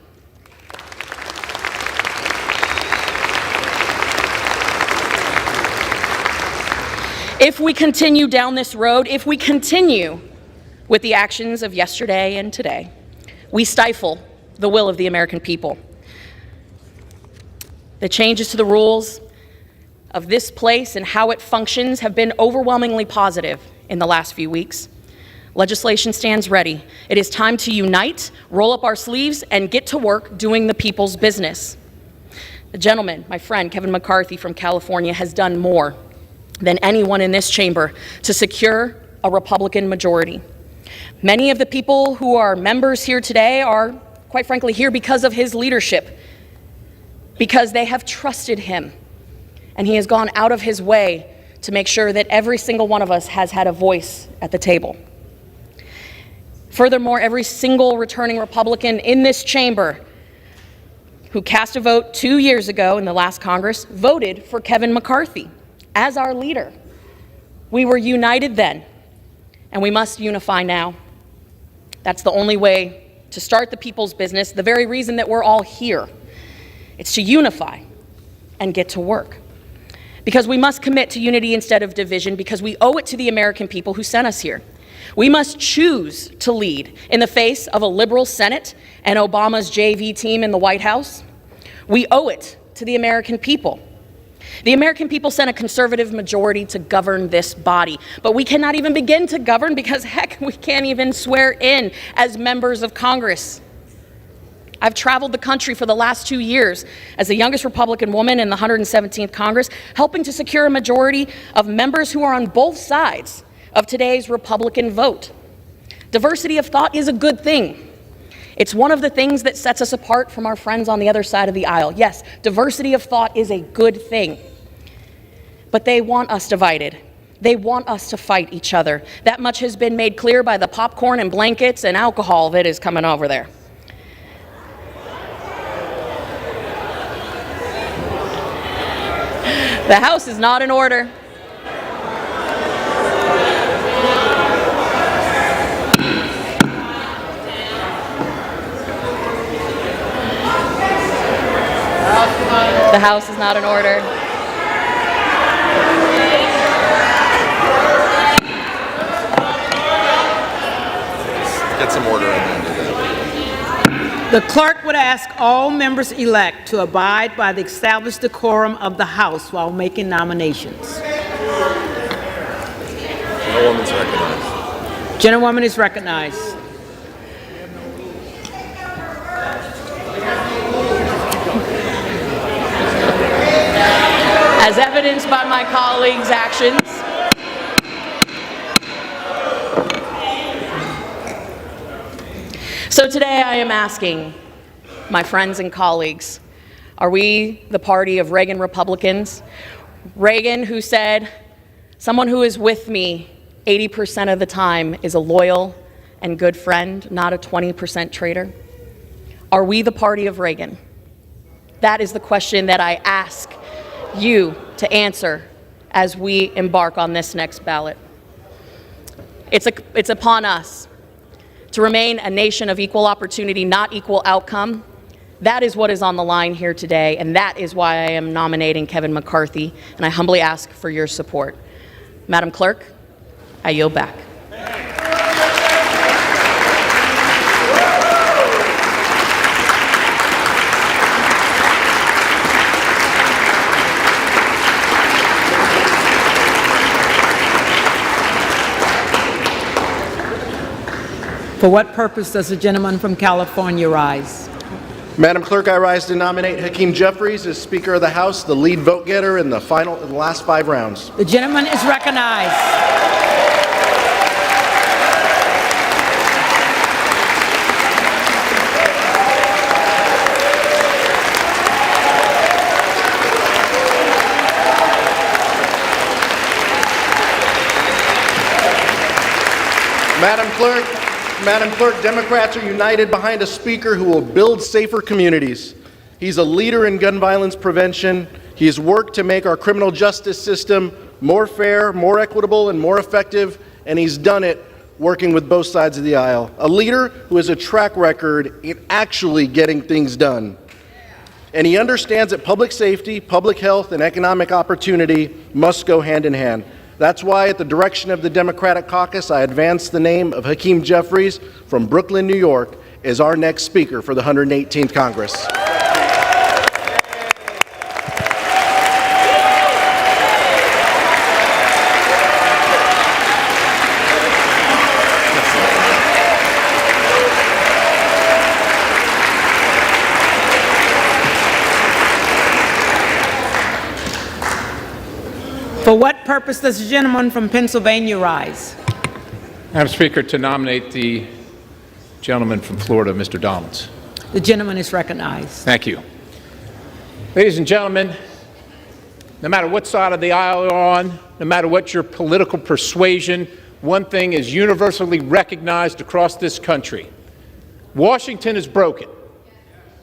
If we continue down this road, if we continue with the actions of yesterday and today, we stifle the will of the American people. The changes to the rules of this place and how it functions have been overwhelmingly positive in the last few weeks. Legislation stands ready. It is time to unite, roll up our sleeves, and get to work doing the people's business. The gentleman, my friend Kevin McCarthy from California, has done more than anyone in this chamber to secure a Republican majority. Many of the people who are members here today are, quite frankly, here because of his leadership, because they have trusted him, and he has gone out of his way to make sure that every single one of us has had a voice at the table. Furthermore, every single returning Republican in this chamber who cast a vote 2 years ago in the last Congress voted for Kevin McCarthy as our leader. We were united then, and we must unify now. That's the only way to start the people's business, the very reason that we're all here. It's to unify and get to work. Because we must commit to unity instead of division, because we owe it to the American people who sent us here. We must choose to lead in the face of a liberal Senate and Obama's JV team in the White House. We owe it to the American people. The American people sent a conservative majority to govern this body, but we cannot even begin to govern because, heck, we can't even swear in as members of Congress. I've traveled the country for the last 2 years as the youngest Republican woman in the 117th Congress, helping to secure a majority of members who are on both sides of today's Republican vote. Diversity of thought is a good thing. It's one of the things that sets us apart from our friends on the other side of the aisle. Yes, diversity of thought is a good thing. But they want us divided. They want us to fight each other. That much has been made clear by the popcorn and blankets and alcohol that is coming over there. The House is not in order. The House is not in order. Get some order in there. The clerk would ask all members-elect to abide by the established decorum of the House while making nominations. Gentlewoman's recognized. Gentlewoman is recognized. As evidenced by my colleagues' actions, so today I am asking my friends and colleagues, are we the party of Reagan Republicans? Reagan, who said, someone who is with me 80% of the time is a loyal and good friend, not a 20% traitor. Are we the party of Reagan? That is the question that I ask you to answer as we embark on this next ballot. It's upon us to remain a nation of equal opportunity, not equal outcome. That is what is on the line here today, and that is why I am nominating Kevin McCarthy, and I humbly ask for your support. Madam Clerk, I yield back. For what purpose does the gentleman from California rise? Madam Clerk, I rise to nominate Hakeem Jeffries as Speaker of the House, the lead vote getter in the last 5 rounds. The gentleman is recognized. Madam Clerk, Democrats are united behind a speaker who will build safer communities. He's a leader in gun violence prevention. He has worked to make our criminal justice system more fair, more equitable, and more effective, and he's done it working with both sides of the aisle. A leader who has a track record in actually getting things done. And he understands that public safety, public health, and economic opportunity must go hand in hand. That's why, at the direction of the Democratic caucus, I advance the name of Hakeem Jeffries from Brooklyn, New York, as our next Speaker for the 118th Congress. For what purpose does the gentleman from Pennsylvania rise? Madam Speaker, to nominate the gentleman from Florida, Mr. Donalds. The gentleman is recognized. Thank you. Ladies and gentlemen, no matter what side of the aisle you're on, no matter what your political persuasion, one thing is universally recognized across this country. Washington is broken.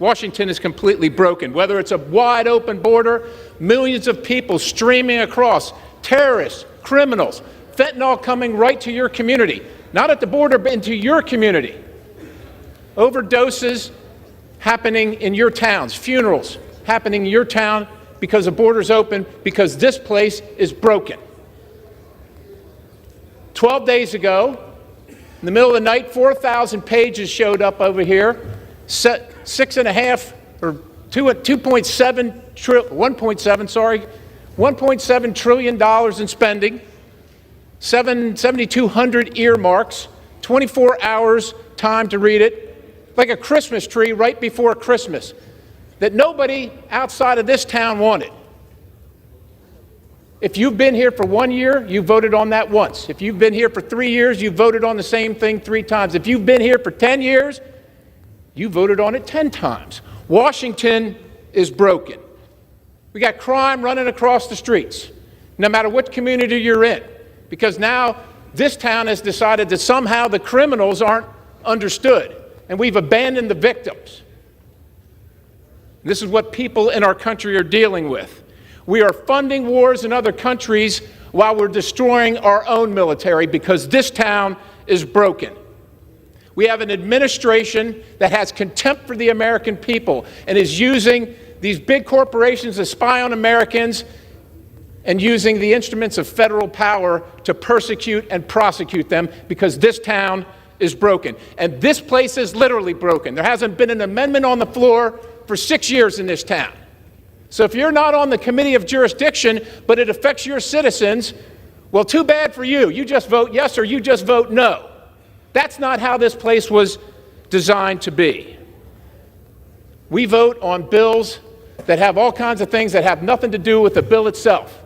Washington is completely broken. Whether it's a wide open border, millions of people streaming across, terrorists, criminals, fentanyl coming right to your community, not at the border, but into your community. Overdoses happening in your towns, funerals happening in your town because the border's open, because this place is broken. 12 days ago, in the middle of the night, 4,000 pages showed up over here, 1.7 trillion dollars in spending, 7,200 earmarks, 24 hours time to read it, like a Christmas tree right before Christmas, that nobody outside of this town wanted. If you've been here for 1 year, you voted on that once. If you've been here for 3 years, you voted on the same thing 3 times. If you've been here for 10 years, you voted on it 10 times. Washington is broken. We got crime running across the streets, no matter what community you're in, because now this town has decided that somehow the criminals aren't understood, and we've abandoned the victims. This is what people in our country are dealing with. We are funding wars in other countries while we're destroying our own military because this town is broken. We have an administration that has contempt for the American people and is using these big corporations to spy on Americans and using the instruments of federal power to persecute and prosecute them because this town is broken. And this place is literally broken. There hasn't been an amendment on the floor for 6 years in this town. So if you're not on the committee of jurisdiction, but it affects your citizens, well, too bad for you. You just vote yes or you just vote no. That's not how this place was designed to be. We vote on bills that have all kinds of things that have nothing to do with the bill itself.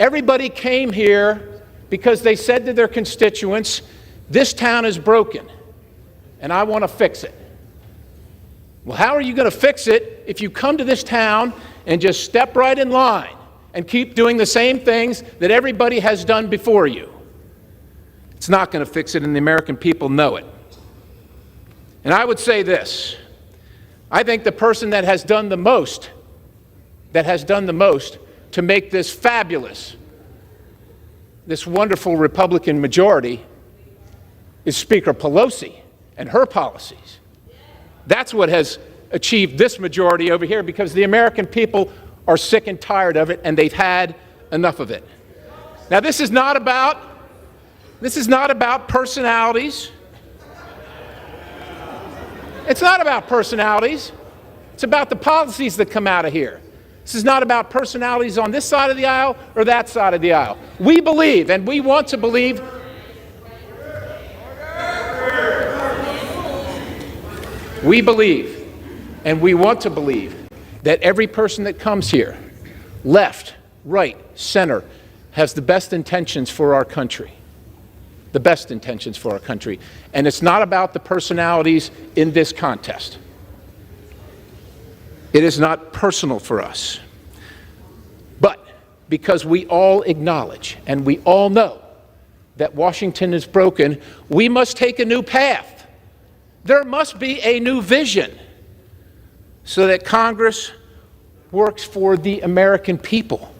Everybody came here because they said to their constituents, this town is broken, and I want to fix it. Well, how are you going to fix it if you come to this town and just step right in line and keep doing the same things that everybody has done before you? It's not going to fix it, and the American people know it. And I would say this. I think the person that has done the most to make this fabulous, this wonderful Republican majority is Speaker Pelosi and her policies. That's what has achieved this majority over here because the American people are sick and tired of it and they've had enough of it. Now, this is not about personalities. It's not about personalities. It's about the policies that come out of here. This is not about personalities on this side of the aisle or that side of the aisle. We believe, and we want to believe, and we want to believe that every person that comes here, left, right, center, has the best intentions for our country. The best intentions for our country. And it's not about the personalities in this contest. It is not personal for us. But because we all acknowledge and we all know that Washington is broken, we must take a new path. There must be a new vision so that Congress works for the American people.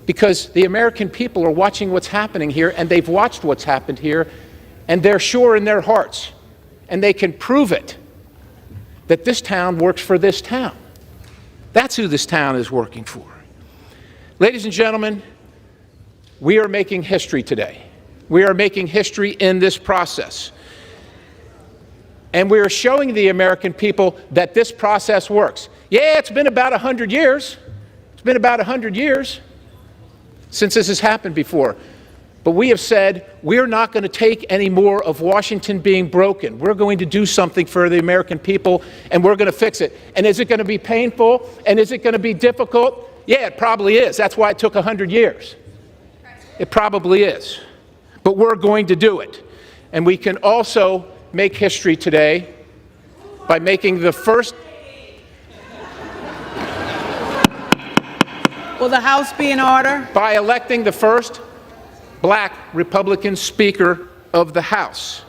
Because the American people are watching what's happening here, and they've watched what's happened here, and they're sure in their hearts, and they can prove it, that this town works for this town. That's who this town is working for. Ladies and gentlemen, we are making history today. We are making history in this process. And we are showing the American people that this process works. Yeah, it's been about 100 years. It's been about 100 years since this has happened before. But we have said we're not going to take any more of Washington being broken. We're going to do something for the American people, and we're going to fix it. And is it going to be painful? And is it going to be difficult? Yeah, it probably is. That's why it took 100 years. It probably is. But we're going to do it. And we can also make history today by making the first... Will the House be in order? By electing the first Black Republican Speaker of the House.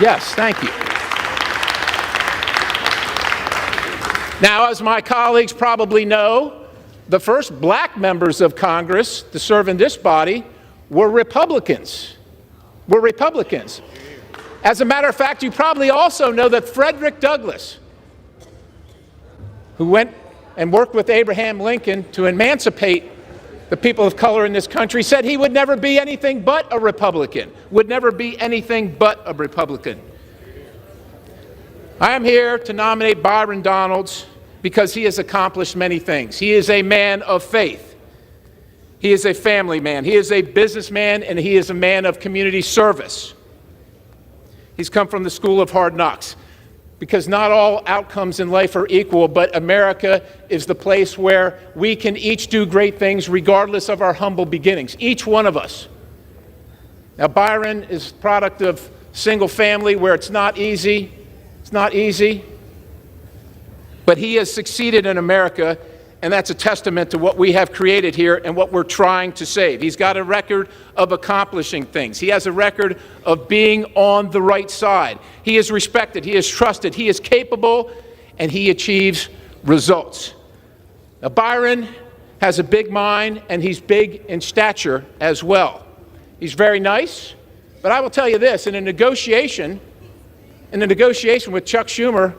Yes, thank you. Now, as my colleagues probably know, the first Black members of Congress to serve in this body were Republicans. As a matter of fact, you probably also know that Frederick Douglass, who went and worked with Abraham Lincoln to emancipate the people of color in this country, said he would never be anything but a Republican, I am here to nominate Byron Donalds because he has accomplished many things. He is a man of faith. He is a family man. He is a businessman, and he is a man of community service. He's come from the school of hard knocks. Because not all outcomes in life are equal, but America is the place where we can each do great things regardless of our humble beginnings, each one of us. Now, Byron is a product of single family where it's not easy, but he has succeeded in America, and that's a testament to what we have created here and what we're trying to save. He's got a record of accomplishing things. He has a record of being on the right side. He is respected, he is trusted, he is capable, and he achieves results. Now, Byron has a big mind, and he's big in stature as well. He's very nice, but I will tell you this, in the negotiation with Chuck Schumer,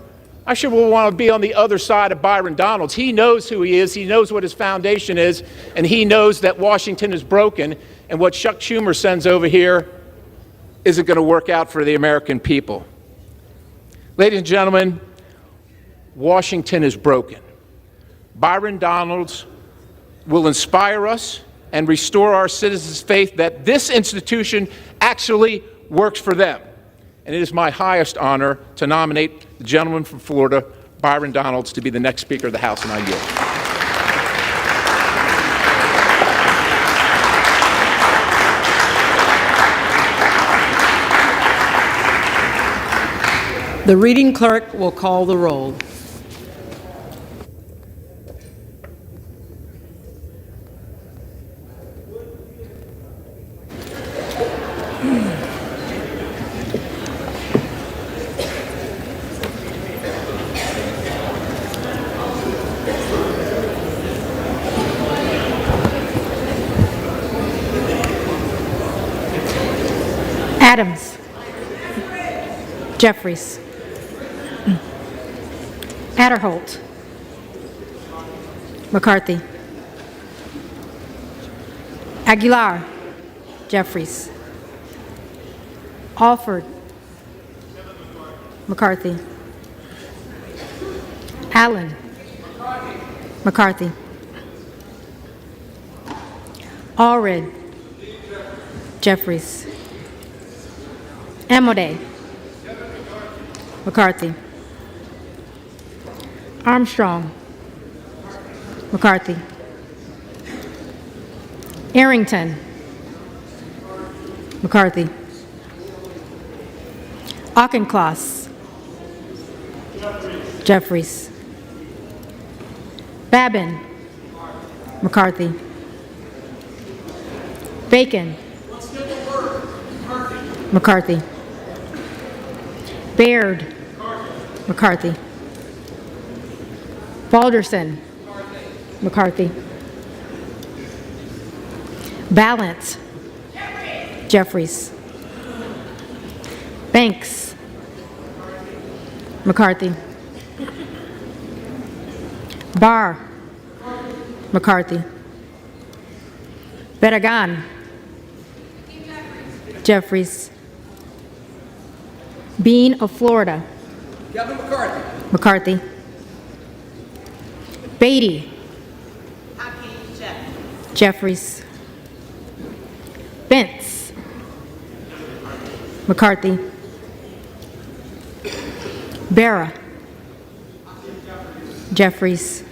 I sure will want to be on the other side of Byron Donalds. He knows who he is, he knows what his foundation is, and he knows that Washington is broken, and what Chuck Schumer sends over here isn't going to work out for the American people. Ladies and gentlemen, Washington is broken. Byron Donalds will inspire us and restore our citizens' faith that this institution actually works for them. And it is my highest honor to nominate the gentleman from Florida, Byron Donalds, to be the next Speaker of the House, and I yield. The reading clerk will call the roll. Adams. Jeffries. Adderholt. McCarthy. Aguilar. Jeffries. Alford. McCarthy. Allen. McCarthy. Allred. Jeffries. Amodei. McCarthy. Armstrong. McCarthy. Arrington. McCarthy. Auchincloss. Jeffries. Babin. McCarthy. Bacon. McCarthy. Baird. McCarthy. Balderson. McCarthy. Balance. Jeffries. Banks. McCarthy. Barr. McCarthy. Bedagan. Jeffries. Bean of Florida. Kevin McCarthy. McCarthy. Beatty. Jeffries. Bentz. McCarthy. Barra. Jeffries.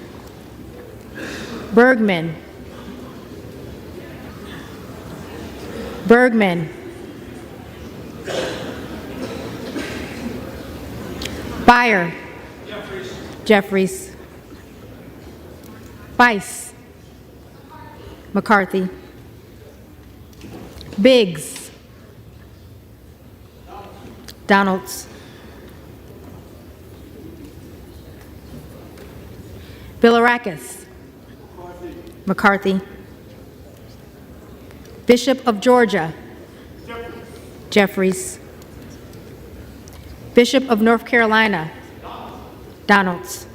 Bergman. Bergman. Beyer. Jeffries. Bice. McCarthy. Biggs. Donalds. Bilirakis. McCarthy. Bishop of Georgia. Jeffries. Bishop of North Carolina. Donalds.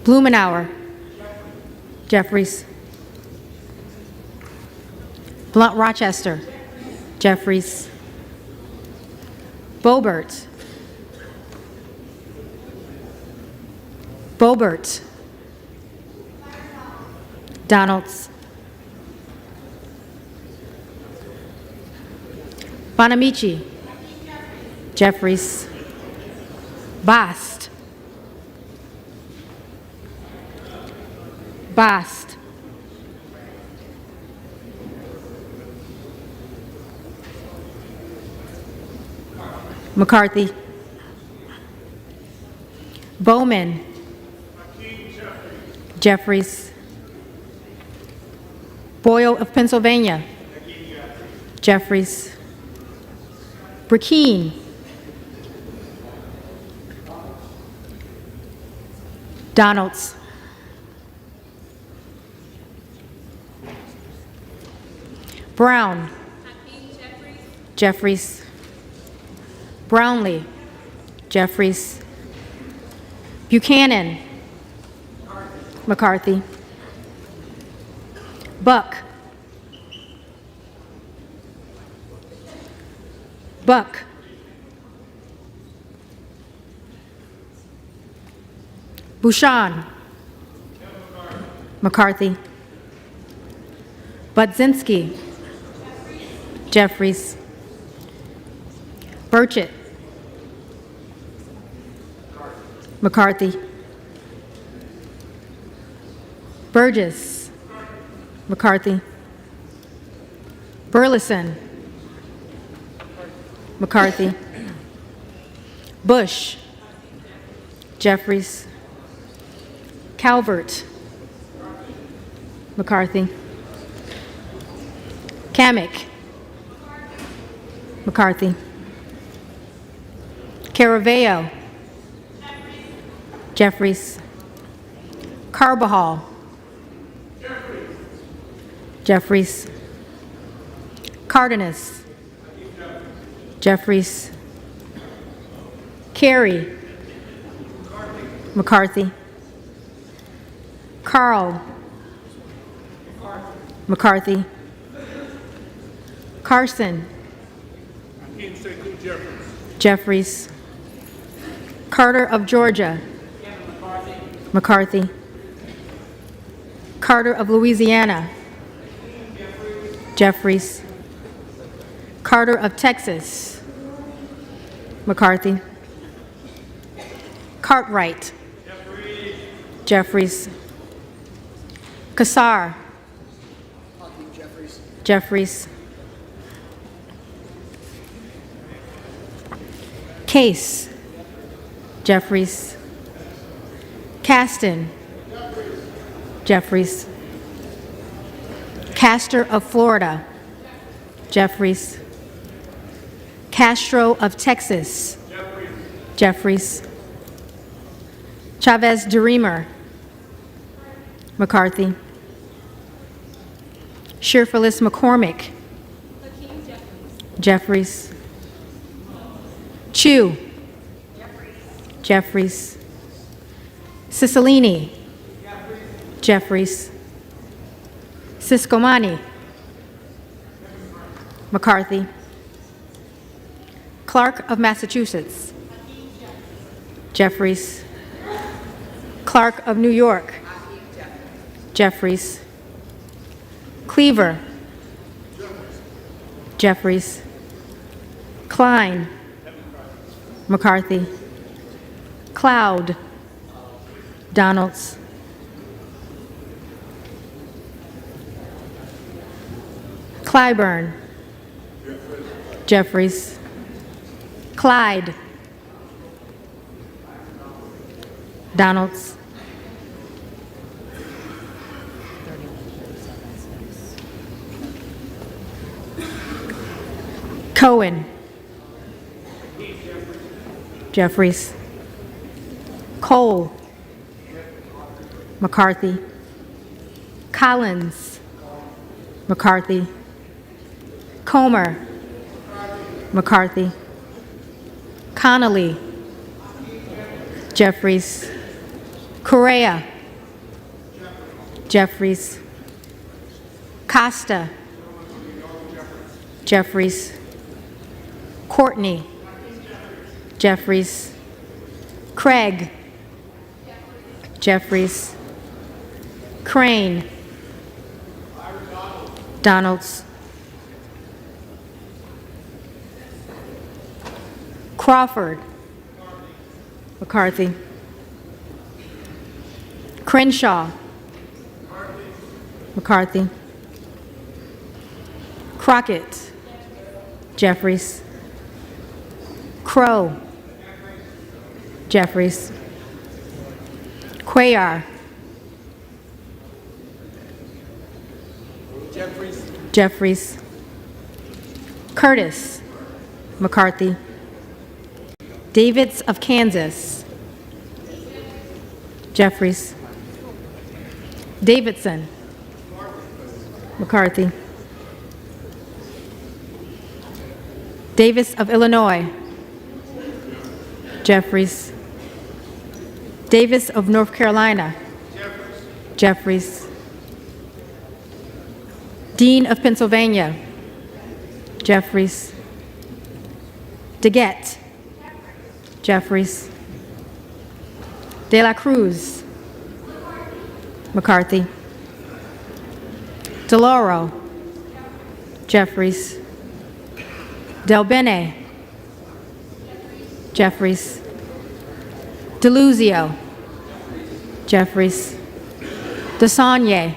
Blumenauer. Jeffries. Blunt Rochester. Jeffries. Boebert. Boebert. Donalds. Bonamici. Jeffries. Bast. Bast. McCarthy. Bowman. Jeffries. Boyle of Pennsylvania. Jeffries. Burkeen. Donalds. Brown. Jeffries. Brownlee. Jeffries. Buchanan. McCarthy. Buck. Buck. Bouchon. McCarthy. Budzinski. Jeffries. Burchett. McCarthy. Burgess. McCarthy. Burleson. McCarthy. Bush. Jeffries. Calvert. McCarthy. Kamick. McCarthy. Caraveo. Jeffries. Carbajal. Jeffries. Cardenas. Jeffries. Carey. McCarthy. Carl. McCarthy. Carson. Jeffries. Carter of Georgia. McCarthy. Carter of Louisiana. Jeffries. Carter of Texas. McCarthy. Cartwright. Jeffries. Kassar. Jeffries. Case. Jeffries. Caston. Jeffries. Castor of Florida. Jeffries. Castro of Texas. Jeffries. Chavez DeReamer. McCarthy. Sherfilis McCormick. Jeffries. Chu. Jeffries. Cicilline. Jeffries. Siscomani. McCarthy. Clark of Massachusetts. Jeffries. Clark of New York. Jeffries. Cleaver. Jeffries. Klein. McCarthy. Cloud. Donalds. Clyburn. Jeffries. Clyde. Donalds. Cohen. Jeffries. Cole. McCarthy. Collins. McCarthy. Comer. McCarthy. Connolly. Jeffries. Correa. Jeffries. Costa. Jeffries. Courtney. Jeffries. Craig. Jeffries. Crane. Donalds. Crawford. McCarthy. Crenshaw. McCarthy. Crockett. Jeffries. Crow. Jeffries. Cuellar. Jeffries. Curtis. McCarthy. Davids of Kansas. Jeffries. Davidson. McCarthy. Davis of Illinois. Jeffries. Davis of North Carolina. Jeffries. Dean of Pennsylvania. Jeffries. DeGette. Jeffries. De la Cruz. McCarthy. DeLauro. Jeffries. Del Bene. Jeffries. DeLuzio. Jeffries. DeSaulnier.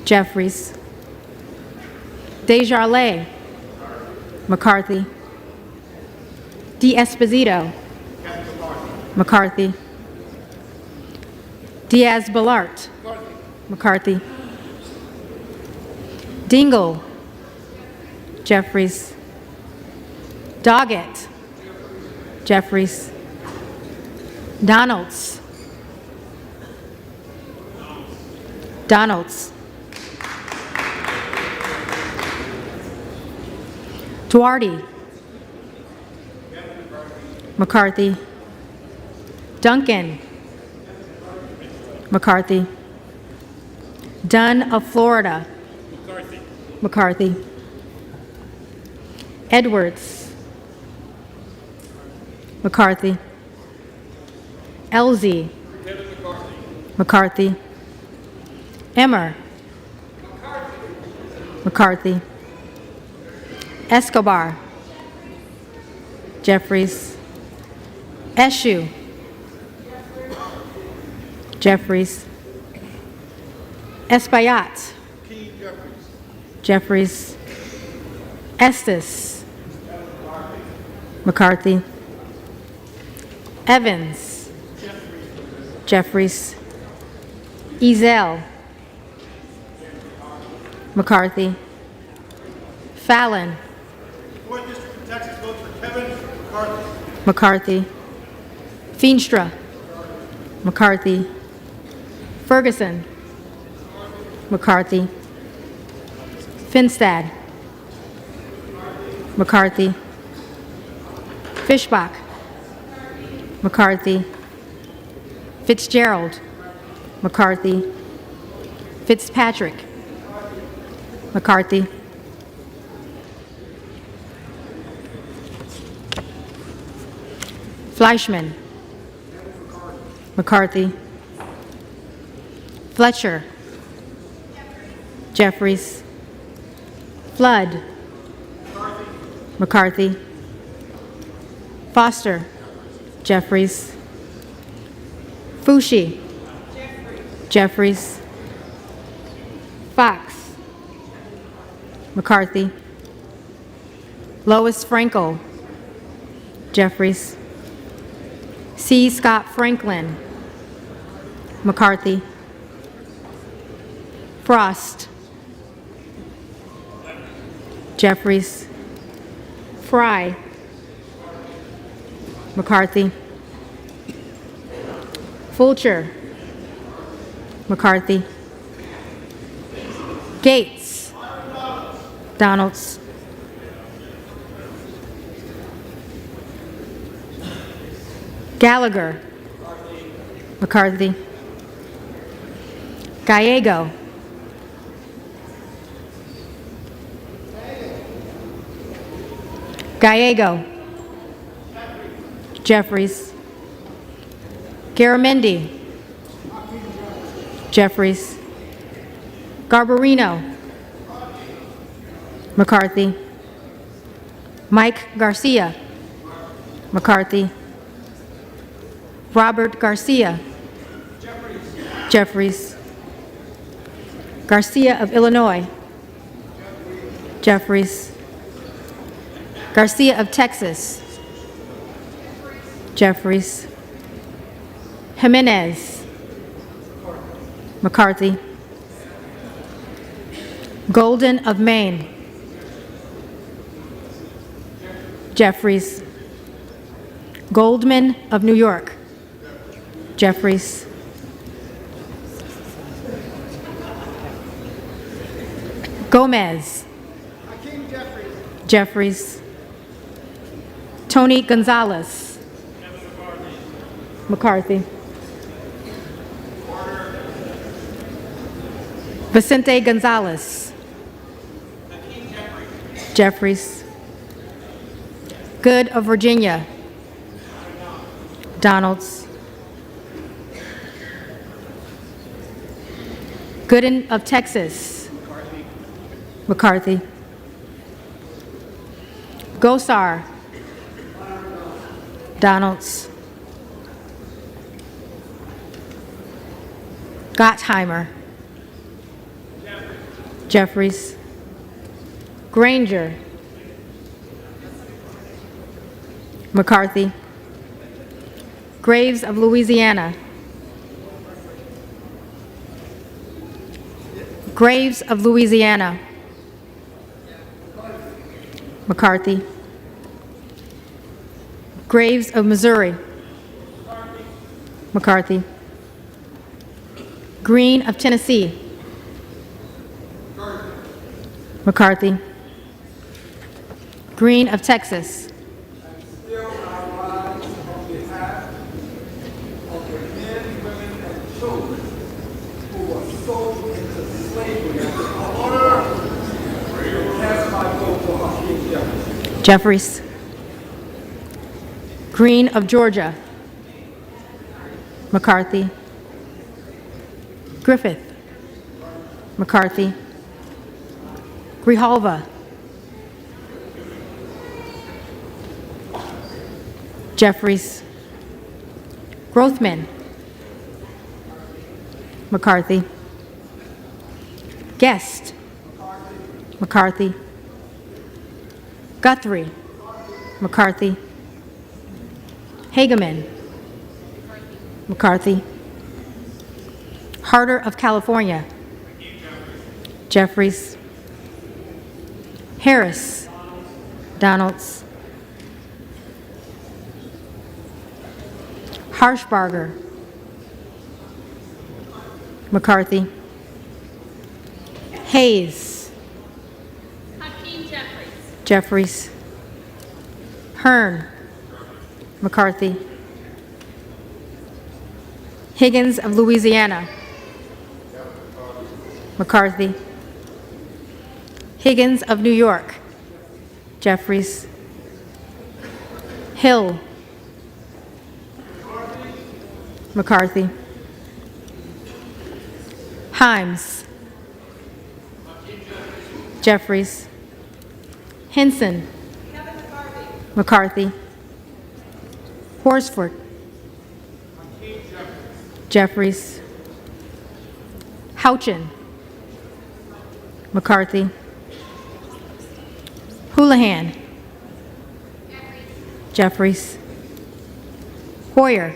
Jeffries. Desjardins. McCarthy. D'Esposito. McCarthy. Diaz-Balart. McCarthy. Dingle. Jeffries. Doggett. Jeffries. Donalds. Donalds. Duarte. McCarthy. Duncan. McCarthy. Dunn of Florida. McCarthy. Edwards. McCarthy. Elzie. McCarthy. Emmer. McCarthy. Escobar. Jeffries. Eshu. Jeffries. Espaillat. Jeffries. Estes. McCarthy. Evans. Jeffries. Ezel. McCarthy. Fallon. Fourth District of Texas votes for Kevin McCarthy. McCarthy. Feenstra. McCarthy. Ferguson. McCarthy. Finstad. McCarthy. Fishbach. McCarthy. Fitzgerald. McCarthy. Fitzpatrick. McCarthy. Fleischman. McCarthy. Fletcher. Jeffries. Flood. McCarthy. Foster. Jeffries. Fushi. Jeffries. Fox. McCarthy. Lois Frankel. Jeffries. C. Scott Franklin. McCarthy. Frost. Jeffries. Fry. McCarthy. Fulcher. McCarthy. Gates. Donalds. Gallagher. McCarthy. Gallego. Gallego. Jeffries. Garamendi. Jeffries. Garbarino. McCarthy. Mike Garcia. McCarthy. Robert Garcia. Jeffries. Garcia of Illinois. Jeffries. Garcia of Texas. Jeffries. Jimenez. McCarthy. Golden of Maine. Jeffries. Goldman of New York. Jeffries. Gomez. Jeffries. Tony Gonzalez. McCarthy. Vicente Gonzalez. Jeffries. Good of Virginia. Donalds. Gooden of Texas. McCarthy. Gosar. Donalds. Gottheimer. Jeffries. Granger. McCarthy. Graves of Louisiana. Graves of Louisiana. McCarthy. Graves of Missouri. McCarthy. Green of Tennessee. McCarthy. Green of Texas. Still I rise on behalf of the men, women, and children who were sold into slavery as a cast my vote for Hakeem Jeffries. Jeffries. Green of Georgia. McCarthy. Griffith. McCarthy. Grijalva. Jeffries. Grothman. McCarthy. Guest. McCarthy. Guthrie. McCarthy. Hageman. McCarthy. Harder of California. Jeffries. Harris. Donalds. Harshbarger. McCarthy. Hayes. Hakeem Jeffries. Jeffries. Hearn. McCarthy. Higgins of Louisiana. McCarthy. Higgins of New York. Jeffries. Hill. McCarthy. Himes. Jeffries. Henson. McCarthy. Horsford. Jeffries. Houchin. McCarthy. Houlihan. Jeffries. Hoyer.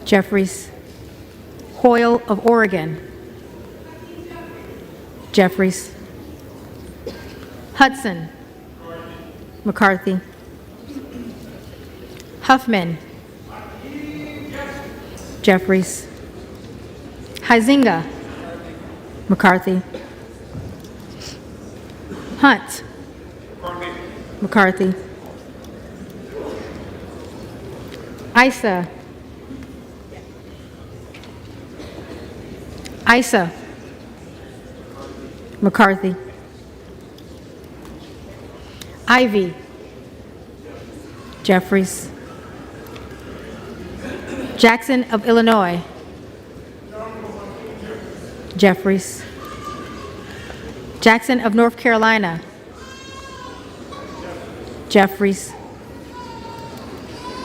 Jeffries. Hoyle of Oregon. Jeffries. Hudson. McCarthy. Huffman. Jeffries. Huizinga. McCarthy. Hunt. McCarthy. Isa. Isa. McCarthy. Ivy. Jeffries. Jackson of Illinois. Jeffries. Jackson of North Carolina. Jeffries.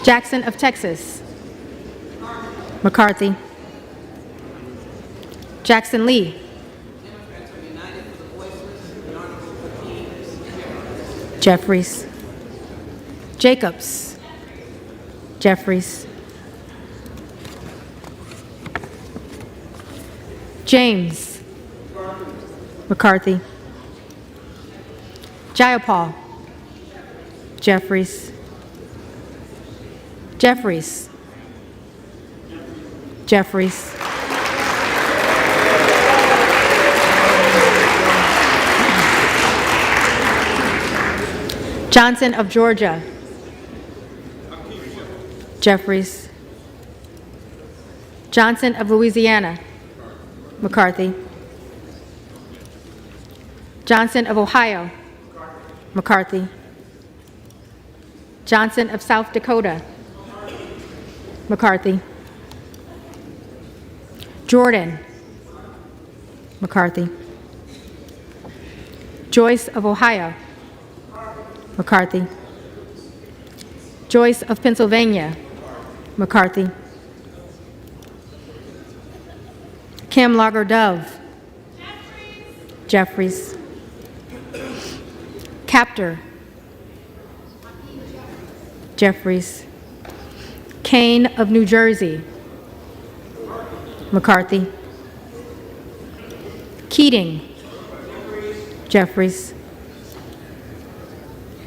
Jackson of Texas. McCarthy. Jackson Lee. Jeffries. Jacobs. Jeffries. James. McCarthy. Jayapal. Jeffries. Jeffries. Jeffries. Johnson of Georgia. Jeffries. Johnson of Louisiana. McCarthy. Johnson of Ohio. McCarthy. Johnson of South Dakota. McCarthy. Jordan. McCarthy. Joyce of Ohio. McCarthy. Joyce of Pennsylvania. McCarthy. Kim Lager-Dove. Jeffries. Captor. Jeffries. Kane of New Jersey. McCarthy. Keating. Jeffries.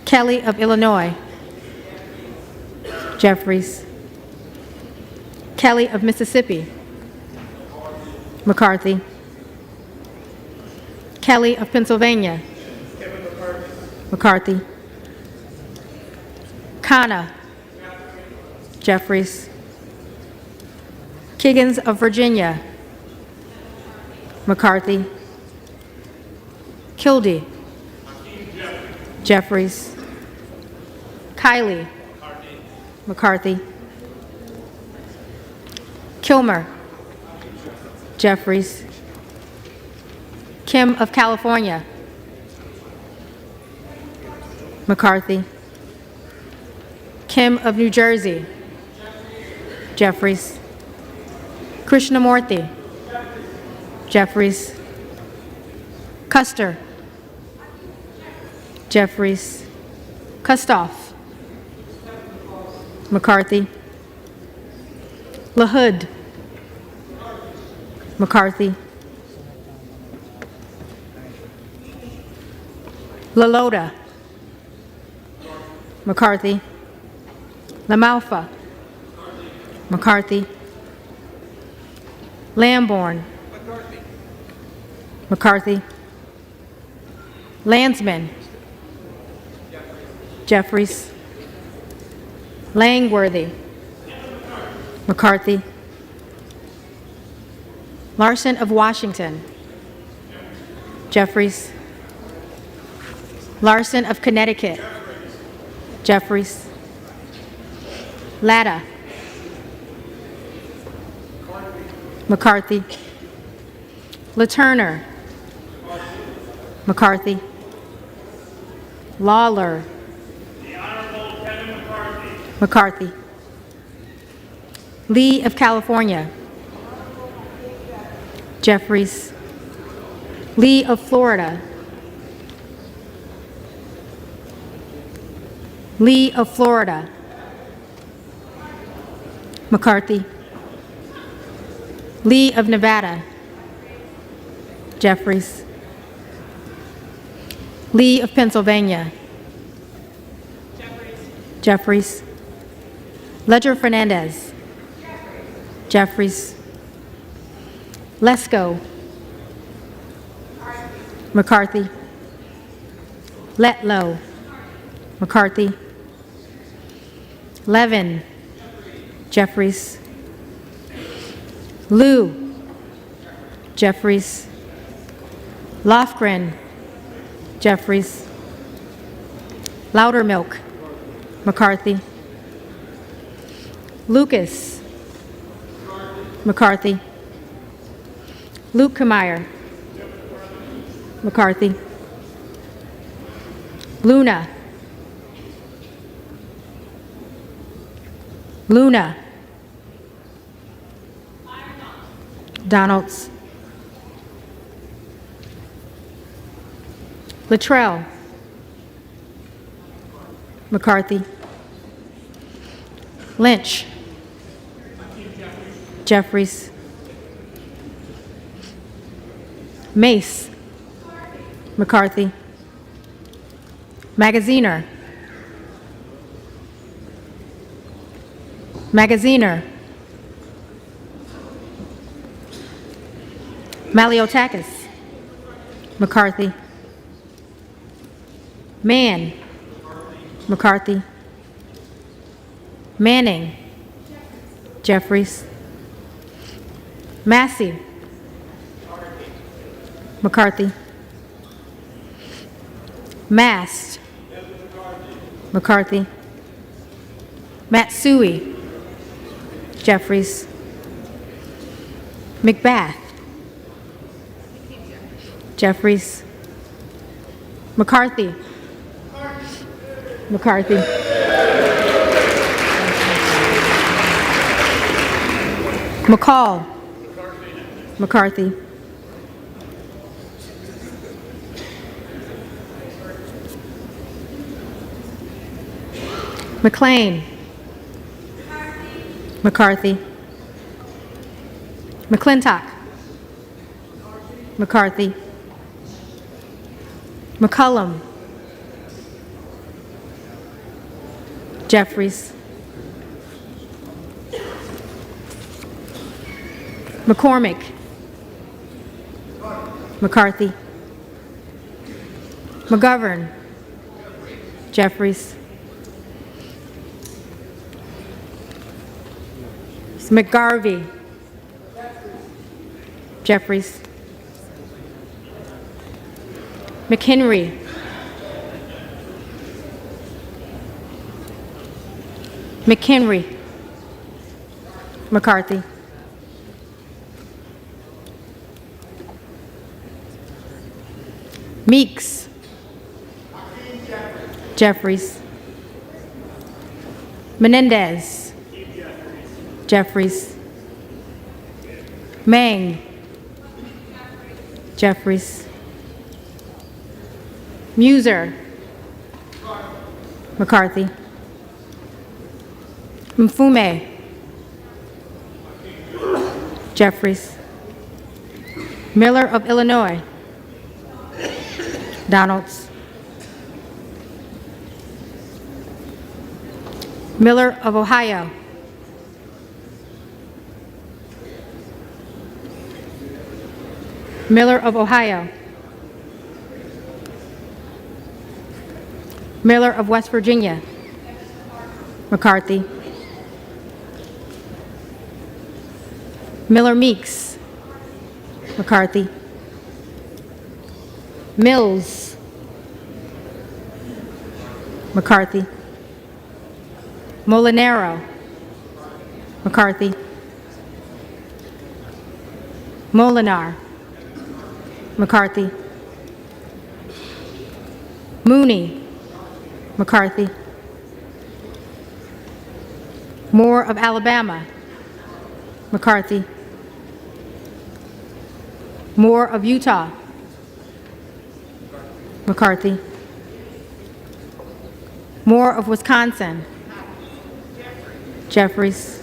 Kelly of Illinois. Jeffries. Kelly of Mississippi. McCarthy. Kelly of Pennsylvania. McCarthy. Khanna. Jeffries. Kiggins of Virginia. McCarthy. Kildee. Jeffries. Kiley. McCarthy. Kilmer. Jeffries. Kim of California. McCarthy. Kim of New Jersey. Jeffries. Krishnamurthy. Jeffries. Custer. Jeffries. Kustoff. McCarthy. LaHood. McCarthy. LaLota. McCarthy. LaMalfa. McCarthy. Lamborn. McCarthy. Landsman. Jeffries. Langworthy. McCarthy. Larson of Washington. Jeffries. Larson of Connecticut. Jeffries. Latta. McCarthy. LaTurner. McCarthy. Lawler. The Honorable Kevin McCarthy. McCarthy. Lee of California. Jeffries. Lee of Florida. Lee of Florida. McCarthy. Lee of Nevada. Jeffries. Lee of Pennsylvania. Jeffries. Ledger Fernandez. Jeffries. Lesko. McCarthy. Letlow. McCarthy. Levin. Jeffries. Liu. Jeffries. Lofgren. Jeffries. Loudermilk. McCarthy. Lucas. McCarthy. Lukemeyer. McCarthy. Luna. Luna. Donalds. Luttrell. McCarthy. Lynch. Jeffries. Mace. McCarthy. Magaziner. Magaziner. Maliotakis. McCarthy. Mann. McCarthy. Manning. Jeffries. Massey. McCarthy. Mast. McCarthy. Matsui. Jeffries. McBath. Jeffries. McCarthy. McCarthy. McCall. McCarthy. McLean. McCarthy. McClintock. McCarthy. McCullum. Jeffries. McCormick. McCarthy. McGovern. Jeffries. McGarvey. Jeffries. McHenry. McHenry. McCarthy. Meeks. Jeffries. Menendez. Jeffries. Mang. Jeffries. Muser. McCarthy. Mfume. Jeffries. Miller of Illinois. Donalds. Miller of Ohio. Miller of Ohio. Miller of West Virginia. McCarthy. Miller Meeks. McCarthy. Mills. McCarthy. Molinaro. McCarthy. Molinar. McCarthy. Mooney. McCarthy. Moore of Alabama. McCarthy. Moore of Utah. McCarthy. Moore of Wisconsin. Jeffries.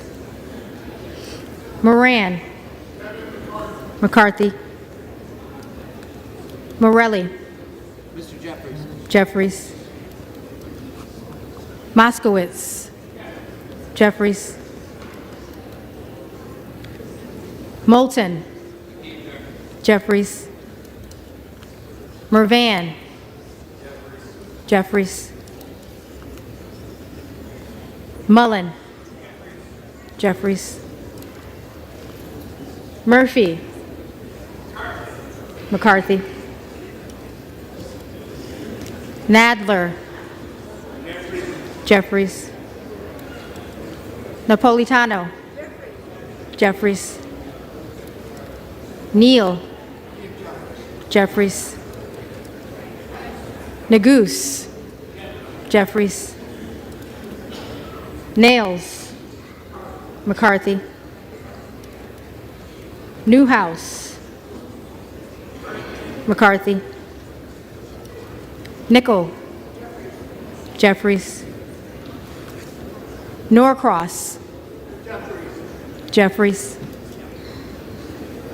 Moran. McCarthy. Morelli. Mr. Jeffries. Jeffries. Moskowitz. Jeffries. Moulton. Jeffries. Mervan. Jeffries. Mullen. Jeffries. Murphy. McCarthy. Nadler. Jeffries. Napolitano. Jeffries. Neal. Jeffries. Nagoose. Jeffries. Nails. McCarthy. Newhouse. McCarthy. Nickel. Jeffries. Norcross. Jeffries.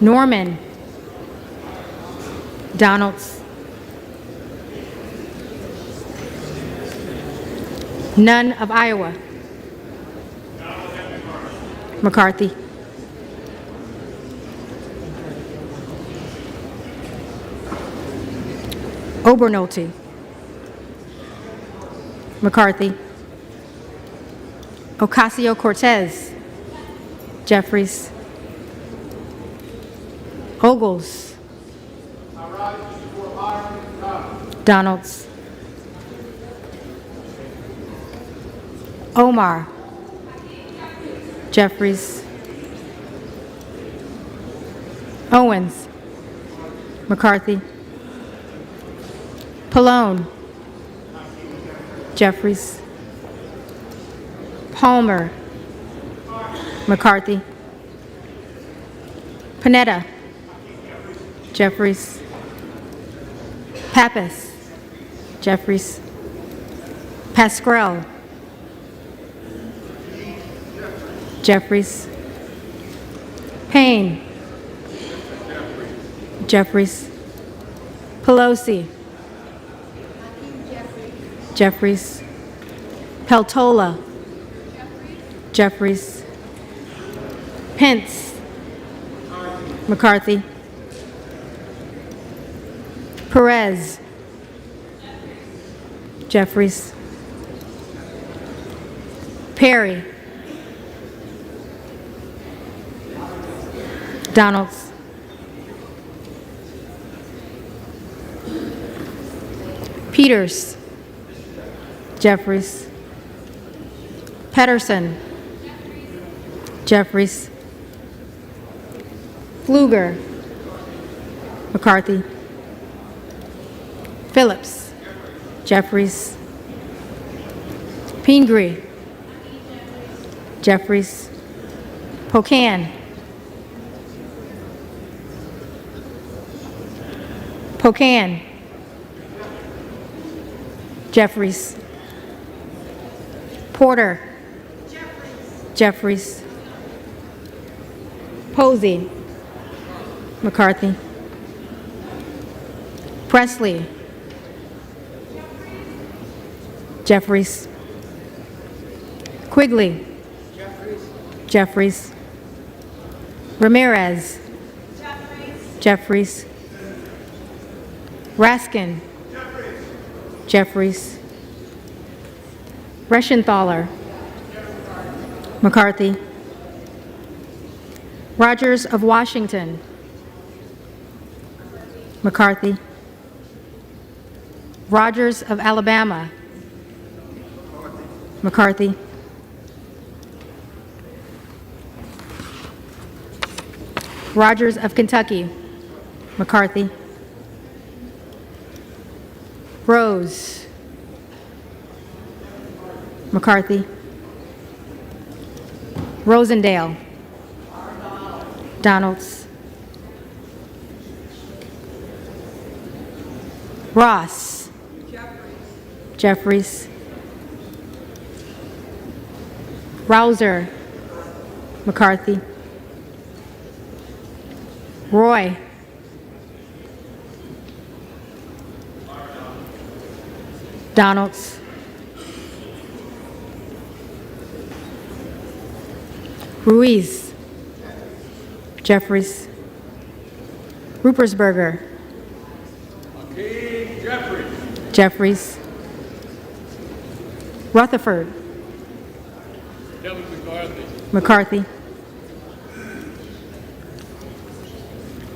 Norman. Donalds. None of Iowa. McCarthy. Obernolte. McCarthy. Ocasio-Cortez. Jeffries. Ogles. Donalds. Omar. Jeffries. Owens. McCarthy. Pallone. Jeffries. Palmer. McCarthy. Panetta. Jeffries. Pappas. Jeffries. Pascrell. Jeffries. Payne. Jeffries. Pelosi. Jeffries. Peltola. Jeffries. Pence. McCarthy. Perez. Jeffries. Perry. Donalds. Peters. Jeffries. Pedersen. Jeffries. Pfluger. McCarthy. Phillips. Jeffries. Pingree. Jeffries. Pocan. Pocan. Jeffries. Porter. Jeffries. Posey. McCarthy. Presley. Jeffries. Quigley. Jeffries. Ramirez. Jeffries. Raskin. Jeffries. Reschenthaler. McCarthy. Rogers of Washington. McCarthy. Rogers of Alabama. McCarthy. Rogers of Kentucky. McCarthy. Rose. McCarthy. Rosendale. Donalds. Ross. Jeffries. Rouser. McCarthy. Roy. Donalds. Ruiz. Jeffries. Rupersberger. Hakeem Jeffries. Jeffries. Rutherford. Kevin McCarthy. McCarthy.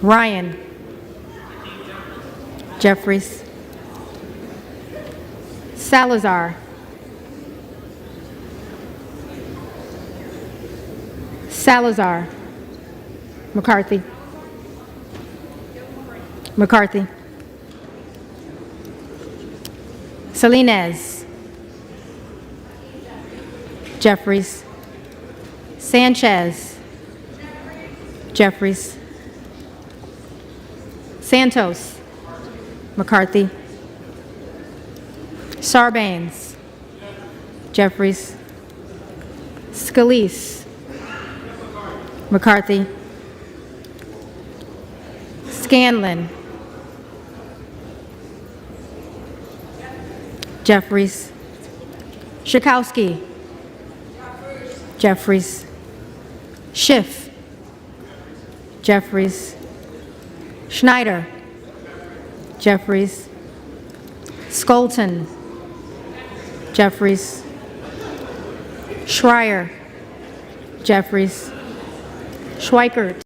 Ryan. Jeffries. Salazar. Salazar. McCarthy. McCarthy. Salinas. Jeffries. Sanchez. Jeffries. Santos. McCarthy. Sarbanes. Jeffries. Scalise. McCarthy. Scanlon. Jeffries. Schakowsky. Jeffries. Schiff, Jeffries, Schneider, Jeffries, Skolton, Jeffries, Schreier, Jeffries, Schweikert,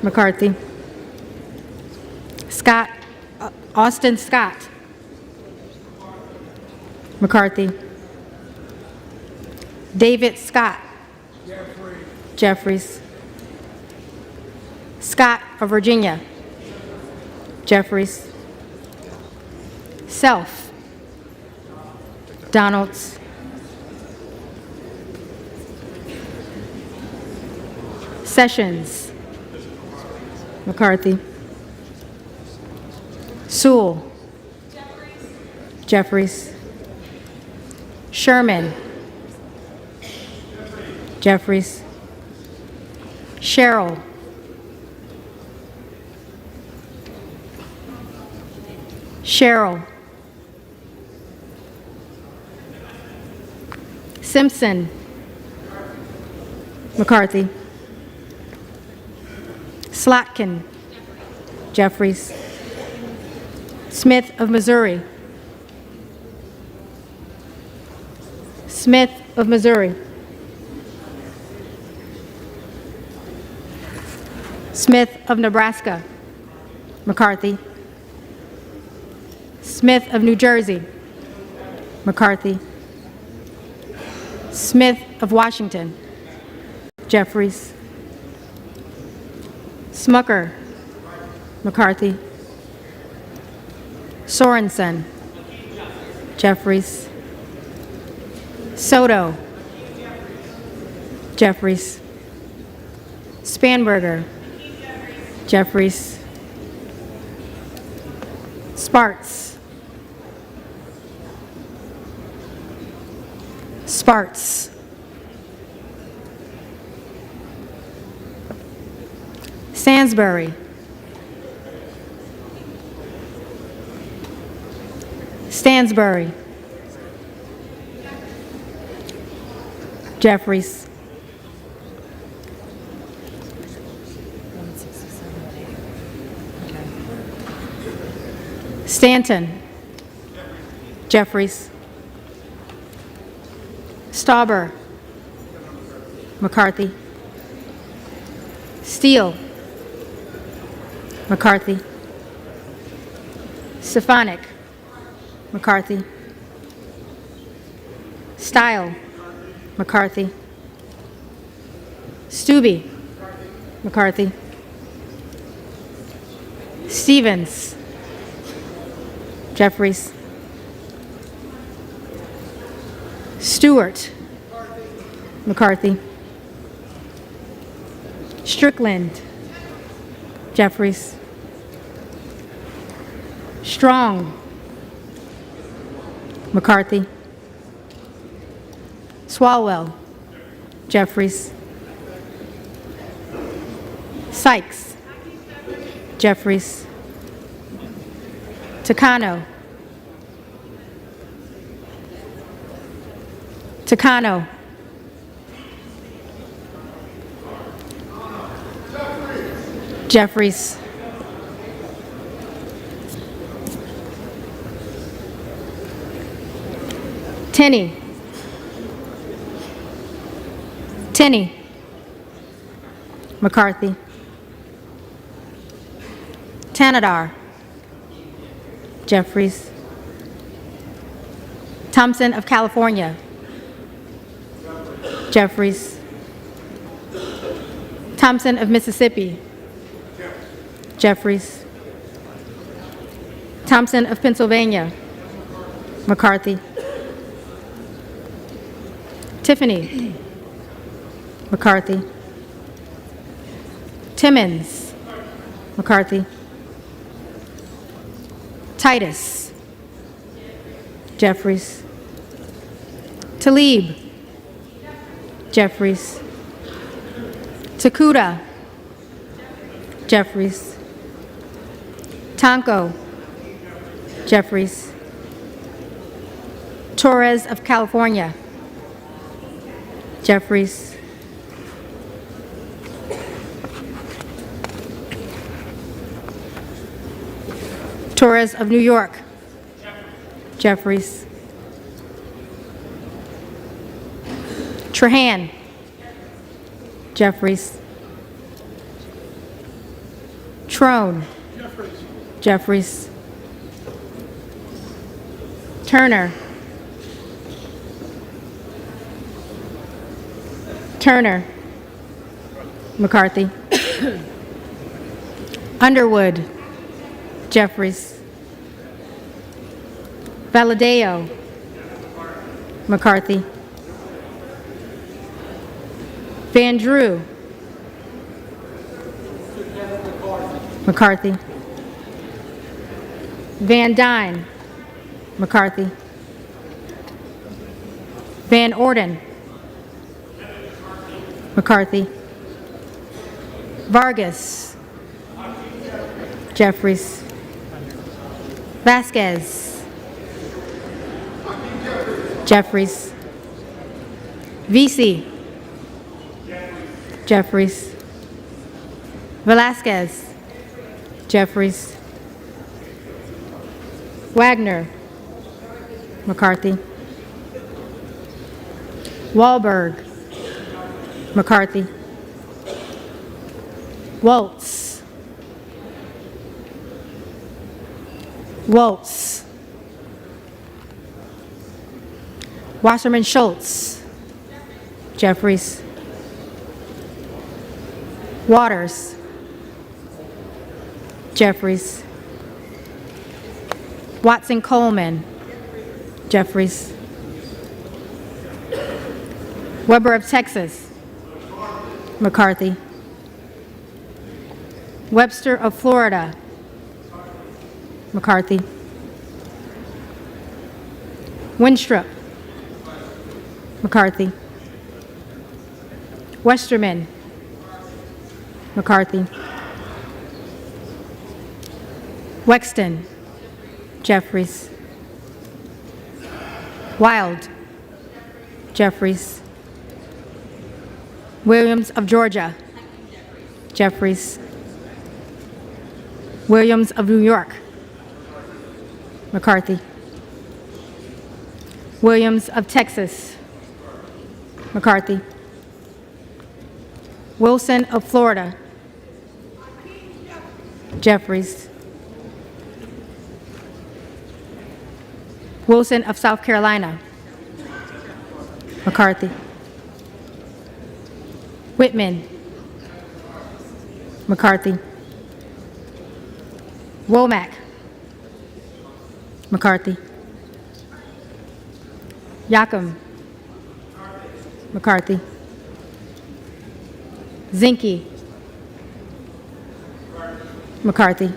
McCarthy, Scott, Austin Scott, McCarthy, David Scott, Jeffries, Scott of Virginia, Jeffries, Self, Donalds, Sessions, McCarthy, Sewell, Jeffries, Sherman, Jeffries, Sherrill, Sherrill, Simpson, McCarthy, Slotkin, Jeffries, Smith of Missouri, Smith of Missouri, Smith of Nebraska, McCarthy, Smith of New Jersey, McCarthy, Smith of Washington, Jeffries, Smucker, McCarthy, Sorensen, Jeffries, Soto, Jeffries, Spanberger, Jeffries, Sparts, Sparts, Sansbury, Stansbury, Jeffries, Stanton, Jeffries, Stauber, McCarthy, Steele, McCarthy, Stefanik, McCarthy, Stile, McCarthy, Stubbe, McCarthy, Stevens, Jeffries, Stewart, McCarthy, Strickland, Jeffries, Strong, McCarthy, Swalwell, Jeffries, Sykes, Jeffries, Takano, Takano, Jeffries, Tenney, Tenney, McCarthy, Tanadar, Jeffries, Thompson of California, Jeffries, Thompson of Mississippi, Jeffries, Thompson of Pennsylvania, McCarthy, Tiffany, McCarthy, Timmons, McCarthy, Titus, Jeffries, Talib, Jeffries, Takuda, Jeffries, Tonko, Jeffries, Torres of California, Jeffries, Torres of New York. Jeffries. Trahan. Jeffries. Trone. Jeffries. Turner. Turner. McCarthy. Underwood. Jeffries. Valadeo. McCarthy. Van Drew. McCarthy. Van Dyne. McCarthy. Van Orden. McCarthy. Vargas. Jeffries. Vasquez. Jeffries. Vesey. Jeffries. Velasquez. Jeffries. Wagner. McCarthy. Wahlberg. McCarthy. Waltz. Waltz. Wasserman Schultz. Jeffries. Waters. Jeffries. Watson Coleman. Jeffries. Weber of Texas. McCarthy. Webster of Florida. McCarthy. Winstrup. McCarthy. Westerman. McCarthy. Wexton. Jeffries. Wild. Jeffries. Williams of Georgia. Jeffries. Williams of New York. McCarthy. Williams of Texas. McCarthy. Wilson of Florida. Jeffries. Wilson of South Carolina. McCarthy. Whitman. McCarthy. Womack. McCarthy. Yacom. McCarthy. Zinke. McCarthy.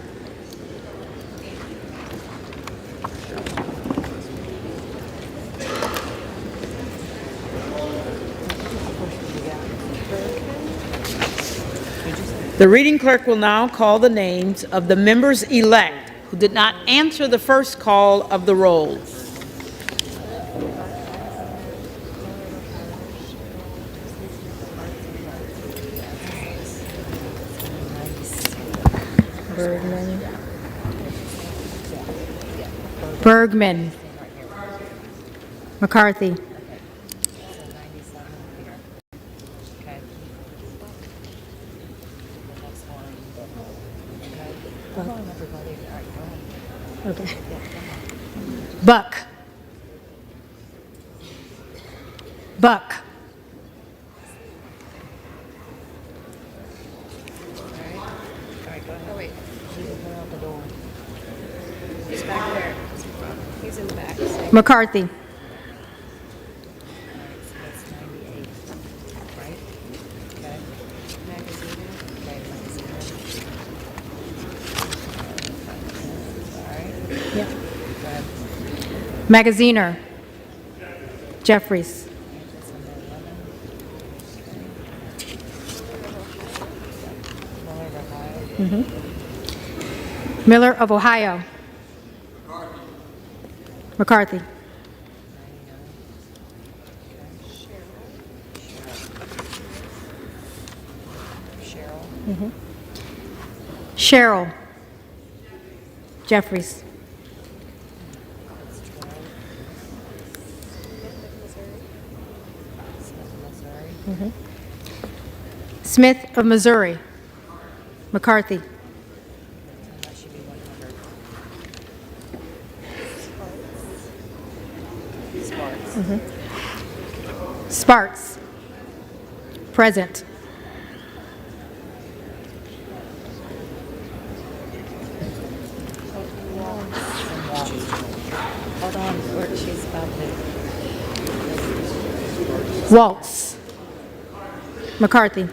The reading clerk will now call the names of the members-elect who did not answer the first call of the roll. Bergman. McCarthy. Okay. Buck. Buck. Oh, wait. He's out the door. He's back there. He's in the back. McCarthy. That's 98, right? Okay. Magazine. Okay, magazine. All right. Yep. Magaziner. Jeffries. Miller of Ohio. McCarthy. Cheryl. Jeffries. Smith of Missouri. McCarthy. Sparks. Present. Hold on, she's about to. Waltz. McCarthy.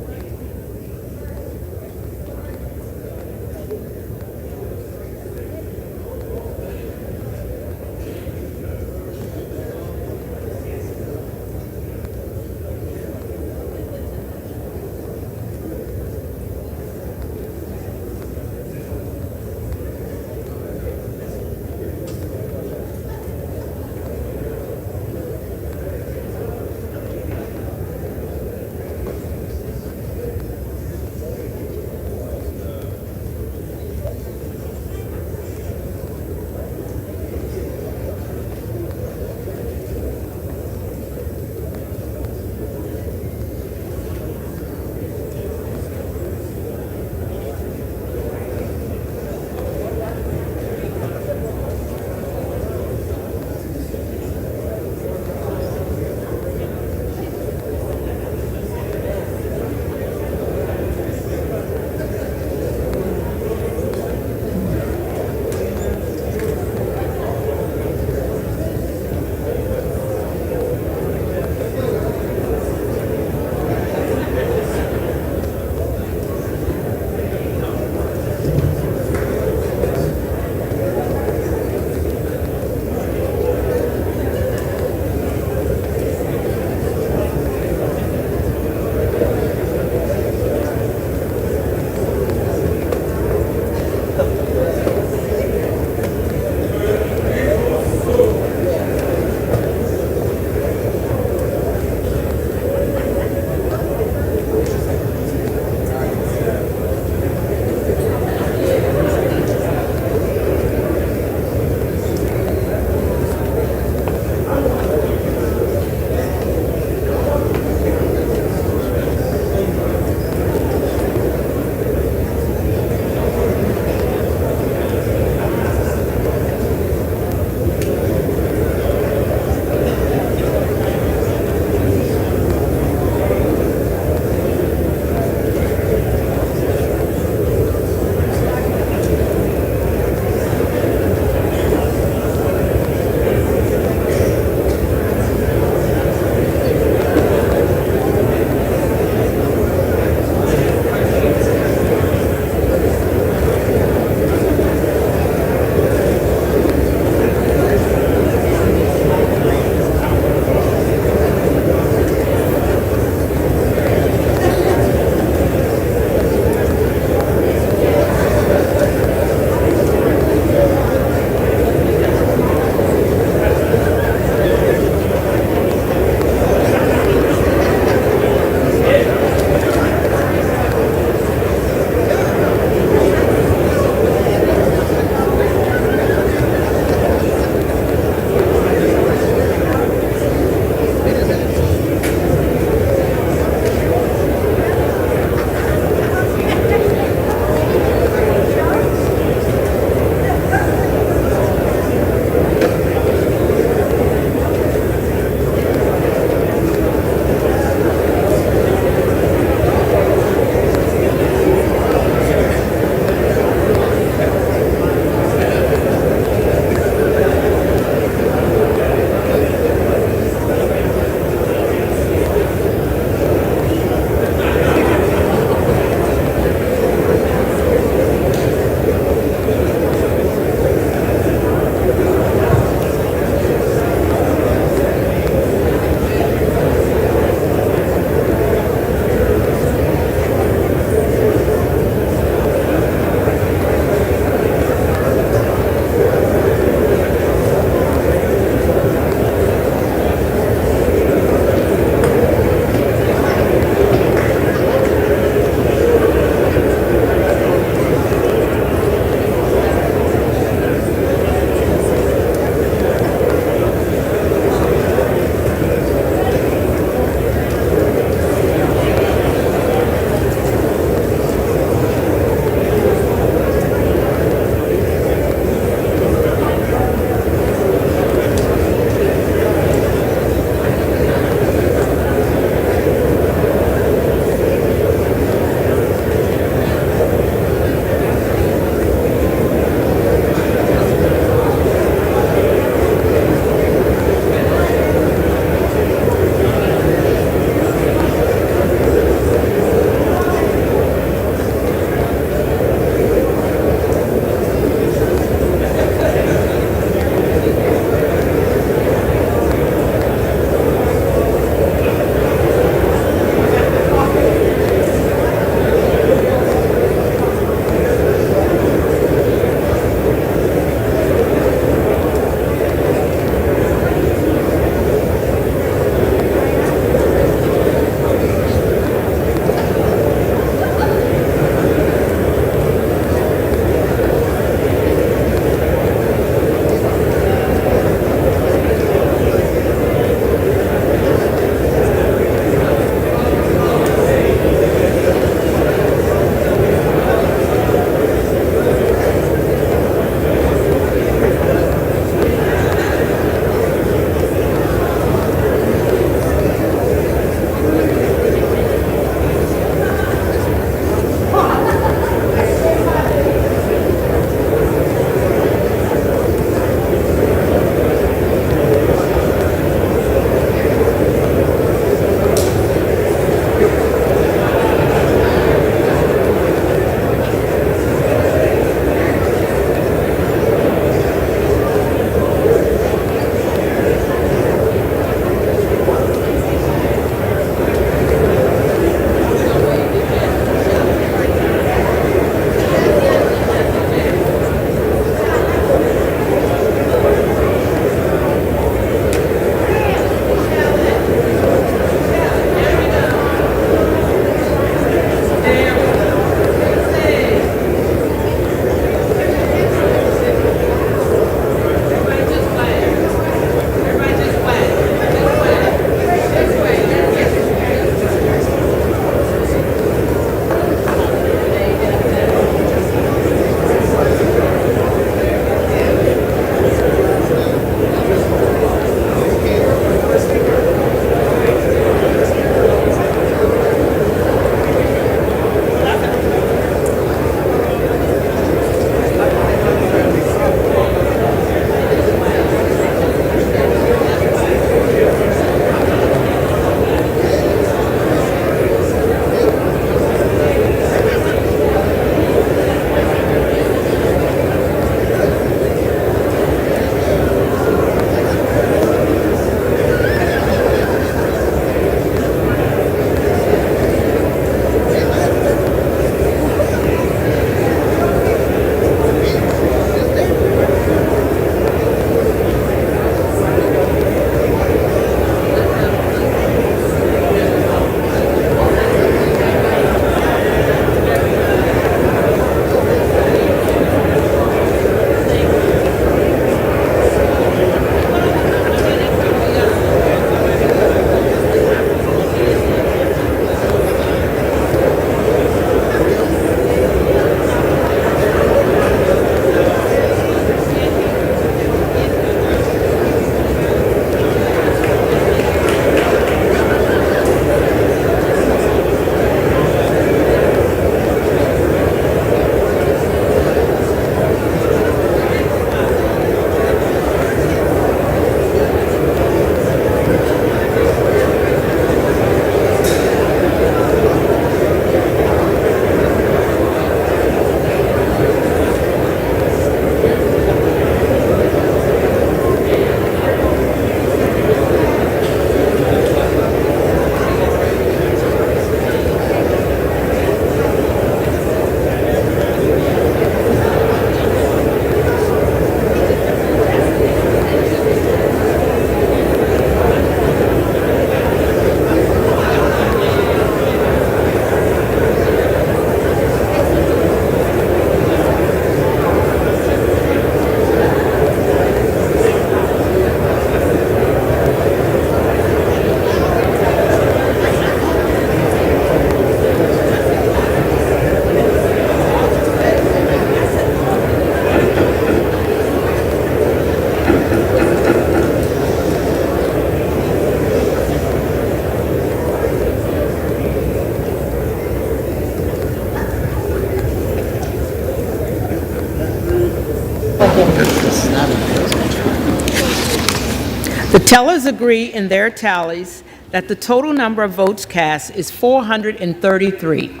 The tellers agree in their tallies that the total number of votes cast is 433,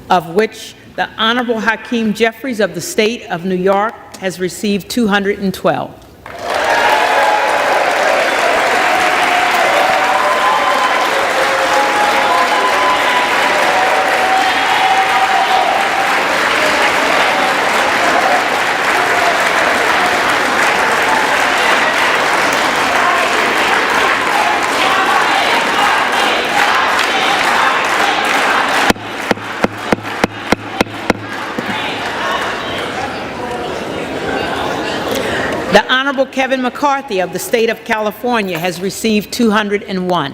of which the Honorable Hakeem Jeffries of the State of New York has received 212. The Honorable Kevin McCarthy of the State of California has received 201.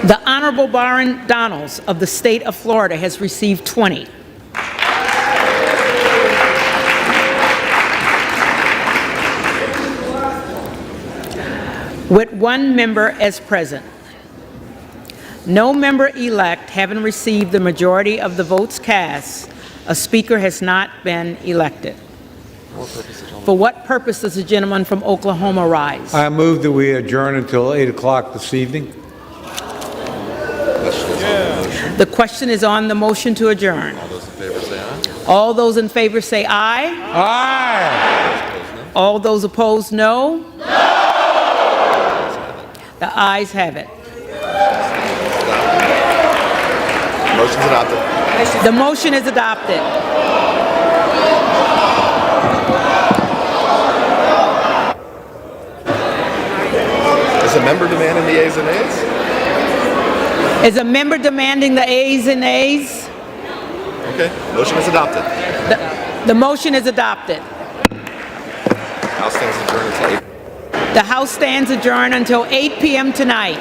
The Honorable Byron of the State of Florida has received 20. With one member as present. No member-elect having received the majority of the votes cast, a speaker has not been elected. For what purpose does the gentleman from Oklahoma rise? I move that we adjourn until 8 o'clock this evening. The question is on the motion to adjourn. All those in favor say aye. All those in favor say aye. Aye. All those opposed, no? No! The ayes have it. Motion's adopted. The motion is adopted. Is a member demanding the ayes and nays? Is a member demanding the ayes and nays? Okay, motion is adopted. The motion is adopted. House stands adjourned until 8. The House stands adjourned until 8 p.m. tonight.